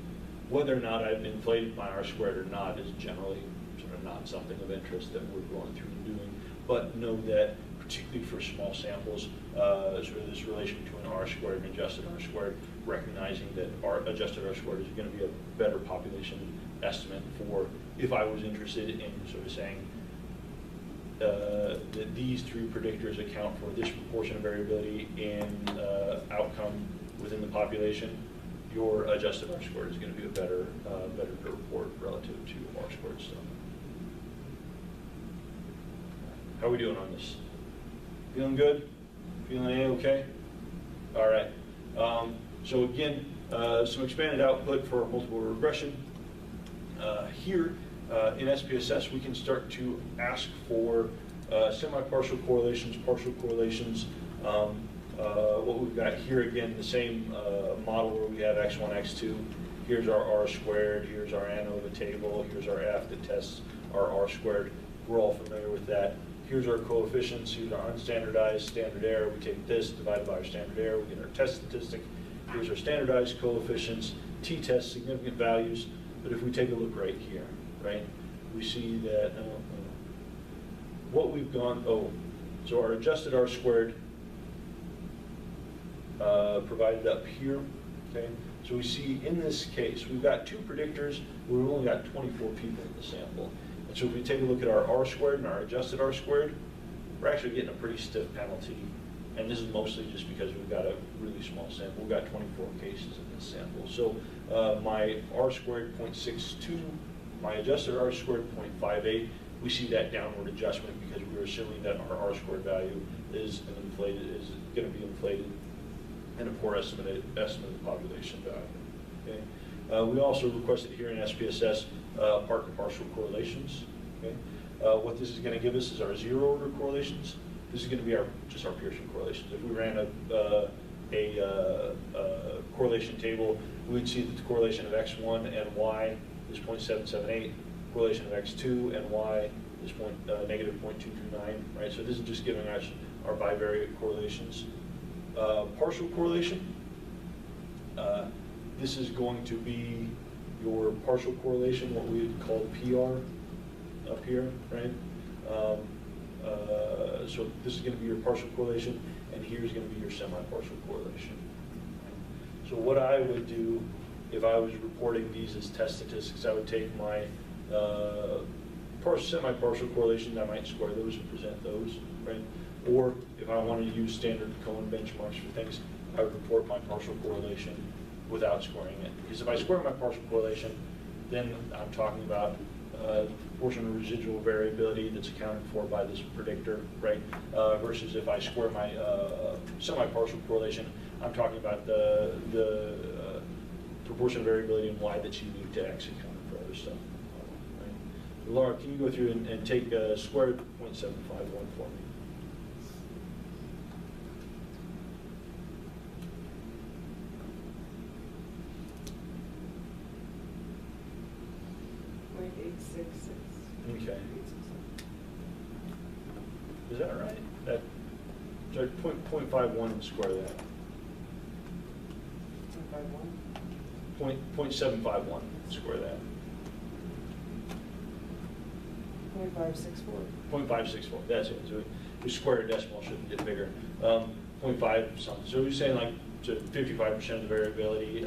whether or not I've inflated my R squared or not is generally sort of not something of interest that we're going through and doing. But know that particularly for small samples, sort of this relation between R squared and adjusted R squared, recognizing that our adjusted R squared is going to be a better population estimate for if I was interested in sort of saying that these three predictors account for this proportion of variability in outcome within the population, your adjusted R squared is going to be a better to report relative to R squared stuff. How are we doing on this? Feeling good? Feeling A-okay? All right. So again, some expanded output for multiple regression. Here in SPSS, we can start to ask for semi-partial correlations, partial correlations. What we've got here, again, the same model where we have x1, x2. Here's our r squared, here's our ANOVA table, here's our F that tests our r squared. We're all familiar with that. Here's our coefficients, here's our unstandardized standard error. We take this divided by our standard error, we get our test statistic. Here's our standardized coefficients, t-test significant values. But if we take a look right here, right, we see that what we've gone, so our adjusted r squared provided up here, okay? So we see in this case, we've got two predictors, we've only got 24 people in the sample. And so if we take a look at our r squared and our adjusted r squared, we're actually getting a pretty stiff penalty. And this is mostly just because we've got a really small sample. We've got 24 cases in this sample. So my r squared 0.62, my adjusted r squared 0.58, we see that downward adjustment because we're assuming that our r squared value is going to be inflated and a poor estimate of the population value. Okay? We also requested here in SPSS part to partial correlations. Okay? What this is going to give us is our zero order correlations. This is going to be just our Pearson correlations. If we ran a correlation table, we would see that the correlation of x1 and y is 0.778. Correlation of x2 and y is negative 0.229. Right. So this is just giving us our bivariate correlations. Partial correlation. This is going to be your partial correlation, what we would call PR up here, right? So this is going to be your partial correlation, and here's going to be your semi-partial correlation. So what I would do if I was reporting these as test statistics, I would take my semi-partial correlations, I might square those and present those, right? Or if I wanted to use standard Cohen benchmarks for things, I would report my partial correlation without squaring it. Because if I square my partial correlation, then I'm talking about the proportion of residual variability that's accounted for by this predictor, right? Versus if I square my semi-partial correlation, I'm talking about the proportion of variability in Y that's unique to X accounted for other stuff. Right? Laura, can you go through and take squared 0.751 for me? Okay. Is that right? So 0.51 and square that. 0.751 square that. 0.564. 0.564. That's it. So we square a decimal, shouldn't get bigger. 0.5 something. So we're saying like 55% of the variability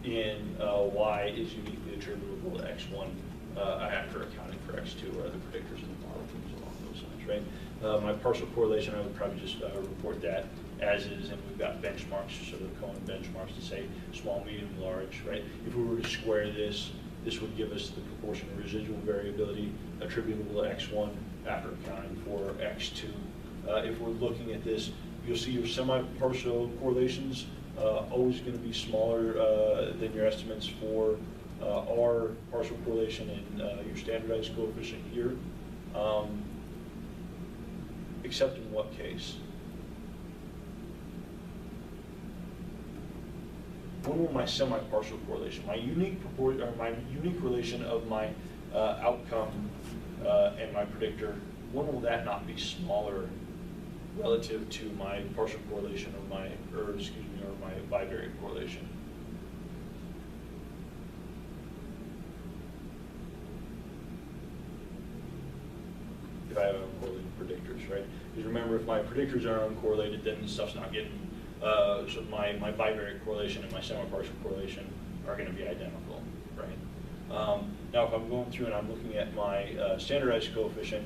in Y is uniquely attributable to X1 after accounting for X2 or other predictors in the model, things along those lines, right? My partial correlation, I would probably just report that as is, and we've got benchmarks, sort of Cohen benchmarks to say small, medium, large, right? If we were to square this, this would give us the proportion of residual variability attributable to X1 after accounting for X2. If we're looking at this, you'll see your semi-partial correlations always going to be smaller than your estimates for R partial correlation and your standardized coefficient here, except in what case? When will my semi-partial correlation, my unique relation of my outcome and my predictor, when will that not be smaller relative to my partial correlation or my bivariate correlation? If I have uncorrelated predictors, right? Because remember, if my predictors are uncorrelated, then the stuff's not getting, so my bivariate correlation and my semi-partial correlation are going to be identical, right? Now, if I'm going through and I'm looking at my standardized coefficient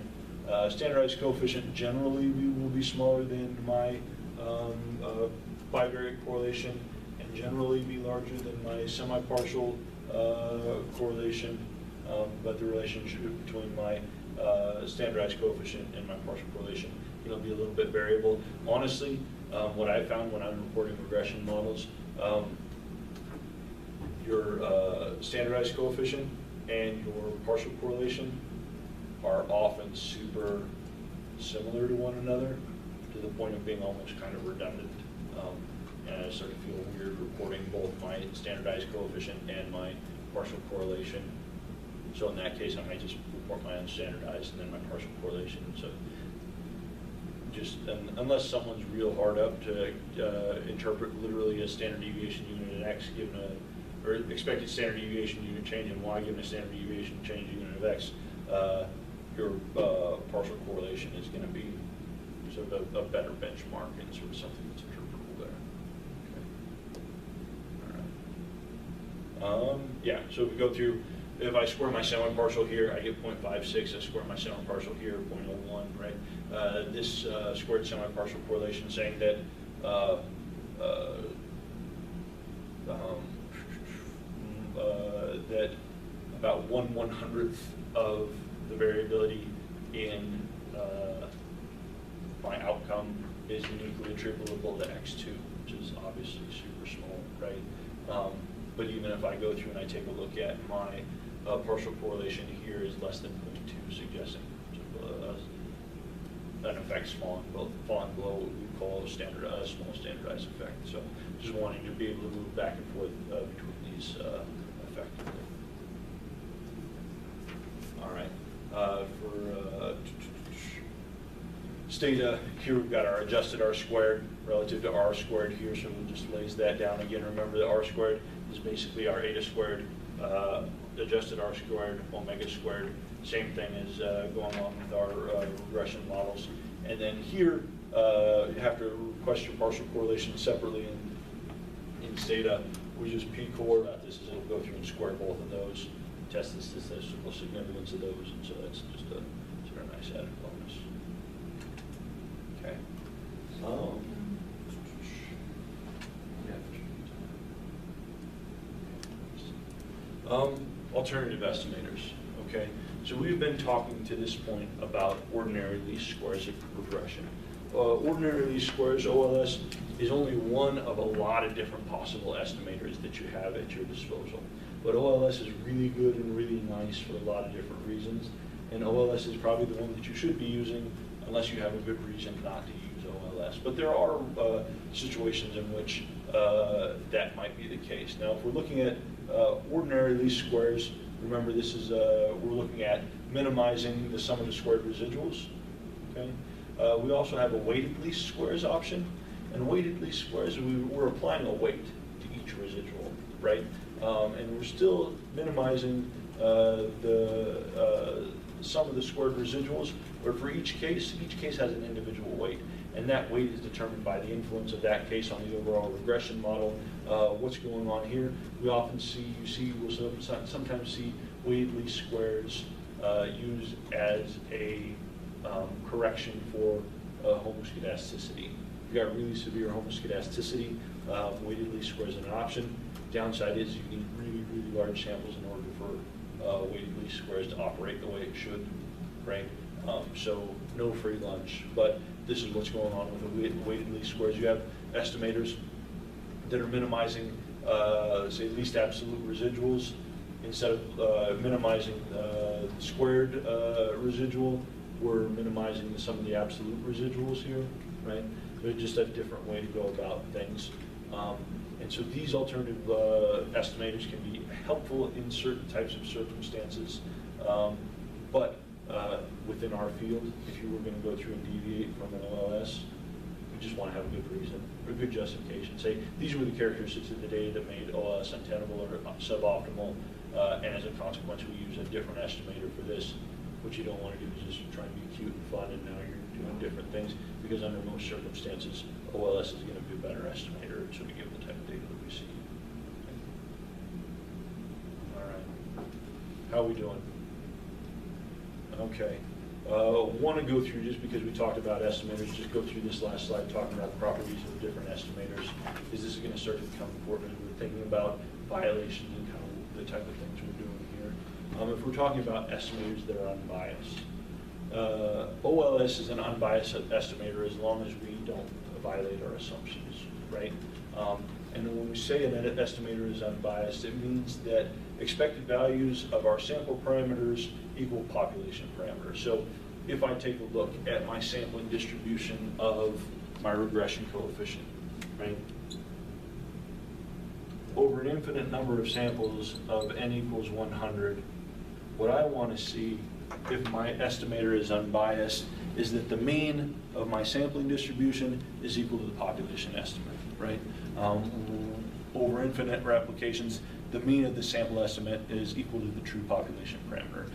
generally will be smaller than my bivariate correlation and generally be larger than my semi-partial correlation, but the relationship between my standardized coefficient and my partial correlation, it'll be a little bit variable. Honestly, What I found when I'm reporting regression models, your standardized coefficient and your partial correlation are often super similar to one another, to the point of being almost kind of redundant. And I sort of feel weird reporting both my standardized coefficient and my partial correlation. So in that case, I might just report my unstandardized and then my partial correlation. So just unless someone's real hard up to interpret literally a standard deviation unit at x given a, or expected standard deviation unit change in y given a standard deviation change unit of x, your partial correlation is going to be sort of a better benchmark and sort of something that's interpretable there. Okay. All right. Yeah, so if we go through, if I square my semi-partial here, I get 0.56. I square my semi-partial here, 0.01, right? This squared semi-partial correlation saying that that about 1/100th of the variability in my outcome is uniquely attributable to x2, which is obviously super small, right? But even if I go through and I take a look at my partial correlation here is less than 0.2, suggesting an effect falling below what we call a small standardized effect. So just wanting to be able to move back and forth between these effectively. All right. For Stata, here we've got our adjusted R squared relative to R squared here, so we'll just lays that down again. Remember that R squared is basically our eta squared, adjusted R squared, omega squared. Same thing as going on with our regression models. And then here, you have to request your partial correlation separately in Stata. We just P-core about this, is it'll go through and square both of those, test the statistical significance of those, and so that's just a sort of nice added bonus. Okay. Alternative estimators, okay? So we've been talking to this point about ordinary least squares of regression. Ordinary least squares, OLS, is only one of a lot of different possible estimators that you have at your disposal. But OLS is really good and really nice for a lot of different reasons. And OLS is probably the one that you should be using unless you have a good reason not to use OLS. But there are situations in which that might be the case. Now, if we're looking at ordinary least squares, remember this is, we're looking at minimizing the sum of the squared residuals, okay? We also have a weighted least squares option. And weighted least squares, we're applying a weight to each residual, right? And we're still minimizing the sum of the squared residuals, but for each case has an individual weight. And that weight is determined by the influence of that case on the overall regression model. What's going on here? We often we'll sometimes see weighted least squares used as a correction for homoscedasticity. If you've got really severe homoscedasticity, weighted least squares is an option. Downside is you need really, really large samples in order for weighted least squares to operate the way it should, right? So no free lunch, but this is what's going on with the weighted least squares. You have estimators that are minimizing, say, least absolute residuals. Instead of minimizing squared residual, we're minimizing some of the absolute residuals here, right? They're just a different way to go about things. And so these alternative estimators can be helpful in certain types of circumstances, but within our field, if you were going to go through and deviate from an OLS, we just want to have a good reason, or a good justification. Say, these were the characteristics of the data that made OLS untenable or suboptimal, and as a consequence, we use a different estimator for this. What you don't want to do is just try and be cute and fun, and now you're doing different things, because under most circumstances, OLS is going to be a better estimator, so we give the type of data that we see. All right. How are we doing? Okay. Want to go through, just because we talked about estimators, just go through this last slide talking about the properties of different estimators, because this is going to start to become important as we're thinking about violations and kind of the type of things we're doing here. If we're talking about estimators that are unbiased, OLS is an unbiased estimator as long as we don't violate our assumptions, right? And then when we say an estimator is unbiased, it means that expected values of our sample parameters equal population parameters. So if I take a look at my sampling distribution of my regression coefficient, right? Over an infinite number of samples of n equals 100, what I want to see if my estimator is unbiased is that the mean of my sampling distribution is equal to the population estimate, right? Over infinite replications, the mean of the sample estimate is equal to the true population parameter.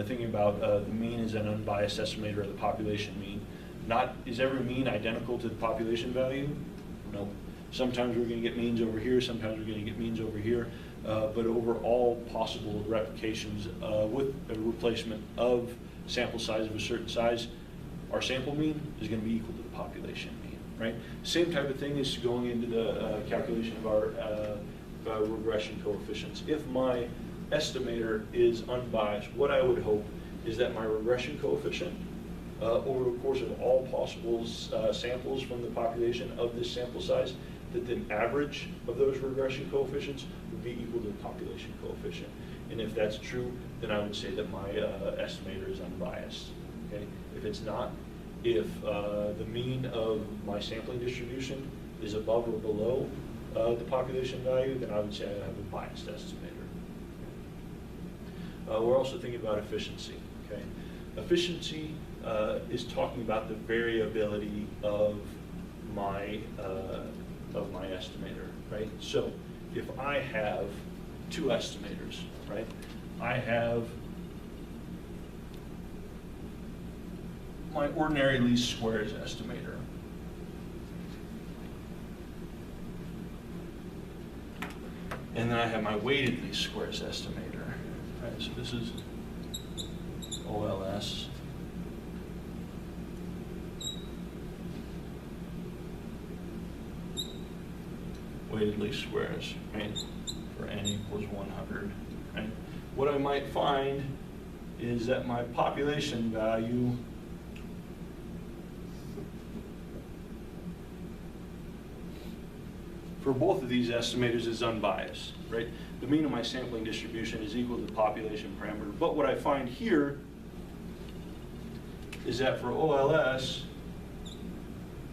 Thinking about the mean as an unbiased estimator of the population mean. Is every mean identical to the population value? No. Sometimes we're going to get means over here, sometimes we're going to get means over here, but over all possible replications with a replacement of sample size of a certain size, our sample mean is going to be equal to the population mean, right? Same type of thing is going into the calculation of our regression coefficients. If my estimator is unbiased, what I would hope is that my regression coefficient over the course of all possible samples from the population of this sample size, that the average of those regression coefficients would be equal to the population coefficient. And if that's true, then I would say that my estimator is unbiased. Okay? If it's not, if the mean of my sampling distribution is above or below the population value, then I would say I have a biased estimator. We're also thinking about efficiency. Okay? Efficiency is talking about the variability of my estimator, right? So if I have two estimators, right? I have my ordinary least squares estimator. And then I have my weighted least squares estimator. Right, so this is OLS. Weighted least squares, right, for n equals 100, right? What I might find is that my population value for both of these estimators is unbiased, right? The mean of my sampling distribution is equal to the population parameter. But what I find here is that for OLS,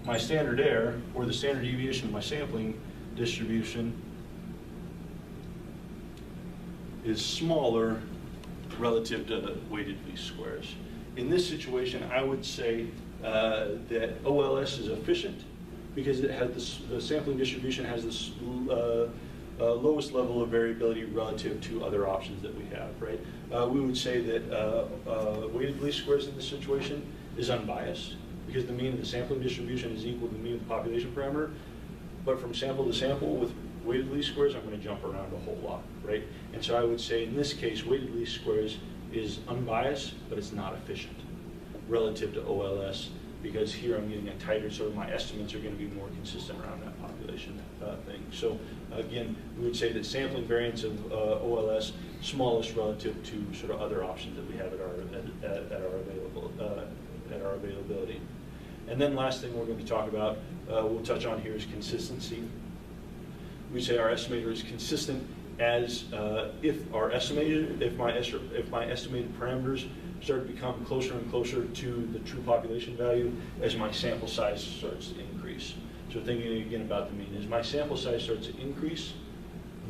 my standard error, or the standard deviation of my sampling distribution, is smaller relative to weighted least squares. In this situation, I would say that OLS is efficient because it has this, the sampling distribution has this lowest level of variability relative to other options that we have, right? We would say that weighted least squares in this situation is unbiased because the mean of the sampling distribution is equal to the mean of the population parameter. But from sample to sample with weighted least squares, I'm going to jump around a whole lot, right? And so I would say in this case, weighted least squares is unbiased, but it's not efficient relative to OLS, because here I'm getting a tighter, so my estimates are going to be more consistent around that population thing. So again, we would say that sampling variance of OLS smallest relative to sort of other options that we have at our availability. And then last thing we're going to talk about, we'll touch on here is consistency. We say our estimator is consistent as if my estimated parameters start to become closer and closer to the true population value as my sample size starts to increase. So thinking again about the mean, as my sample size starts to increase,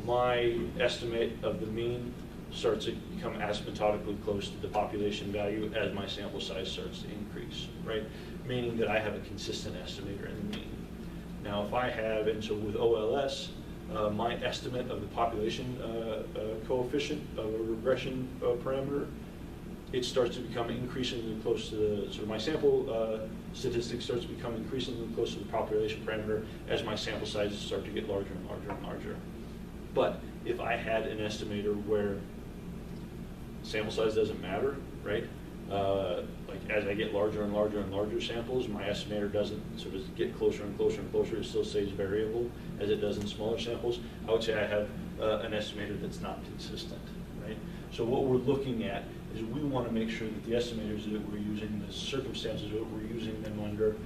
my estimate of the mean starts to become asymptotically close to the population value as my sample size starts to increase, right? Meaning that I have a consistent estimator in the mean. Now if I have, and so with OLS, my estimate of the population coefficient of a regression parameter, it starts to become increasingly close to the, sort of my sample statistics starts to become increasingly close to the population parameter as my sample sizes start to get larger and larger and larger. But if I had an estimator where sample size doesn't matter, right? Like as I get larger and larger and larger samples, my estimator doesn't sort of get closer and closer and closer. It still stays variable as it does in smaller samples. I would say I have an estimator that's not consistent, right? So what we're looking at is we want to make sure that the estimators that we're using, the circumstances that we're using them under,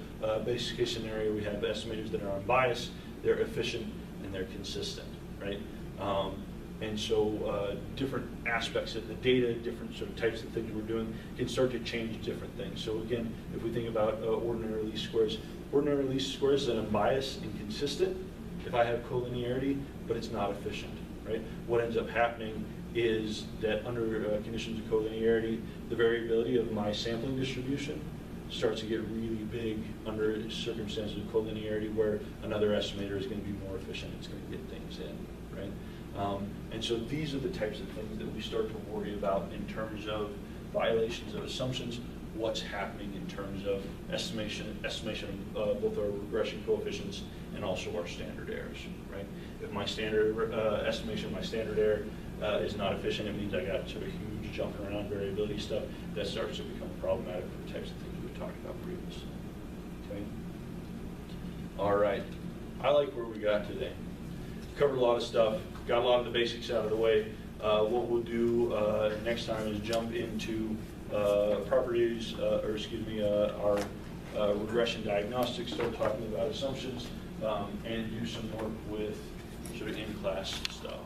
base case scenario, we have estimators that are unbiased, they're efficient, and they're consistent, right? And so different aspects of the data, different sort of types of things we're doing can start to change different things. So again, if we think about ordinary least squares is an unbiased and consistent if I have collinearity, but it's not efficient, right? What ends up happening is that under conditions of collinearity, the variability of my sampling distribution starts to get really big under circumstances of collinearity where another estimator is going to be more efficient, it's going to get things in, right? And so these are the types of things that we start to worry about in terms of violations of assumptions, what's happening in terms of estimation of both our regression coefficients and also our standard errors, right? If my standard estimation, my standard error is not efficient, it means I got sort of huge jumping around variability stuff that starts to become problematic for the types of things we talked about previously. Okay. All right. I like where we got today. Covered a lot of stuff, got a lot of the basics out of the way. What we'll do next time is jump into properties, our regression diagnostics, start talking about assumptions, and do some work with sort of in-class stuff.